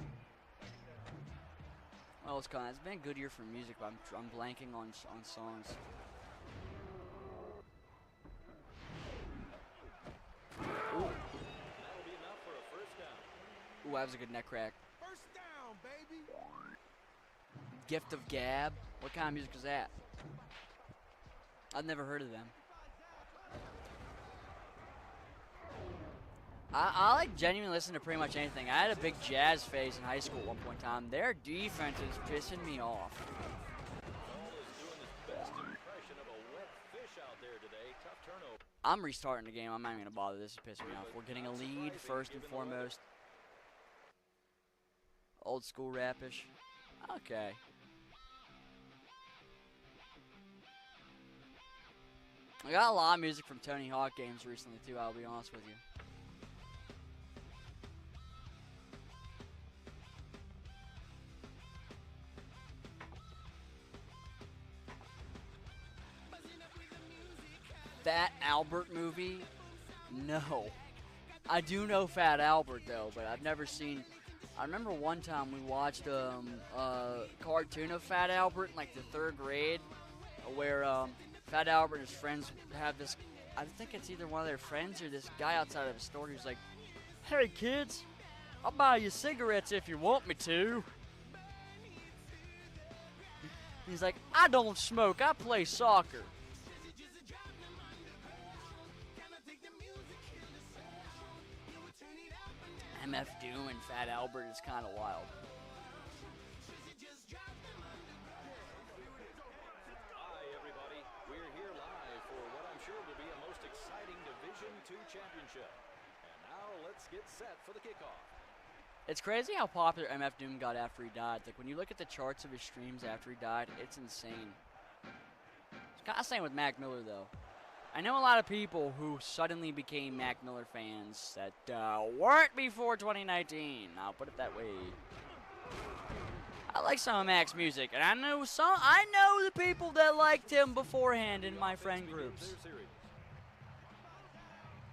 Well, it's kind of, it's been a good year for music, but I'm blanking on songs. Ooh. Ooh, that was a good neck crack. First down, baby. Gift of Gab. What kind of music is that? I've never heard of them. I like genuinely listen to pretty much anything. I had a big jazz phase in high school at one point in time. Their defense is pissing me off. I'm restarting the game. I'm not even going to bother. This is pissing me off. We're getting a lead first and foremost. Old school rapish. Okay. I got a lot of music from Tony Hawk games recently too, I'll be honest with you. That Albert movie? No. I do know Fat Albert though, but I've never seen. I remember one time we watched a cartoon of Fat Albert in like the 3rd grade, where Fat Albert and his friends have this. I think it's either one of their friends or this guy outside of a store who's like, "Hey kids, I'll buy you cigarettes if you want me to." He's like, "I don't smoke, I play soccer." MF Doom and Fat Albert is kind of wild. Hi, everybody. We're here live for what I'm sure will be a most exciting Division II championship. And now let's get set for the kickoff. It's crazy how popular MF Doom got after he died. Like, when you look at the charts of his streams after he died, it's insane. It's kind of same with Mac Miller, though. I know a lot of people who suddenly became Mac Miller fans that weren't before 2019. I'll put it that way. I like some of Mac's music, and I know the people that liked him beforehand in my friend groups.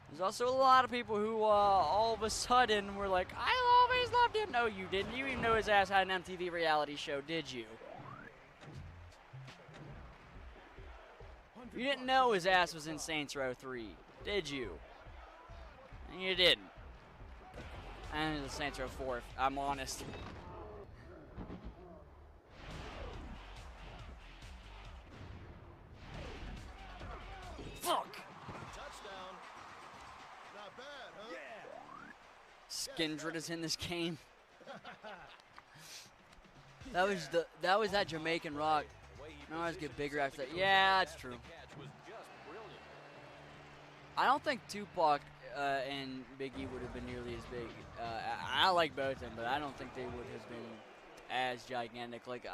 There's also a lot of people who all of a sudden were like, "I always loved him." No, you didn't. You even know his ass had an MTV reality show, did you? You didn't know his ass was in Saints Row 3, did you? And you didn't. And the Saints Row 4, if I'm honest. Fuck! Touchdown. Not bad, huh? Skindred is in this game. That was that Jamaican Rock. No, I get bigger after that. Yeah, that's true. I don't think Tupac and Biggie would have been nearly as big. I like both of them, but I don't think they would have been as gigantic. Like,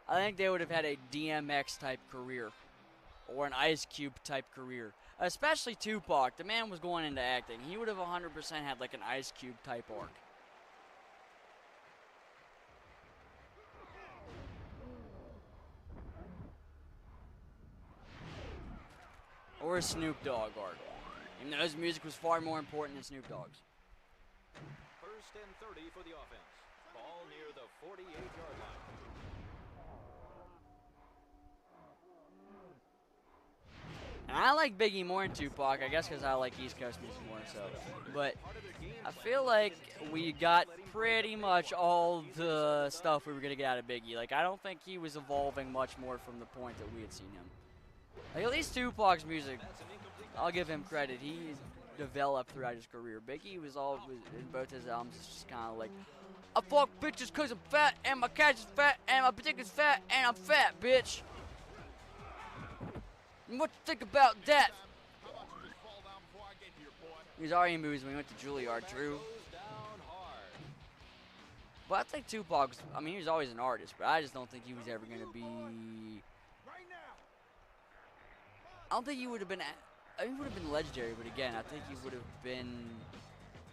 I think they would have had a DMX type career or an Ice Cube type career. Especially Tupac. The man was going into acting. He would have 100% had like an Ice Cube type arc. Or a Snoop Dogg arc. Even though his music was far more important than Snoop Dogg's. 1st and 30 for the offense. Ball near the 48-yard line. And I like Biggie more than Tupac, I guess because I like East Coast music more so. But I feel like we got pretty much all the stuff we were going to get out of Biggie. Like, I don't think he was evolving much more from the point that we had seen him. Like, at least Tupac's music, I'll give him credit. He's developed throughout his career. Biggie was in both his albums, just kind of like, "I fuck bitches because I'm fat, and my cat is fat, and my dick is fat, and I'm fat, bitch. And what you think about that?" He was already in movies when we went to Juilliard, true. But I think Tupac was, I mean, he was always an artist, but I just don't think he was ever going to be... I don't think he would have been... he would have been legendary, but again, I think he would have been...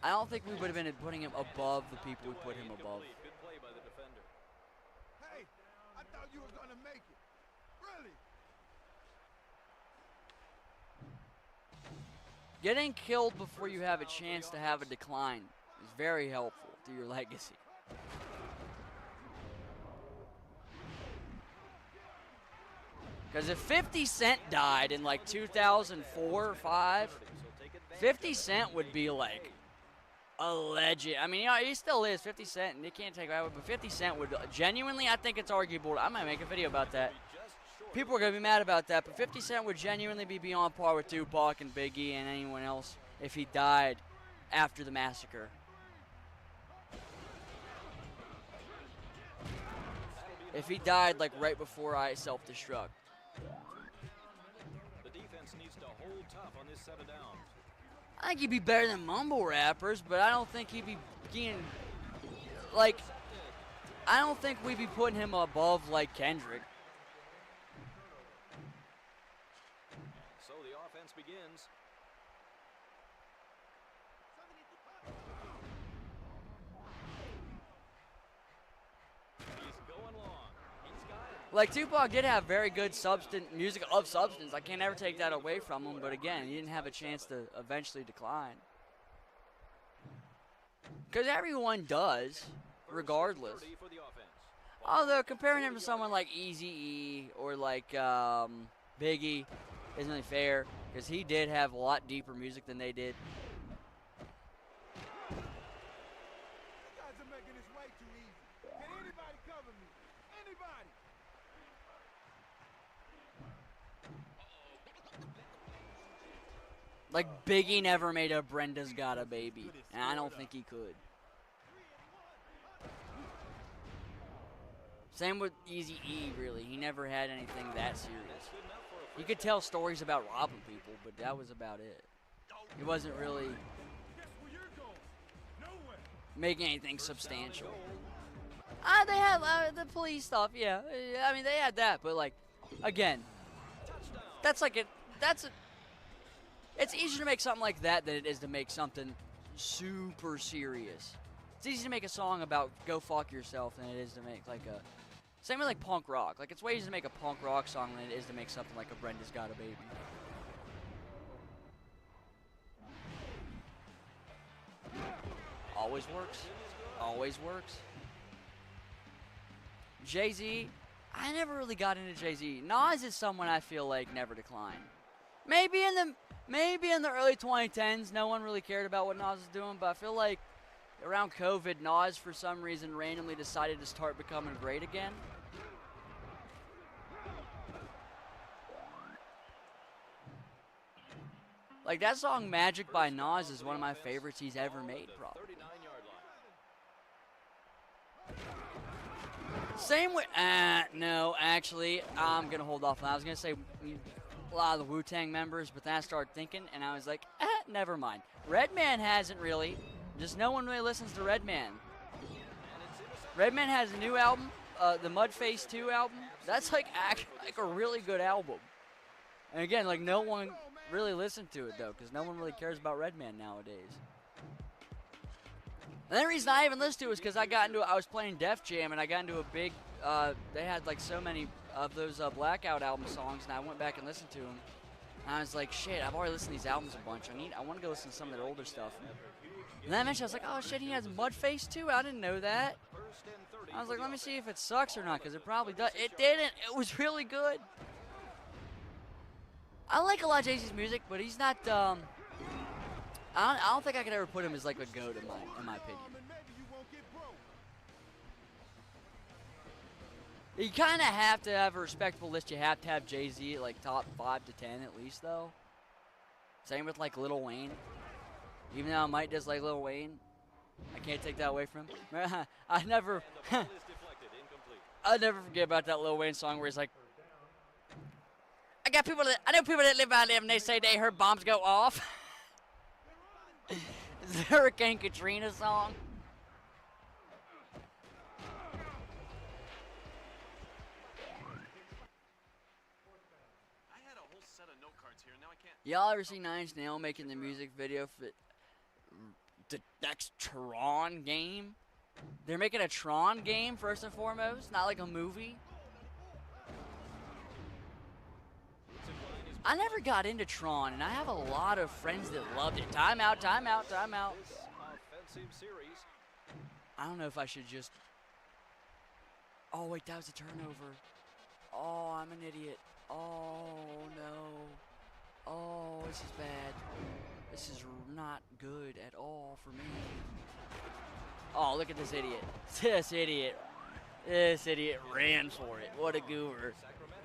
I don't think we would have been putting him above the people we put him above. Good play by the defender. Hey, I thought you were gonna make it. Really? Getting killed before you have a chance to have a decline is very helpful to your legacy. Because if 50 Cent died in like 2004 or 5, 50 Cent would be like a legend. I mean, you know, he still is 50 Cent, and they can't take that away, but 50 Cent would genuinely, I think it's arguable. I might make a video about that. People are going to be mad about that, but 50 Cent would genuinely be beyond par with Tupac and Biggie and anyone else if he died after the massacre. If he died like right before I self-destruct. The defense needs to hold tough on this set of downs. I think he'd be better than mumble rappers, but I don't think he'd be getting, like, I don't think we'd be putting him above like Kendrick. So the offense begins. He's going long. He's got it. Like, Tupac did have very good music of substance. I can't ever take that away from him, but again, he didn't have a chance to eventually decline. Because everyone does, regardless. 30 for the offense. Although comparing him to someone like Eazy-E or like Biggie isn't really fair, because he did have a lot deeper music than they did. You guys are making this way too easy. Can anybody cover me? Anybody? Like Biggie never made a Brenda's Got a Baby, and I don't think he could. Same with Eazy-E, really. He never had anything that serious. He could tell stories about robbing people, but that was about it. He wasn't really making anything substantial. They had the police stuff, yeah. I mean, they had that, but like, again, it's easier to make something like that than it is to make something super serious. It's easy to make a song about go fuck yourself than it is to make like a... Same with like punk rock. Like it's way easier to make a punk rock song than it is to make something like a Brenda's Got a Baby. Always works. Always works. Jay-Z, I never really got into Jay-Z. Nas is someone I feel like never declined. Maybe in the early 2010s, no one really cared about what Nas was doing, but I feel like around COVID, Nas for some reason randomly decided to start becoming great again. Like that song Magic by Nas is one of my favorites he's ever made, probably. 39-yard line. Same with, no, actually, I'm going to hold off on that. I was going to say a lot of the Wu-Tang members, but then I started thinking, and I was like, never mind. Redman hasn't really. Just no one really listens to Redman. Redman has a new album, the Mudface 2 album. That's like a really good album. And again, like no one really listened to it though, because no one really cares about Redman nowadays. And the reason I even listened to it was because I was playing Def Jam and I got into a big, they had like so many of those Blackout album songs, and I went back and listened to them. And I was like, shit, I've already listened to these albums a bunch. I want to go listen to some of their older stuff. And then eventually I was like, oh shit, he has Mudface too? I didn't know that. I was like, let me see if it sucks or not, because it probably does. It didn't. It was really good. I like a lot of Jay-Z's music, but he's not, I don't think I could ever put him as like a GOAT in my opinion. You kind of have to have a respectable list. You have to have Jay-Z at like top 5 to 10 at least, though. Same with like Lil Wayne. Even though I might dislike Lil Wayne, I can't take that away from him. I never forget about that Lil Wayne song where he's like, I know people that live out there and they say they heard bombs go off. It's the Hurricane Katrina song. I had a whole set of note cards here. Now I can't. Y'all ever see Nine Inch Nails making the music video for the next Tron game? They're making a Tron game first and foremost, not like a movie. I never got into Tron, and I have a lot of friends that loved it. Time out. Offensive series. I don't know if I should just... Oh, wait, that was a turnover. Oh, I'm an idiot. Oh, no. Oh, this is bad. This is not good at all for me. Oh, look at this idiot. This idiot ran for it. What a goober.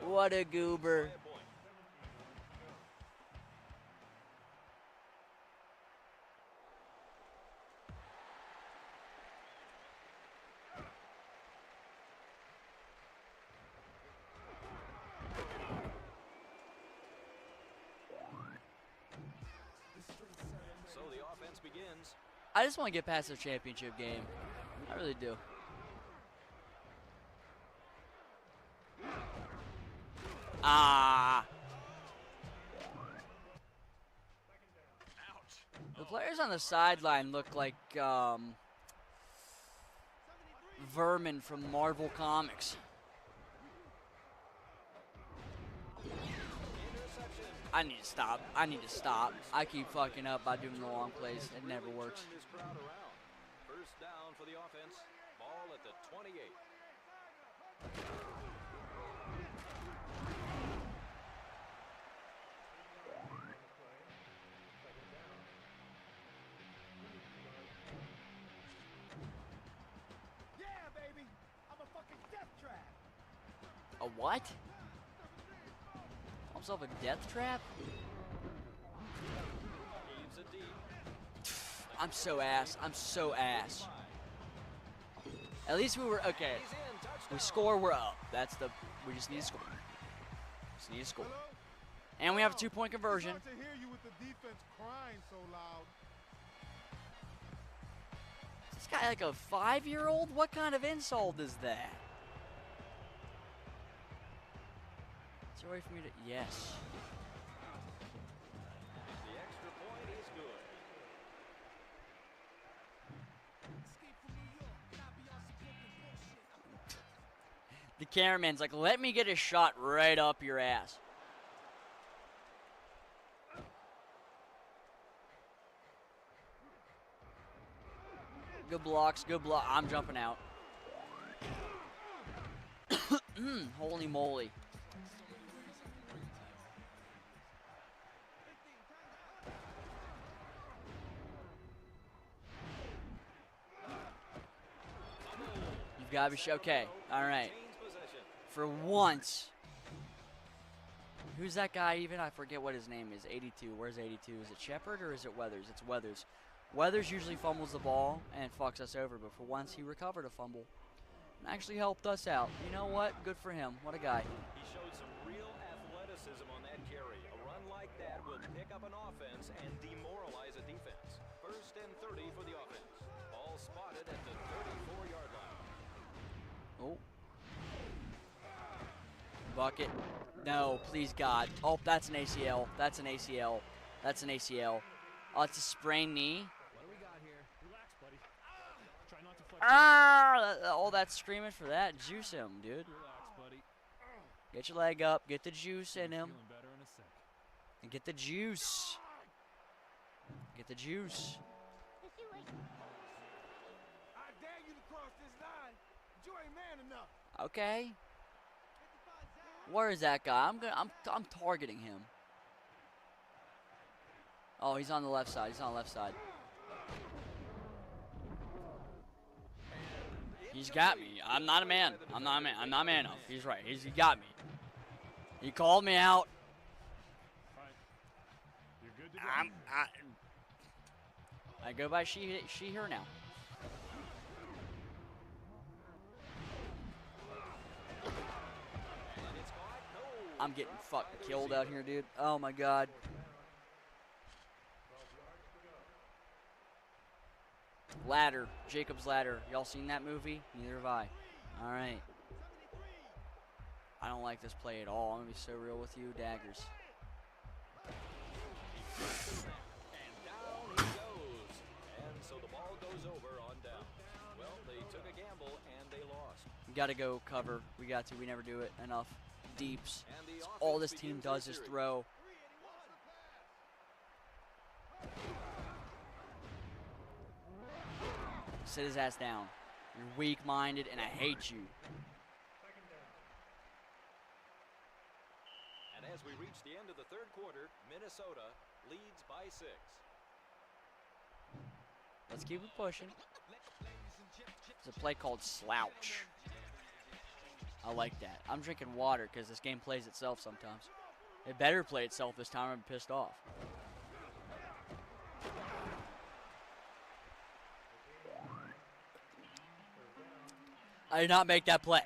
What a goober. So the offense begins. I just want to get past the championship game. I really do. The players on the sideline look like vermin from Marvel Comics. I need to stop. I keep fucking up by doing the long plays. It never works. for the offense. Ball at the 28. Yeah, baby. I'm a fucking death trap. A what? Himself a death trap? Heaves it deep. I'm so ass. I'm so ass. At least we were okay. He's in. Touchdown. We score, we're up. We just need to score. Just need to score. And we have a 2-point conversion. It's hard to hear you with the defense crying so loud. Is this guy like a 5-year-old? What kind of insult is that? Is there a way for me to? Yes. The extra point is good. The cameraman's like, let me get a shot right up your ass. Good blocks, good block. I'm jumping out. Holy moly. You've got to be okay. All right. For once. Who's that guy even? I forget what his name is. 82. Where's 82? Is it Shepard or is it Weathers? It's Weathers. Weathers usually fumbles the ball and fucks us over, but for once he recovered a fumble and actually helped us out. You know what? Good for him. What a guy. He showed some real athleticism on that carry. A run like that will pick up an offense and demoralize a defense. 1st and 30 for the offense. Ball spotted at the 34-yard line. Oh. Bucket. No, please God. Oh, that's an ACL. That's an ACL. That's an ACL. Oh, it's a sprained knee. What do we got here? Relax, buddy. Try not to flex. All that screaming for that. Juice him, dude. Relax, buddy. Get your leg up. Get the juice in him. Feeling better in a sec. And get the juice. Get the juice. I dare you to cross this line, but you ain't man enough. Okay. Where is that guy? I'm targeting him. Oh, he's on the left side. He's on the left side. He's got me. I'm not a man. I'm not a man. I'm not man enough. He's right. He got me. He called me out. Fine. You're good to go. I go by she, her now. I'm getting fucking killed out here, dude. Oh my God. Ladder, Jacob's Ladder. Y'all seen that movie? Neither have I. All right. I don't like this play at all. I'm gonna be so real with you, daggers. And down he goes. And so the ball goes over on down. Well, they took a gamble and they lost. We gotta go cover. We got to. We never do it enough. Deeps. And the That's all offense this team begins does their is series. throw. Sit his ass down. You're weak-minded, and I hate you. And as we reach the end of the 3rd quarter, Minnesota leads by 6. Let's keep it pushing. It's a play called Slouch. I like that. I'm drinking water because this game plays itself sometimes. It better play itself this time. I'm pissed off. I did not make that play.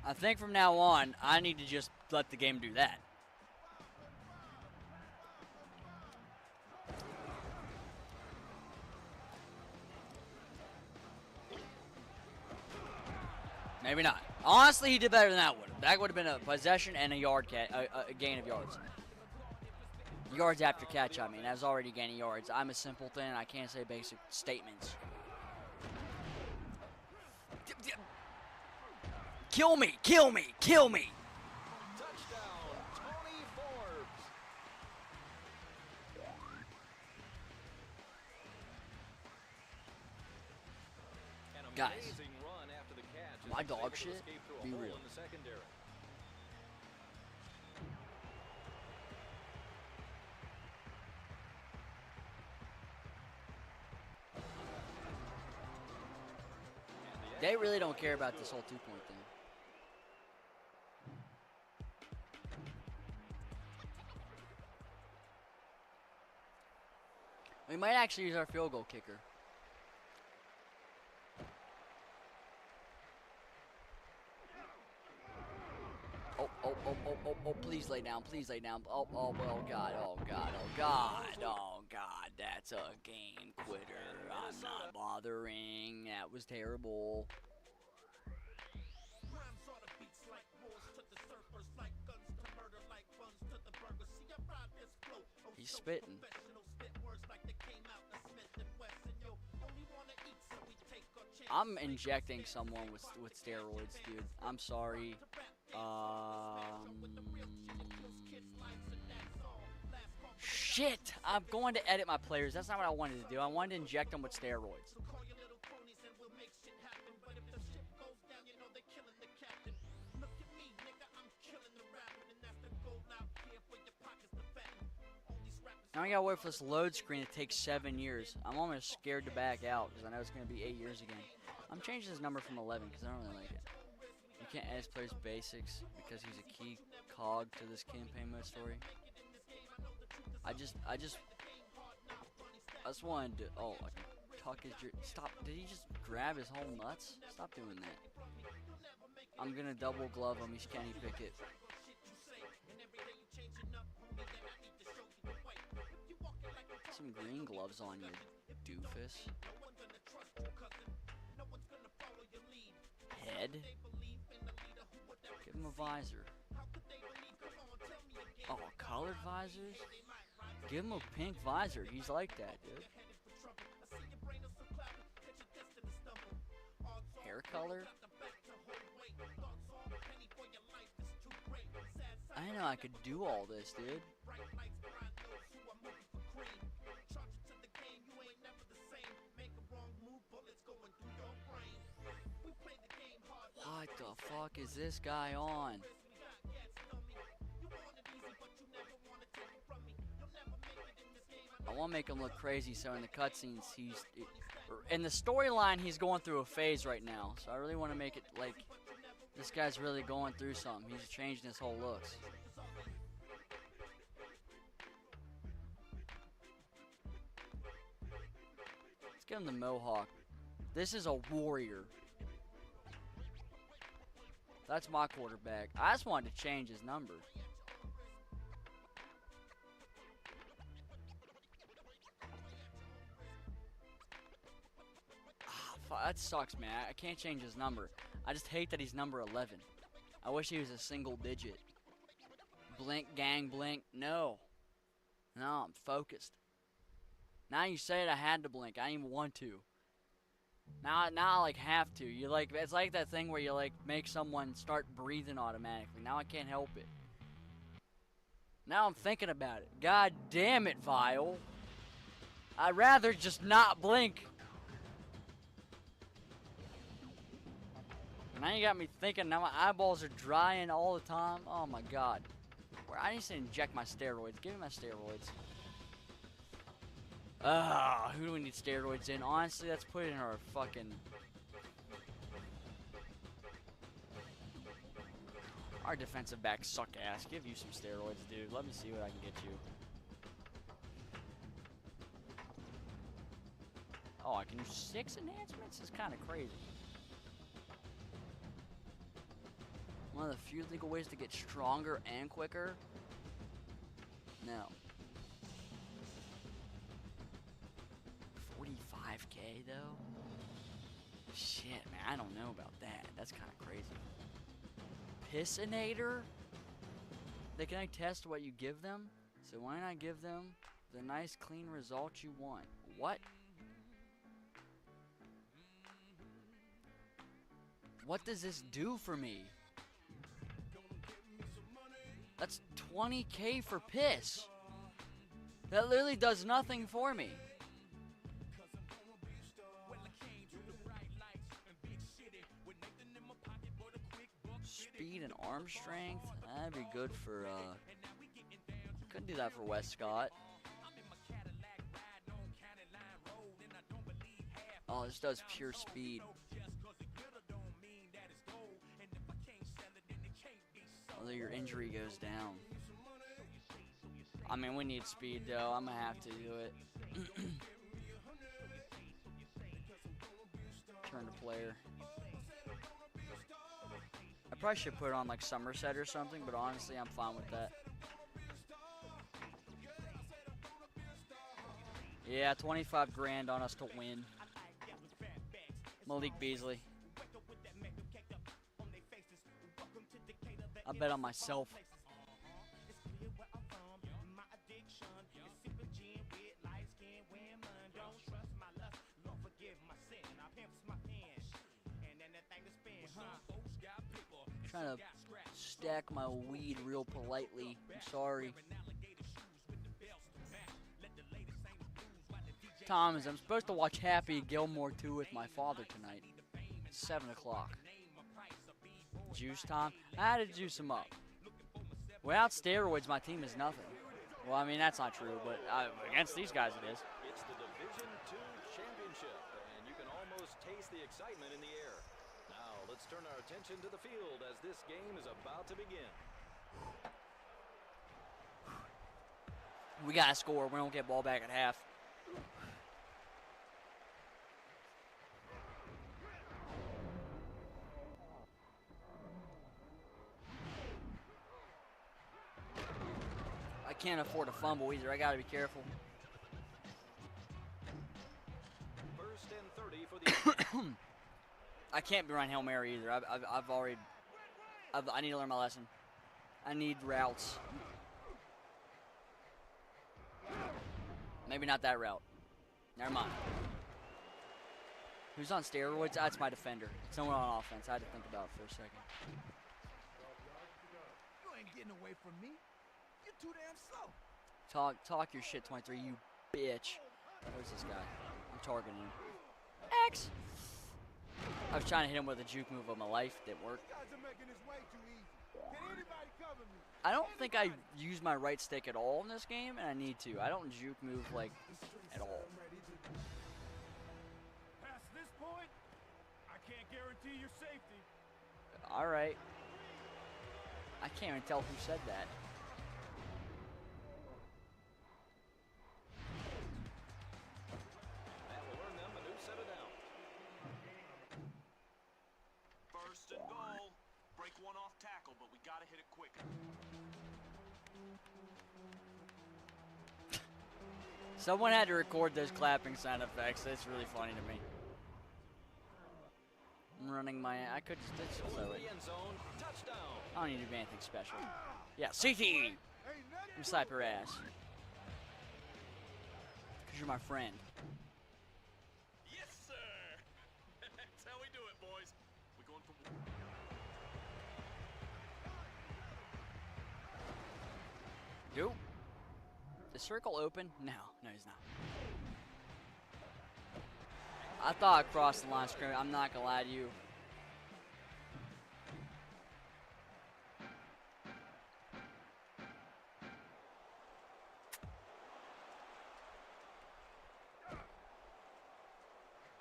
I think from now on, I need to just let the game do that. Maybe not. Honestly, he did better than that would have. That would have been a possession and a a gain of yards. Yards after catch, I mean. That was already gaining yards. I'm a simpleton. I can't say basic statements. Kill me! Kill me! Kill me! Touchdown, Tony Forbes. Guys, Amazing run after the catch as my he was dog able to shit, escape through a be hole real. in the secondary. They really don't care about this whole 2-point thing. We might actually use our field goal kicker. Oh, please lay down, please lay down. Oh, God, oh, God, oh, God, oh, God, that's a game quitter. I'm not bothering. That was terrible. He's spitting. I'm injecting someone with steroids, dude. I'm sorry. Shit! I'm going to edit my players. That's not what I wanted to do. I wanted to inject them with steroids. Now I gotta wait for this load screen to take 7 years. I'm almost scared to back out because I know it's gonna be 8 years again. I'm changing his number from 11 because I don't really like it. You can't add his players basics because he's a key cog to this campaign mode story. I just wanted to. Oh, I can tuck his. Stop! Did he just grab his whole nuts? Stop doing that. I'm gonna double glove him. He's Kenny Pickett. Some green gloves on you, doofus. Head. Give him a visor. Oh, colored visors? Give him a pink visor. He's like that, dude. Hair color? I didn't know I could do all this, dude. What the fuck is this guy on? I want to make him look crazy, so in the cutscenes, in the storyline, he's going through a phase right now. So I really want to make it like this guy's really going through something. He's changing his whole looks. Let's give him the mohawk. This is a warrior. That's my quarterback. I just wanted to change his number. That sucks, man. I can't change his number. I just hate that he's number 11. I wish he was a single digit. Blink, gang, blink. No. No, I'm focused. Now you say it, I had to blink. I didn't even want to. Now I like have to. You like it's like that thing where you like make someone start breathing automatically. Now I can't help it. Now I'm thinking about it. God damn it, Vile. I'd rather just not blink. Now you got me thinking. Now my eyeballs are drying all the time. Oh my god. I need to inject my steroids. Give me my steroids. Who do we need steroids in? Honestly, let's put it in our fucking... Our defensive backs suck ass. Give you some steroids, dude. Let me see what I can get you. Oh, I can do 6 enhancements? It's kind of crazy. One of the few legal ways to get stronger and quicker? No. 45K though? Shit, man, I don't know about that. That's kind of crazy. Pissinator? They can test what you give them? So why not give them the nice clean results you want? What? What does this do for me? That's 20K for piss. That literally does nothing for me. speed and arm strength. That'd be good for, couldn't do that for Westcott. Oh, this does pure speed. Although your injury goes down. I mean, we need speed, though. I'm going to have to do it. Turn to player. I probably should put on, like, Somerset or something, but honestly, I'm fine with that. Yeah, 25 grand on us to win. Malik Beasley. I bet on myself. Trying to stack my weed real politely. I'm sorry. Thomas, I'm supposed to watch Happy Gilmore 2 with my father tonight. It's 7 o'clock. Juice time? I had to juice him up. Without steroids, my team is nothing. Well, I mean, that's not true, but against these guys it is. It's the Division II Championship, and you can almost taste the excitement in the air. Now, let's turn our attention to the field as this game is about to begin. We got to score. We don't get ball back at half. I can't afford a fumble either. I got to be careful. First and 30 for the I can't be running Hail Mary either. I need to learn my lesson. I need routes. Maybe not that route. Never mind. Who's on steroids? That's my defender. It's no one on offense. I had to think about it for a second. You ain't getting away from me. You're too damn slow. Talk your shit, 23, you bitch. Where's this guy? I'm targeting him. X. I was trying to hit him with a juke move of my life. Didn't work. You guys are making this way too easy. Can anybody cover me? I don't think I use my right stick at all in this game, and I need to. I don't juke move, like, at all. Past this point, I can't guarantee your safety. All right. I can't even tell who said that. That will earn them a new set of downs. First and goal. Break one off tackle, but we gotta hit it quicker. Someone had to record those clapping sound effects. It's really funny to me. I'm running my... I could just throw it. The end zone, touchdown. I don't need to do anything special. Yeah, CT! You slap your ass. Because you're my friend. Yes, sir. That's how we do it, boys. We going for... Go. The circle open? No, he's not. I thought I crossed the line of scrimmage. I'm not gonna lie to you.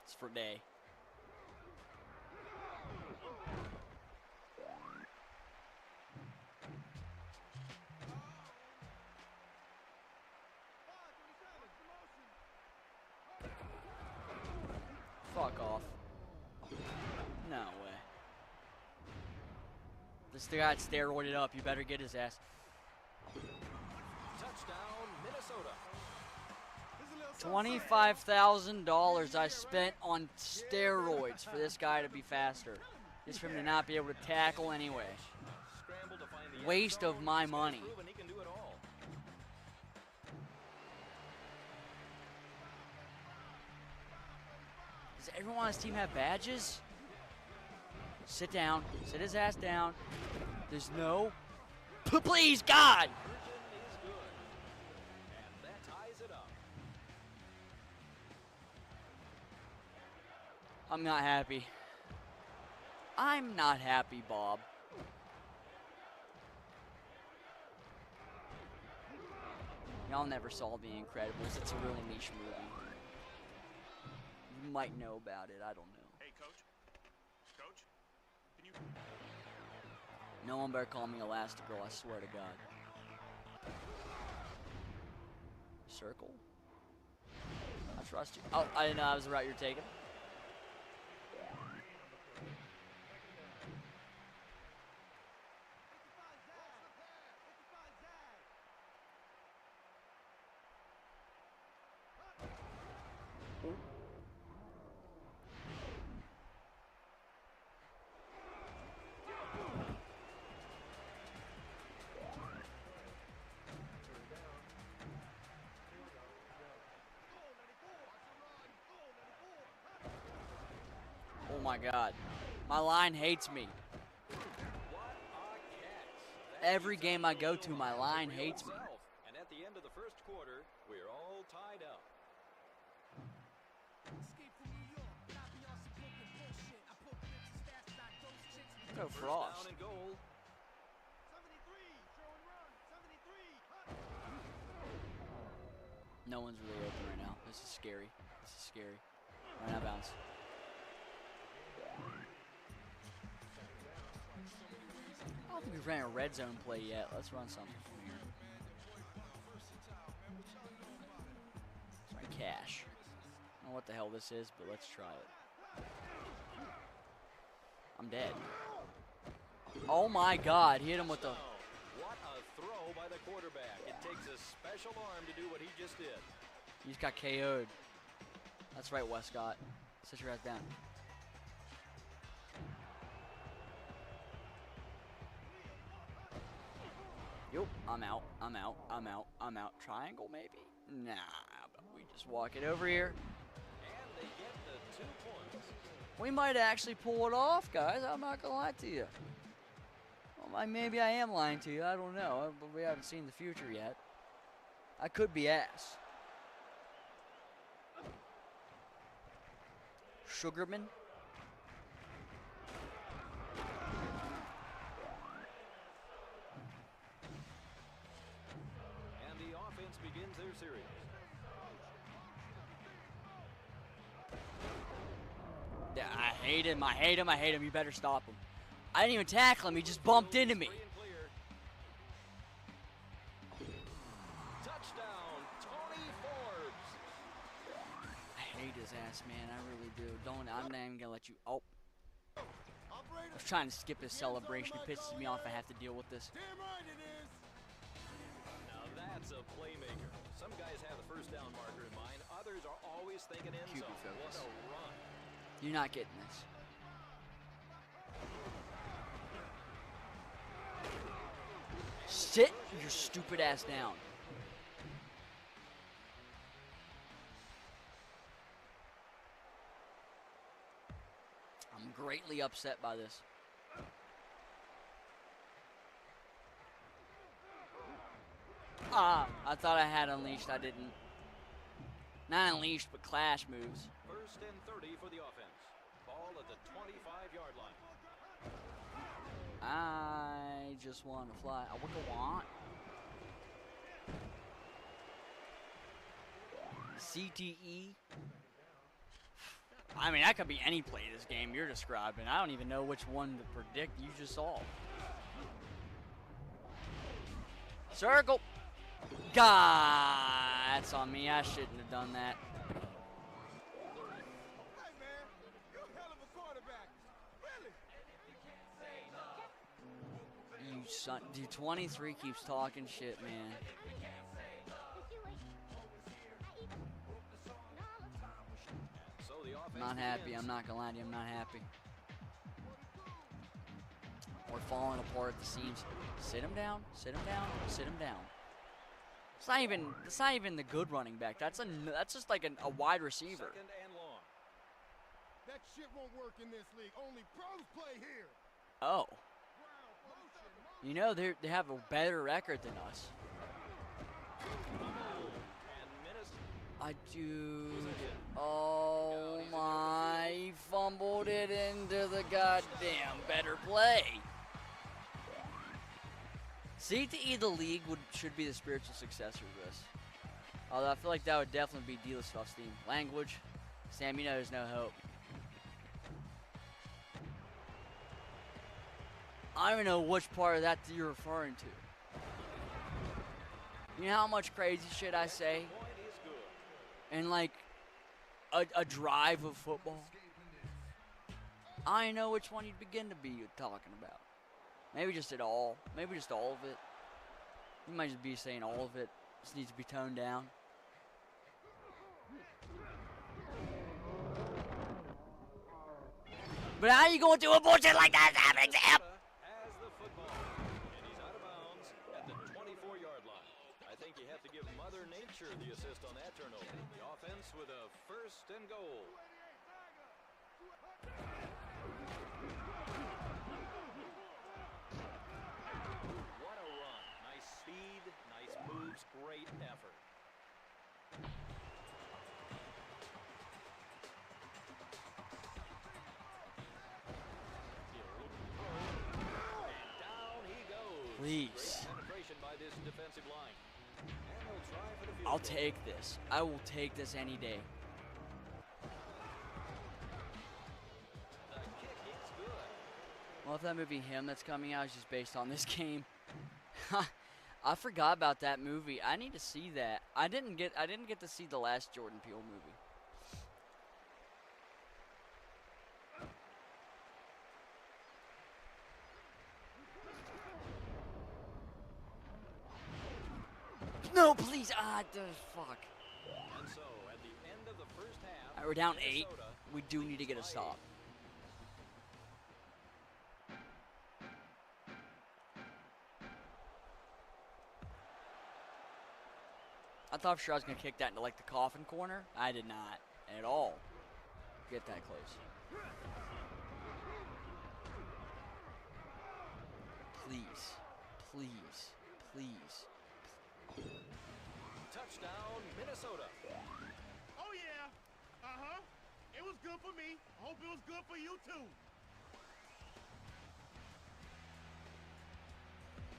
It's for day. Fuck off. No way. This guy got steroided up. You better get his ass. Touchdown, Minnesota. $25,000 I spent on steroids for this guy to be faster. Just for him to not be able to tackle anyway. Scramble to find the end Waste zone. of my He's money. proven he can do it all. Does everyone on his team have badges? Sit down. Sit his ass down. There's no... Please, God! Conversion is good. And that ties it up. I'm not happy. I'm not happy, Bob. Y'all never saw The Incredibles. It's a really niche movie. You might know about it. I don't know. Hey, coach. Coach, can you? No one better call me Elastigirl, I swear to God. Circle? I trust you. Oh, I didn't know that was the route you're taking. Oh my God. My line hates me. Every game I go to, my line hates me. And at the end of the first quarter, we're all tied up. Go Frost. Down and goal. 73, throw and run. 73. No one's really open right now. This is scary. This is scary. Right now, bounce. I don't think we've ran a red zone play yet. Let's run something from here. Let's run cash. I don't know what the hell this is, but let's try it. I'm dead. Oh my God, he hit him with the... What a throw by the quarterback. It takes a special arm to do what he just did. He just got KO'd. That's right, Westcott. Sit your ass down. Yup, I'm out. I'm out. I'm out. I'm out. Triangle, maybe? Nah, but we just walk it over here. And they get the 2 points. We might actually pull it off, guys. I'm not gonna lie to you. Well, maybe I am lying to you. I don't know. But we haven't seen the future yet. I could be ass. Sugarman. And the offense begins their series. Yeah, I hate him. I hate him. I hate him. You better stop him. I didn't even tackle him. He just bumped into me. Free and clear. Touchdown, Tony Forbes. I hate his ass, man. I really do. I'm not even gonna let you. Oh, I was trying to skip his celebration. It pisses me off. I have to deal with this. Damn right it is. Now that's a playmaker. Some guys have the first down marker in mind. Others are always thinking end QB zone. What focus. a run. You're not getting this. Sit your stupid ass down. I'm greatly upset by this. Ah, I thought I had unleashed. I didn't. Not unleashed, but clash moves. First and 30 for the offense. Ball at the 25-yard line. I just want to fly. I would go on. CTE. I mean, that could be any play this game you're describing. I don't even know which one to predict. You just saw. Circle. God, that's on me. I shouldn't have done that. Hey, man, you a hell of a quarterback. Really? You son. Dude, 23 keeps talking shit, man. So the offense I'm not happy. begins. I'm not gonna lie to you. I'm not happy. We're falling apart at the seams. Sit him down. Sit him down. Sit him down. It's not even. It's not even the good running back. That's just like a wide receiver. Second and long. That shit won't work in this league. Only pros play here. Oh. You know they have a better record than us. And Minnesota. I do. Oh my! He fumbled it into the goddamn better play. CTE the League should be the spiritual successor to this. Although I feel like that would definitely be dealer's self-esteem. Language, Sam, you know there's no hope. I don't even know which part of that you're referring to. You know how much crazy shit I say? And like a drive of football? I know which one you'd begin to be talking about. Maybe just it all. Maybe just all of it. You might just be saying all of it. Just needs to be toned down. But how you going through a bullshit like that? Happening, Sam? Has the football, and he's out of bounds at the 24-yard line. I think you have to give Mother Nature the assist on that turnover. The offense with a first and goal. What a run. Nice speed, nice moves, great effort. Please. Penetration by this defensive line. And they'll try for the field I'll goal. take this. I will take this any day. The kick is good. Well, if that movie Him that's coming out is just based on this game. I forgot about that movie. I need to see that. I didn't get to see the last Jordan Peele movie. No, please. Fuck. And so, at the end of the first half, Alright, we're down 8. Minnesota We do need to get a leads by stop. 8. I thought for sure I was going to kick that into like the coffin corner. I did not at all get that close. Please, please, please. Touchdown, Minnesota. Oh, yeah. Uh-huh. It was good for me. Hope it was good for you, too.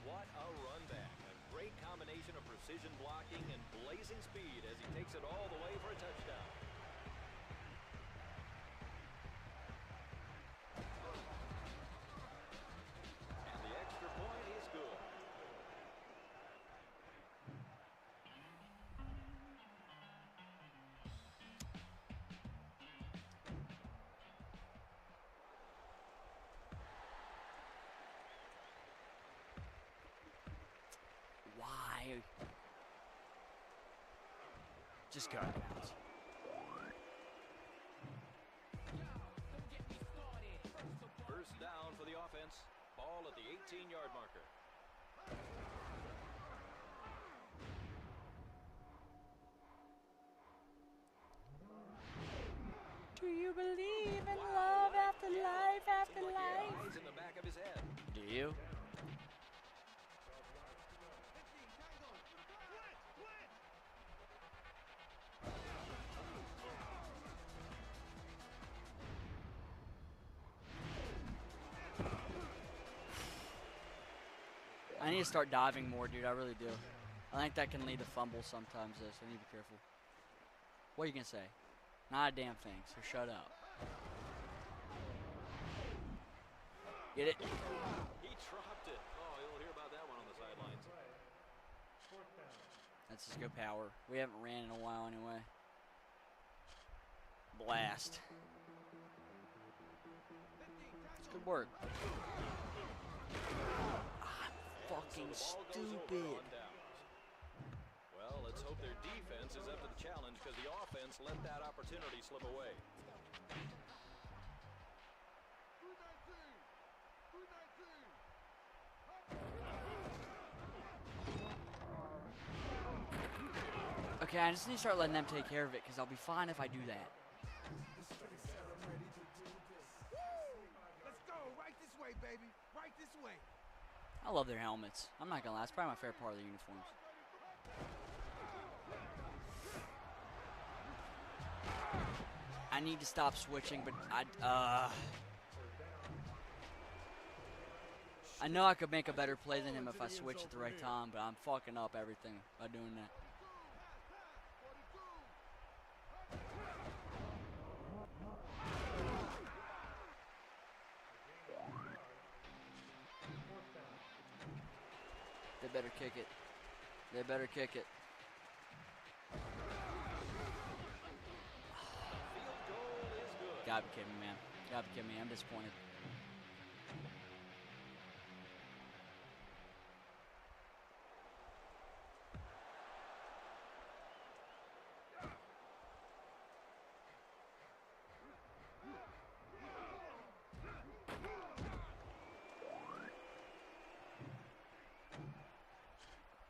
What a run back. A great combination of precision blocking and blazing speed as he takes it all the way for a touchdown. And the extra point is good. Why? Just go out of bounds. First down for the offense. Ball at the 18-yard marker. Do you believe in love after life after Seems like he had life? eyes in the back of his head. Do you? I need to start diving more, dude. I really do. I think that can lead to fumbles sometimes, though, so I need to be careful. What are you going to say? Not a damn thing, so shut up. Get it? He dropped it. Oh, you'll hear about that one on the sidelines. Let's just go power. We haven't ran in a while anyway. Blast. It's good work. Fucking So the ball goes over stupid. on downs. Well, let's hope their defense is up to the challenge because the offense let that opportunity slip away. Okay, I just need to start letting them take care of it because I'll be fine if I do that. Let's go. Right this way, baby. Right this way. I love their helmets. I'm not gonna lie, it's probably my favorite part of the uniforms. I need to stop switching, but I I know I could make a better play than him if I switch at the right time, but I'm fucking up everything by doing that. They better kick it. They better kick it. Gotta be kidding me, man. Gotta be kidding me. I'm disappointed.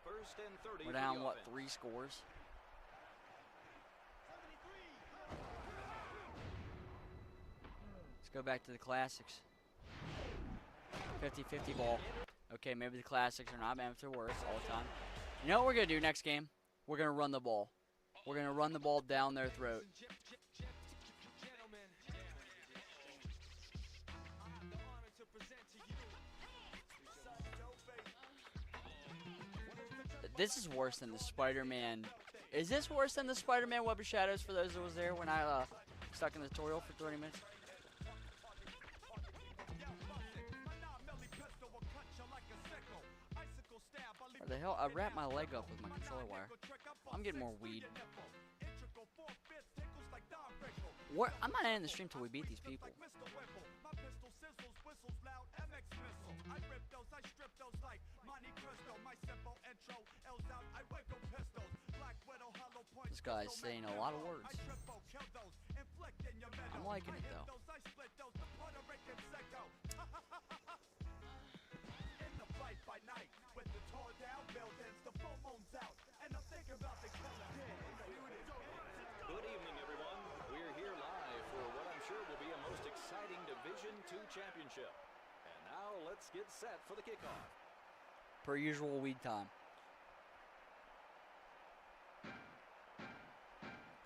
First and 30 We're for down, the what, offense. 3 scores? Let's go back to the classics. 50-50 ball. Okay, maybe the classics are not meant to work all the time. You know what we're going to do next game? We're going to run the ball. We're going to run the ball down their throat. This is worse than the Spider-Man. Is this worse than the Spider-Man Web of Shadows for those that was there when I stuck in the tutorial for 30 minutes? Where the hell? I wrapped my leg up with my controller wire. I'm getting more weed. What? I'm not ending the stream till we beat these people. This guy's saying a lot of words. I'm liking it though. Good evening, everyone. We're here live for what I'm sure will be a most exciting Division II championship. And now let's get set for the kickoff. Per usual, weed time.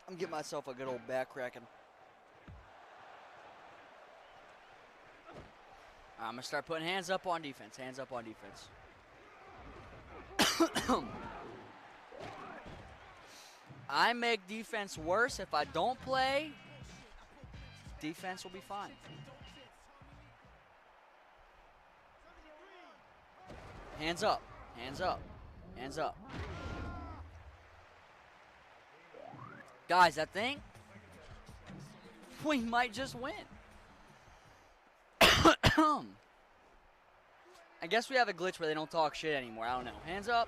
I'm getting myself a good old back cracking. I'm going to start putting hands up on defense. Hands up on defense. I make defense worse if I don't play. Defense will be fine. Hands up. Hands up. Hands up. Guys, I think we might just win. I guess we have a glitch where they don't talk shit anymore. I don't know. Hands up.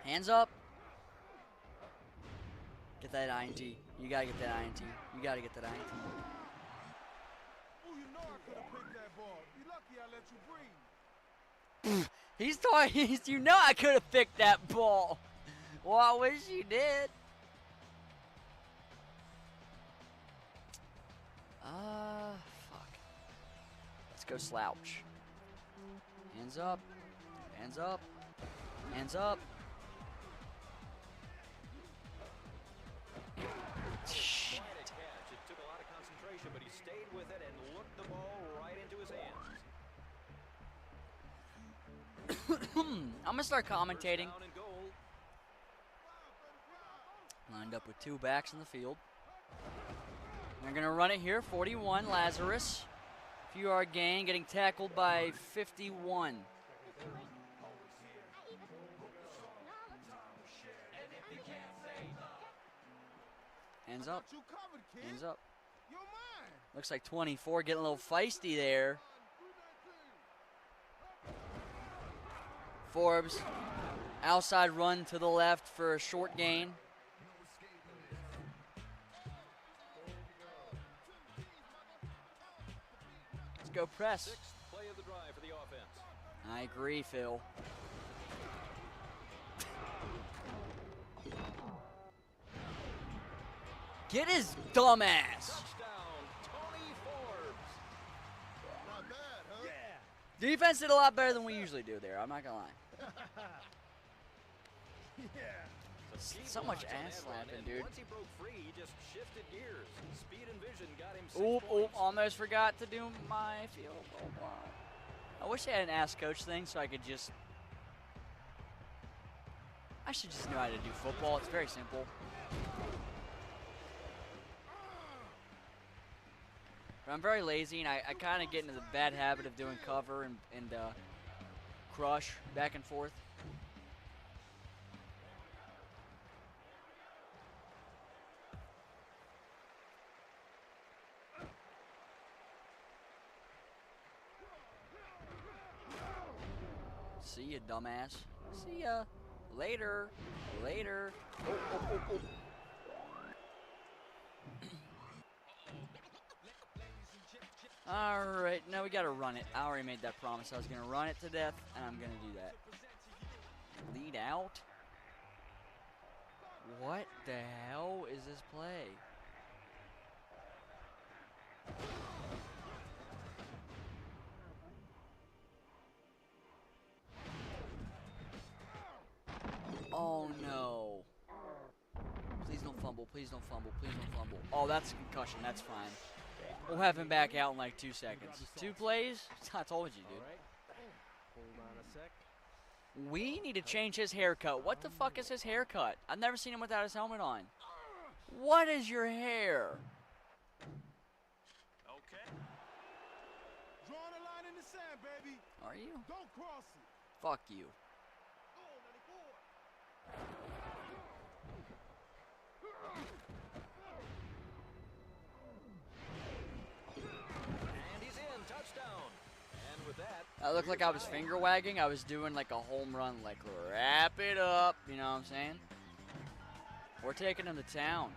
Hands up. Get that INT. You gotta get that INT. You gotta get that INT. Oh, you know I could have picked that ball. You lucky I let you breathe. He's talking. You know I could have picked that ball. Well, I wish you did. Fuck. Let's go slouch. Hands up. Hands up. Hands up. Shit. Quite a catch. It took a lot of concentration, but he stayed with it and looked the ball right into his hands. I'm gonna start commentating. First down and goal. Lined up with 2 backs in the field. They're gonna run it here. 41, Lazarus. Few yard gain, getting tackled by 51. Hands up. You covered, kid. Hands up. You're mine. Looks like 24 getting a little feisty there. Forbes, outside run to the left for a short gain. Let's go press. 6th play of the drive for the offense. I agree, Phil. Get his dumb ass. Touchdown, Tony Forbes. Not bad, huh? Yeah. Defense did a lot better than we usually do there. I'm not gonna lie. Yeah. So much Watch on ass that one, slapping, and dude. Once he broke free, he just shifted gears. Speed and vision got him 6 Oop, points. almost forgot to do my field goal block. I wish they had an Ask Coach thing so I could just... I should just know how to do football. It's very simple. But I'm very lazy, and I kind of get into the bad habit of doing cover and crush back and forth. See ya, dumbass. See ya. Later. Later. Oh, oh, oh, oh. Alright, now we gotta run it. I already made that promise. I was gonna run it to death, and I'm gonna do that. Lead out? What the hell is this play? Oh no. Please don't fumble, please don't fumble, please don't fumble. Oh, that's a concussion, that's fine. We'll have him back out in like 2 seconds. 2 plays? I told you, dude. Hold on a sec. We need to change his haircut. What the fuck is his haircut? I've never seen him without his helmet on. What is your hair? Okay. Drawing a line in the sand, baby. Are you? Don't cross it. Fuck you. And he's in. Touchdown. And with that, I looked like I was finger wagging. I was doing like a home run, like wrap it up. You know what I'm saying? We're taking him to town.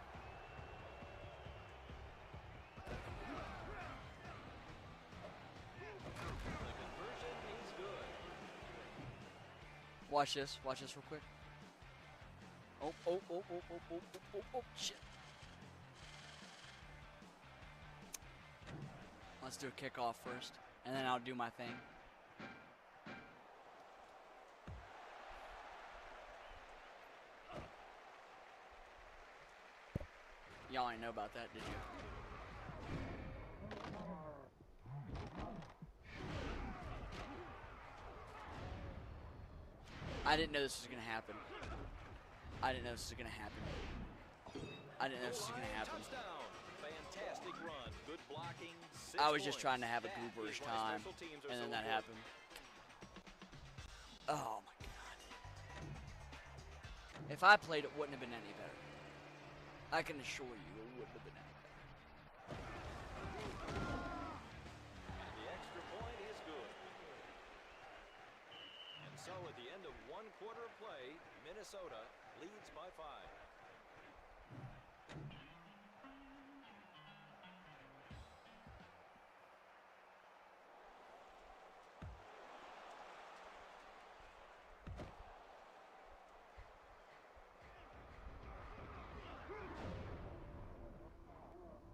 the conversion is good. Watch this. Watch this real quick. Oh, oh, oh, oh, oh, oh, oh, oh, oh, shit. Let's do a kickoff first, and then I'll do my thing. Y'all ain't know about that, did you? I didn't know this was gonna happen. I didn't know this was gonna happen. I didn't know this was gonna happen. Touchdown. Fantastic run. Good blocking. 6 I was just points. trying to have a That gooberish is why time, special teams are and then so that important. happened. Oh my god. If I played, it wouldn't have been any better. I can assure you, it wouldn't have been any better. And the extra point is good. And so at the end of 1 quarter of play, Minnesota leads by 5.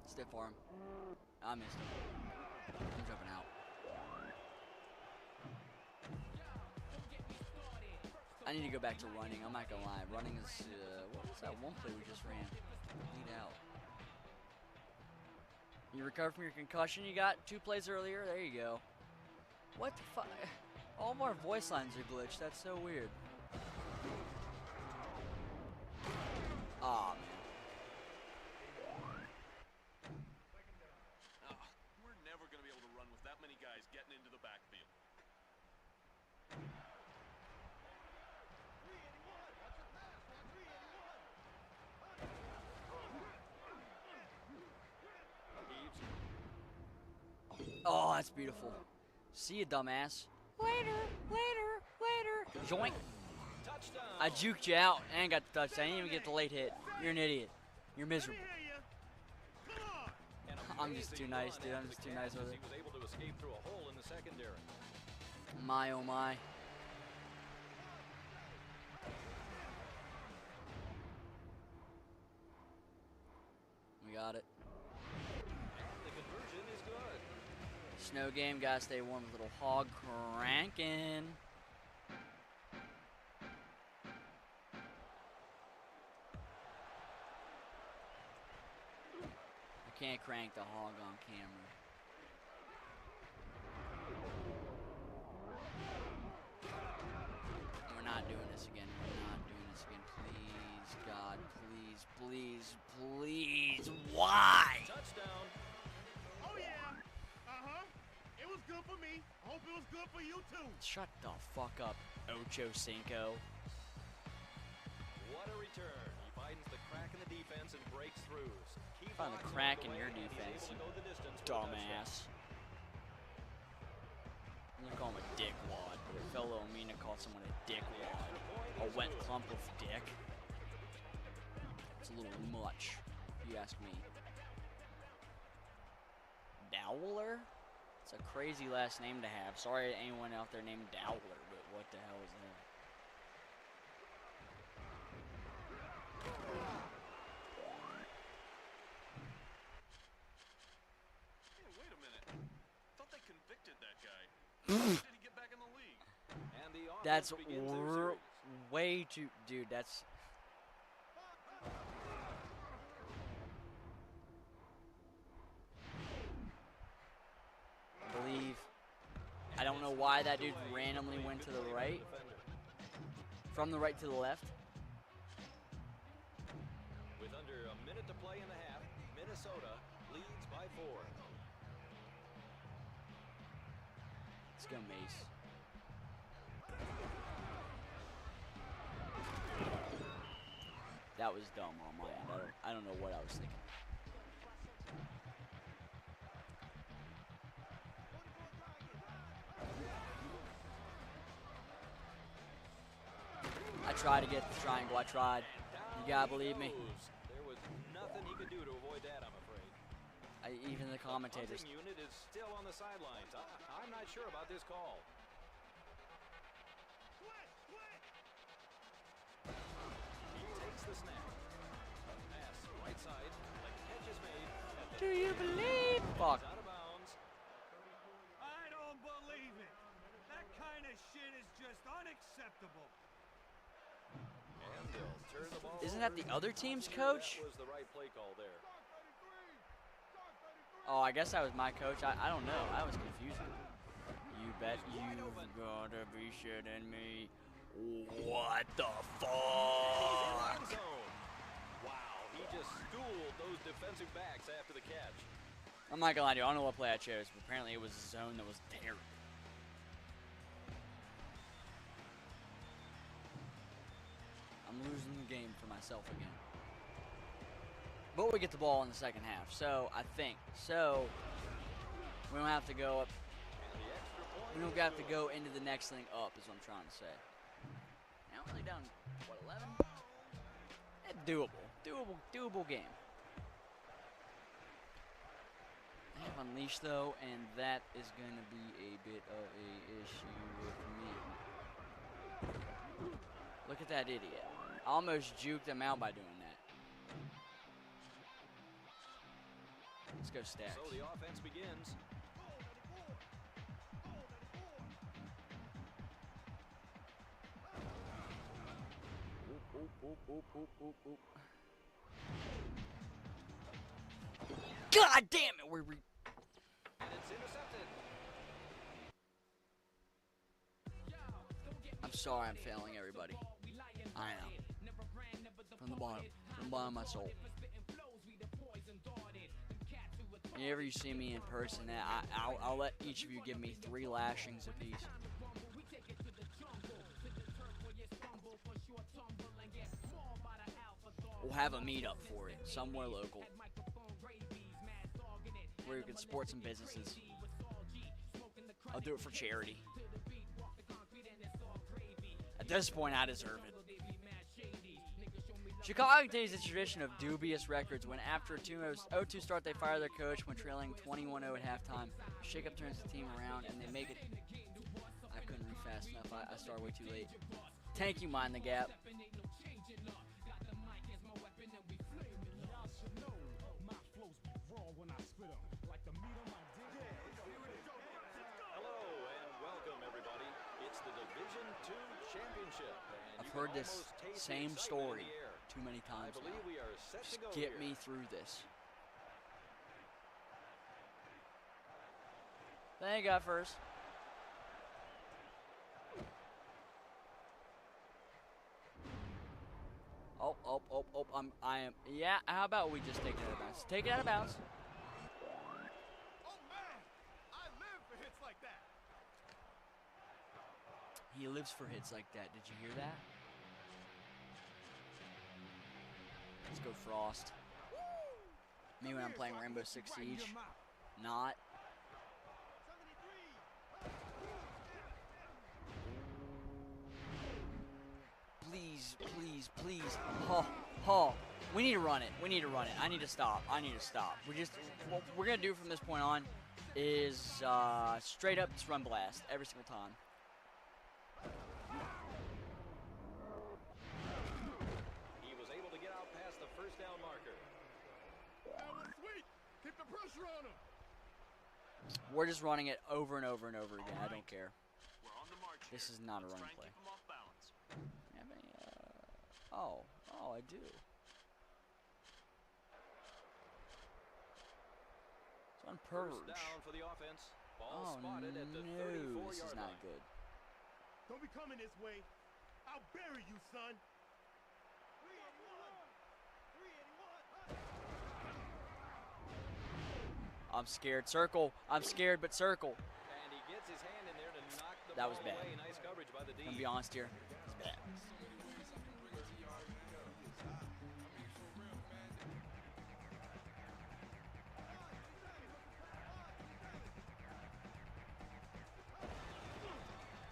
Stiff arm. I missed him. I'm jumping out. I need to go back to running. I'm not gonna lie. Running is, what was that one play we just ran? Lead out. You recovered from your concussion you got 2 plays earlier? There you go. What the fuck? All of our voice lines are glitched. That's so weird. Aw, man. We're never going to be able to run with that many guys getting into the backfield. Oh, that's beautiful. See you, dumbass. Later, later, later. Joink. Touchdown. I juked you out and got the touchdown. I didn't even get the late hit. You're an idiot. You're miserable. An I'm just amazing too nice, run dude. I'm after just the too nice catch with as it. He was able to escape through a hole in the secondary. My, oh my. We got it. And the conversion is good. Snow game, gotta stay warm with a little hog cranking. I can't crank the hog on camera. this again. We're not doing this again. Please, God, please, please, please. Why? Touchdown. Oh, yeah. Uh-huh. It was good for me. I hope it was good for you, too. Shut the fuck up, Ocho Cinco. What a return. He finds the crack in the defense and breaks through. Key Find the blocks crack along in the your way, and he's defense, able to go the distance for a dumbass. I'm gonna call him a dickwad. Your fellow Amina called someone a dickwad. A wet clump of dick. It's a little much, if you ask me. Dowler? It's a crazy last name to have. Sorry to anyone out there named Dowler, but what the hell is that? Hey, wait a minute. Thought they convicted that guy. How did he get back in the league? And the offense That's begins their series. way too... Dude, that's... I believe... I don't know why that dude randomly went to the right. From the right to the left. With under a minute to play in the half, Minnesota leads by 4. Let's go, Mace. That was dumb on my end. I don't know what I was thinking. I tried to get the triangle. I tried. You gotta believe me. There was nothing he could do to avoid that, I'm afraid. Even the commentators. Punting unit is still on the sidelines. I'm not sure about this call. He takes the snap. Pass right side. The catch is made. Do you believe? Fuck. Out of bounds. I don't believe it. That kind of shit is just unacceptable. And they'll turn the ball Isn't that the over. other team's coach? That was the right play call there. Oh, I guess that was my coach. I don't know. I was confused. You bet you gotta be shitting me. What the fuck? End zone. Wow, he just schooled those defensive backs after the catch. I'm not gonna lie to you. I don't know what play I chose, but apparently it was a zone that was terrible. I'm losing the game for myself again. But we get the ball in the second half, so I think. So we don't have to go up. And the extra point We don't have to go into the next thing up, is what I'm trying to say. Now we're only down, what, 11? Doable game. I have Unleashed, though, and that is going to be a bit of a issue with me. Look at that idiot. I almost juked him out by doing that. Let's go Stacks. So the offense begins. God damn it! We're And it's intercepted. I'm sorry I'm failing everybody. I am. From the bottom of my soul. Whenever you see me in person, I'll let each of you give me 3 lashings apiece. We'll have a meetup for it, somewhere local, where you can support some businesses. I'll do it for charity. At this point, I deserve it. Chicago continues the tradition of dubious records when after a 2-0 start they fire their coach when trailing 21-0 at halftime. Shakeup turns the team around and they make it. I couldn't read fast enough. I started way too late. Tank you, mind the gap. Hello and welcome, everybody. It's the Division II Championship. And I've you heard can this almost taste the same excitement story in the air. too many I times believe now. we are set Just to go get here. me through this. Thank God first. Oh, oh, oh, oh, I am, yeah, how about we just take it out of bounds? Take it out of bounds. Oh man, I live for hits like that. He lives for hits like that. Did you hear that? Let's go Frost. Me when I'm playing Rainbow Six Siege. Not. Please, please, please. Oh, oh. We need to run it. We need to run it. I need to stop. I need to stop. What we're going to do from this point on is straight up just run blast every single time. He was able to get out past the first down marker. That was sweet. Keep the pressure on him. We're just running it over and over and over again. I don't care. We're on the march This here. is not a Let's run try and play. keep 'em off balance. Have any, oh, I do. It's on First purge. down for the offense. Ball Oh spotted no, at the this 34-yard is line. not good. Don't be coming this way. I'll bury you, son. 381. I'm scared. Circle. I'm scared, but circle. And he gets his hand in there to knock the That ball was bad. away. Nice coverage by the D. I'm gonna be honest here. It's bad.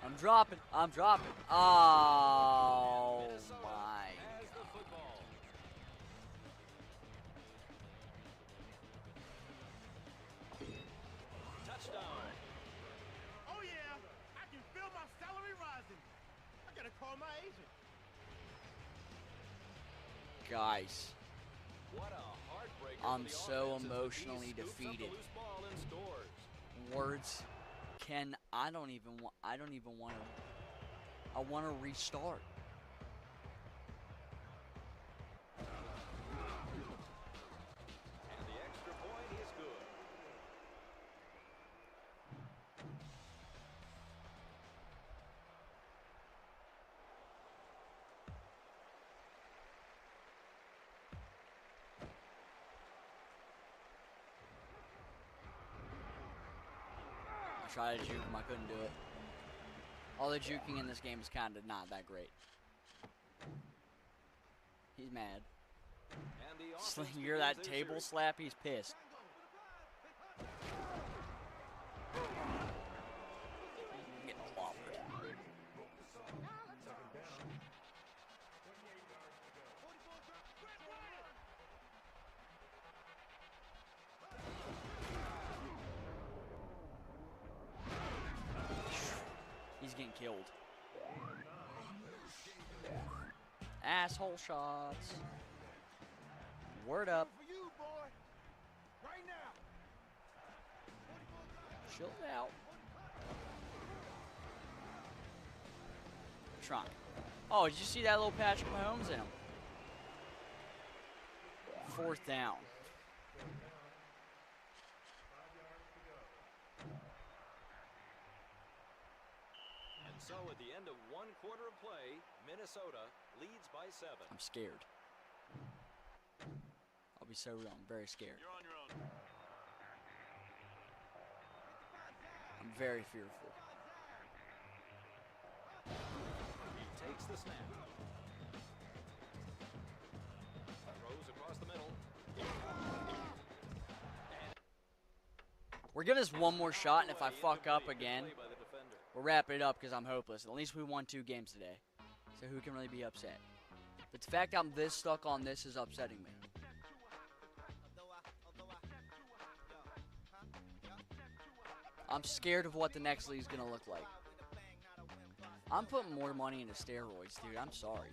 I'm dropping. I'm dropping. Oh Minnesota my has the God. football. Touchdown. Oh yeah, I can feel my salary rising. I gotta call my agent. Guys, What a heartbreaker I'm for the so offense as the D emotionally scoops up the defeated. loose ball and scores. words can I don't even want to. I want to restart. And the extra point is good. I tried to juke him, I couldn't do it. All the juking in this game is kind of not that great. He's mad. And the Sling, offense you're that begins their table series. slap, he's pissed. Getting clobbered. He's getting killed. Asshole shots. Word up. For you, boy. Right now. Chill out. Trying. Oh, did you see that little Patrick Mahomes in him? 4th down. And so at the end of one quarter of play, Minnesota leads by 7. I'm scared. I'll be so real. I'm very scared. You're on your own. I'm very fearful. He takes the snap. Throws across the middle. We're giving this one more shot, and if I fuck up Incomplete. Good again, play by the defender. we'll wrap it up because I'm hopeless. At least we won 2 games today. So who can really be upset? But the fact I'm this stuck on this is upsetting me. I'm scared of what the next league's going to look like. I'm putting more money into steroids, dude. I'm sorry.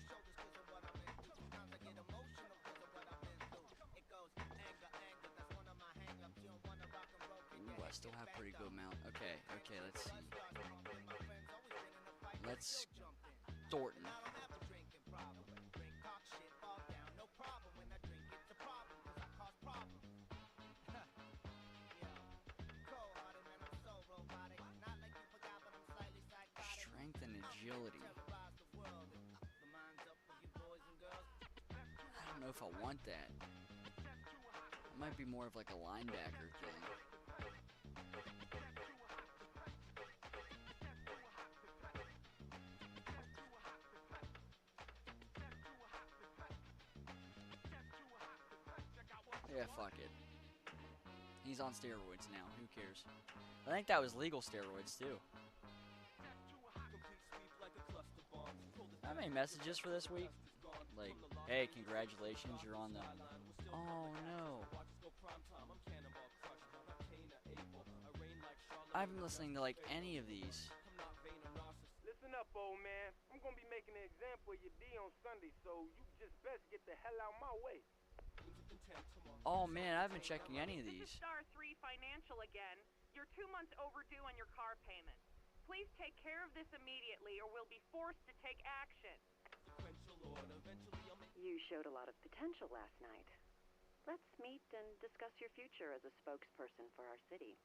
Ooh, I still have pretty good amount. Okay, let's see. Let's Thornton. Strength and agility. know if I want that. It might be more of like a linebacker thing. Yeah, fuck it. He's on steroids now. Who cares? I think that was legal steroids too. How many messages for this week? Like, hey, congratulations, you're on the... Oh, no. I haven't been listening to, like, any of these. Listen up, old man. I'm gonna be making an example of your D on Sunday, so you just best get the hell out my way. Oh, man, I haven't been checking any of This these. is Star 3 Financial again. You're 2 months overdue on your car payment. Please take care of this immediately or we'll be forced to take action. You showed a lot of potential last night. Let's meet and discuss your future as a spokesperson for our city.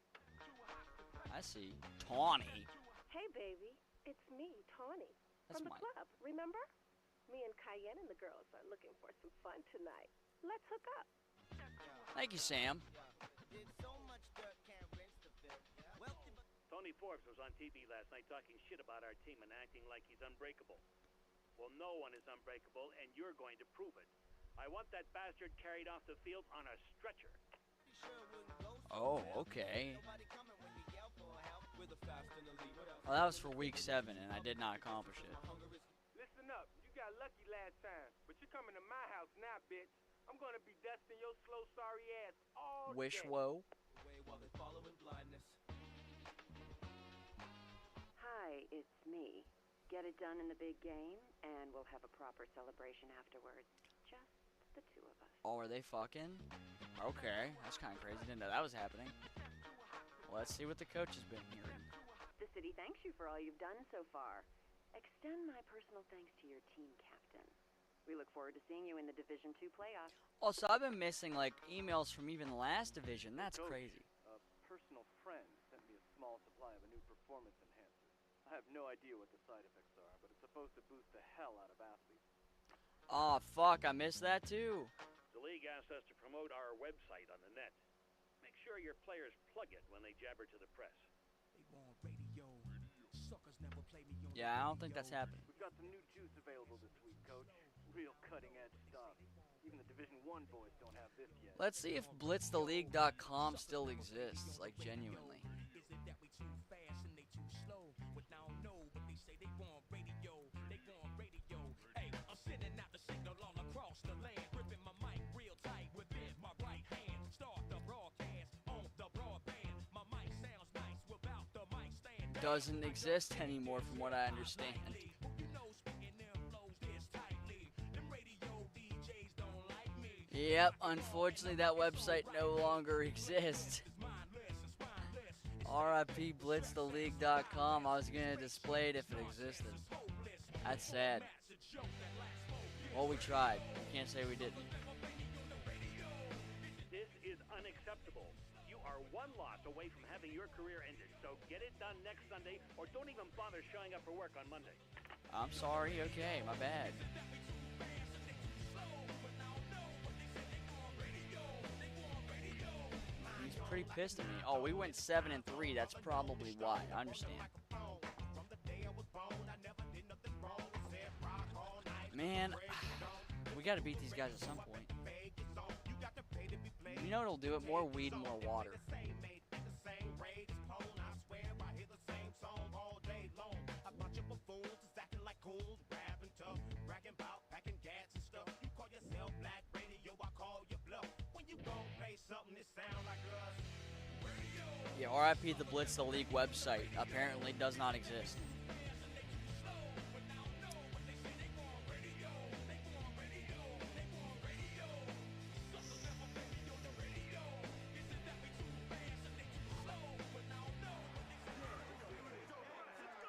I see. Tawny. Hey, baby. It's me, Tawny. That's From the my... club, remember? Me and Cayenne and the girls are looking for some fun tonight. Let's hook up. Thank you, Sam. Tony Forbes was on TV last night talking shit about our team and acting like he's unbreakable. Well, no one is unbreakable, and you're going to prove it. I want that bastard carried off the field on a stretcher. Oh, okay. Well, that was for week 7, and I did not accomplish it. Listen up. You got lucky last time, but you're coming to my house now, bitch. I'm gonna be dusting your slow, sorry ass all Wish day. woe. Hi, it's me. Get it done in the big game, and we'll have a proper celebration afterwards. Just the two of us. Oh, are they fucking? Okay, that's kind of crazy. Didn't know that was happening. Let's see what the coach has been hearing. The city thanks you for all you've done so far. Extend my personal thanks to your team captain. We look forward to seeing you in the Division 2 playoffs. Also, I've been missing, like, emails from even the last division. That's crazy. A personal friend sent me a small supply of a new performance enhancer. I have no idea what the side effects are, but it's supposed to boost the hell out of athletes. Oh, fuck, I missed that too. The league asked us to promote our website on the net. Make sure your players plug it when they jabber to the press. Yeah, I don't think that's happening. We've got some new juice available this week, Coach. Real cutting-edge stuff. Even the Division 1 boys don't have this yet. Let's see if blitztheleague.com still exists, like, genuinely. Doesn't exist anymore from what I understand. Yep, unfortunately that website no longer exists. RIP blitztheleague.com. I was gonna display it if it existed. That's sad. Well, we tried. Can't say we didn't. This is unacceptable. You are one loss away from having your career ended, so get it done next Sunday, or don't even bother showing up for work on Monday. I'm sorry, okay, my bad. He's pretty pissed at me. Oh, we went 7-3, that's probably why. I understand. Man, we gotta beat these guys at some point. You know what'll do it? More weed and more water. Yeah, RIP the Blitz, the league website apparently does not exist.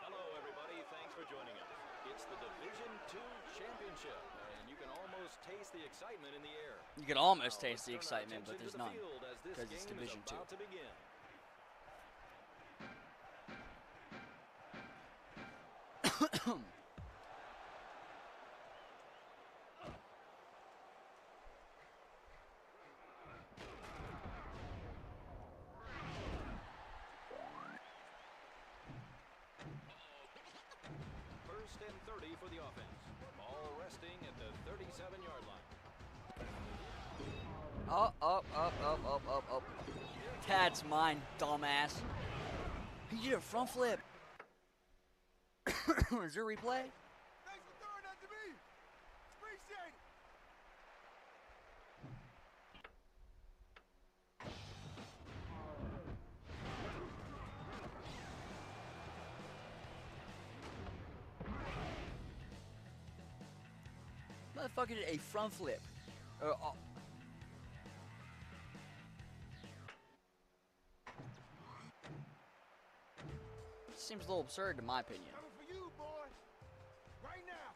Hello, everybody. Thanks for joining us. It's the Division 2 Championship, and you can almost taste the excitement in the air. You can almost Now, taste the let's turn our excitement, but there's attention none. to the field as this Because it's game is Division 2. about to begin. First and 30 for the offense. Ball resting at the 37-yard line. Up. That's mine, dumbass. He did a front flip. Is there a replay? Thanks for throwing that to me. Appreciate it. Motherfucker did a front flip. Seems a little absurd in my opinion. Coming for you, boy. Right now.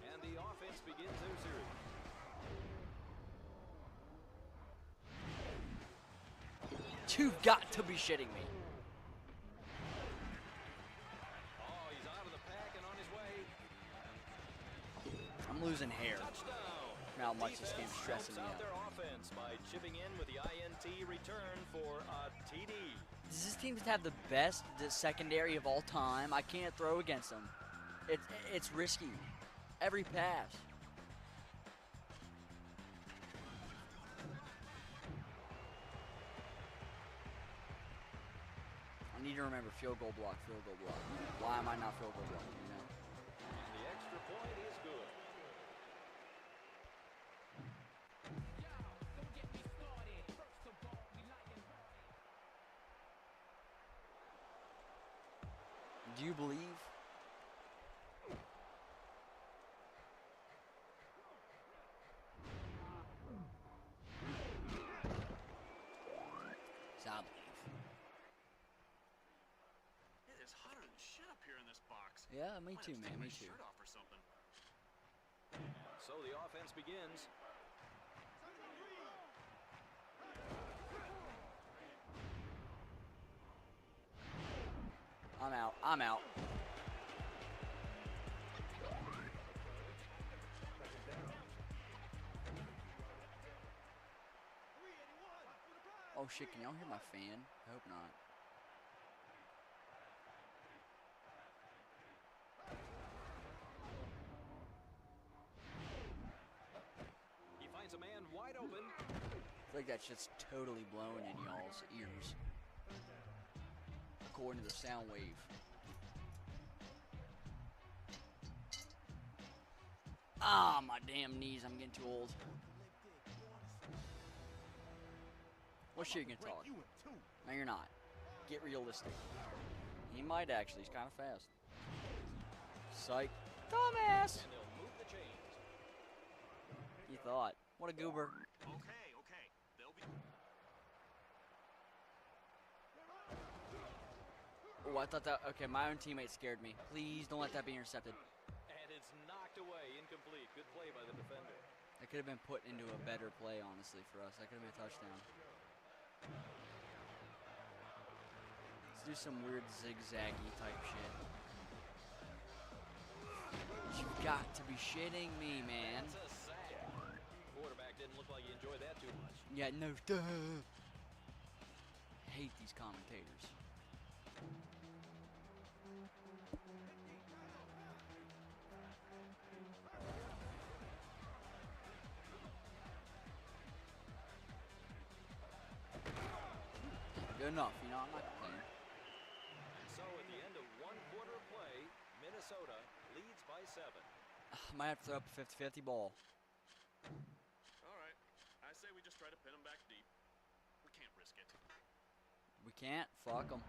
And the offense begins their series. You've got to be shitting me. Oh, he's out of the pack and on his way. I'm losing hair. Touchdown. How much this game's Helps stressing me out out. their offense by chipping in with the INT return for a TD. Does this team have the best secondary of all time? I can't throw against them. It's risky. Every pass. I need to remember field goal block. Why am I not field goal blocking, you know? And the extra point is good. Do you believe? I believe. Yeah, it's hotter than shit up here in this box. Yeah, me Might too, have to man. take Me my too. shirt off or something. So the offense begins. I'm out. Oh shit, can y'all hear my fan? I hope not. He finds a man wide open. I feel like that shit's totally blowing in y'all's ears. According to the sound wave. Ah, my damn knees, I'm getting too old. What shit you gonna talk? No, you're not. Get realistic. He might actually, he's kind of fast. Psych. Dumbass! And they'll move the chains. You thought. What a goober. Okay. They'll be... Oh, I thought that, okay, my own teammate scared me. Please don't let that be intercepted. And it's knocked away, incomplete. Good play by the defender. That could have been put into a better play, honestly, for us. That could have been a touchdown. Let's do some weird zigzaggy type shit. You've got to be shitting me, man. That's a sack. Quarterback didn't look like he enjoyed that too much. Yeah, no, duh. Hate these commentators. Good enough, you know, I'm not complaining. And so at the end of one quarter of play, Minnesota leads by 7. I might have to throw up a 50-50 ball. All right. I say we just try to pin them back deep. We can't risk it. We can't? Fuck them.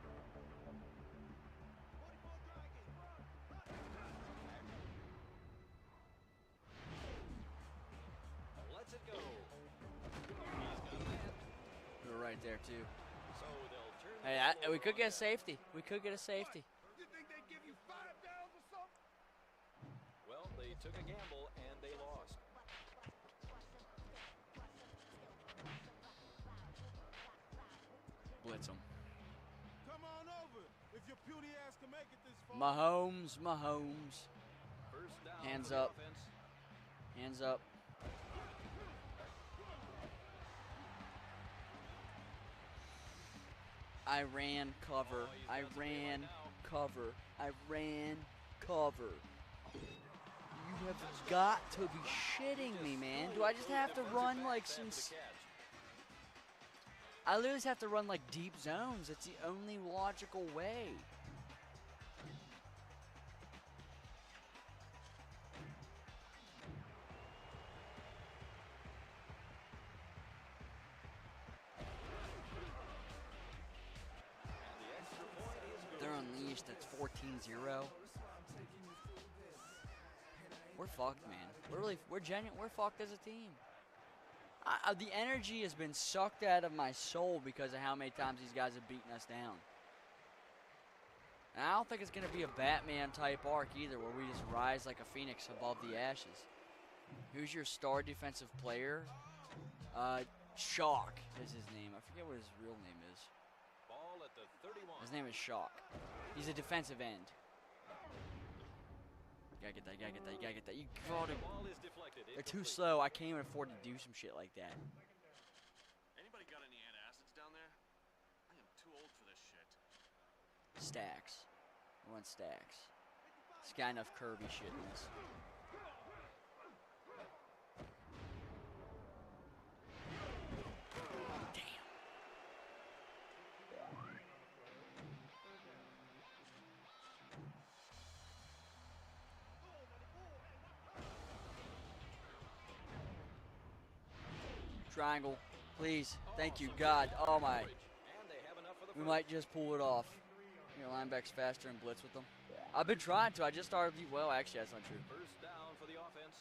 Let's it go. He's got a man. We were right there, too. So they'll turn the Hey, ball we could over get a safety. We could get a safety. You think they give you 5 downs or something? Well, they took a gamble and they lost. Blitz them. Come on over. If your puny ass can make it this far. Mahomes. First down Hands for the up. offense. Hands up. I ran cover. Oh, he's I got somebody ran right now. cover. I ran cover. You have got to be shitting me, man. Do I just have to run like some... I literally have to run like deep zones. It's the only logical way. They're unleashed. That's 14-0. We're fucked, man. We're genuine. We're fucked as a team. The energy has been sucked out of my soul because of how many times these guys have beaten us down. And I don't think it's going to be a Batman type arc either, where we just rise like a phoenix above the ashes. Who's your star defensive player? Shock is his name. I forget what his real name is. Ball at the 31. His name is Shock. He's a defensive end. You gotta get that, you gotta get that, you gotta get that. You got him. They're too slow. I can't even afford to do some shit like that. Anybody got any antacids down there? I am too old for this shit. Stacks. I want stacks. It's got enough Kirby shit in this. Triangle, please. Thank you, God. Oh my. We might just pull it off. Your lineback's faster and blitz with them. I've been trying to. I just started. Well, actually, that's not true. First down for the offense.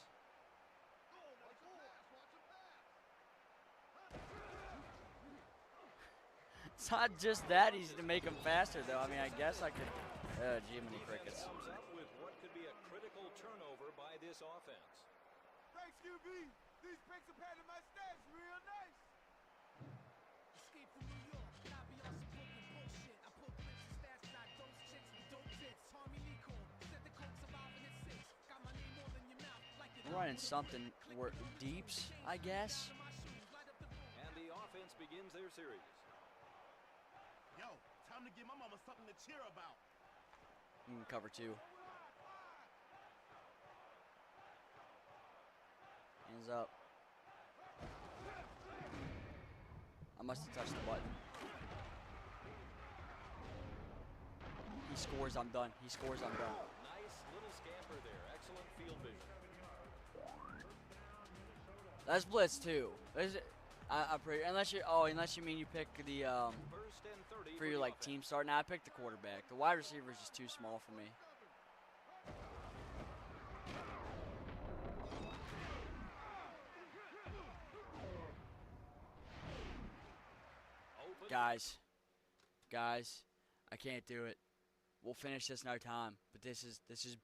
It's not just that easy to make them faster, though. I mean, I guess I could. Jiminy crickets. Comes up with what could be a critical turnover by this offense. Thanks, QB. These picks are padding my stats real nice. Escape from New York, not be on some broken bullshit. I put Blitz and stats, not those chicks with dope tits. Tommy Nico, said the coke surviving at 6. Got my name all in your mouth like it. We're running something. We're deeps, I guess. And the offense begins their series. Yo, time to give my mama something to cheer about. Cover 2. Hands up. I must have touched the button. He scores, I'm done. He scores, I'm done. Nice little scamper there. Excellent field vision. That's blitz too. I'm pretty, unless you mean you pick the First and 30 for your like team start. Now I picked the quarterback. The wide receiver is just too small for me. Guys, I can't do it. We'll finish this in no time. But this is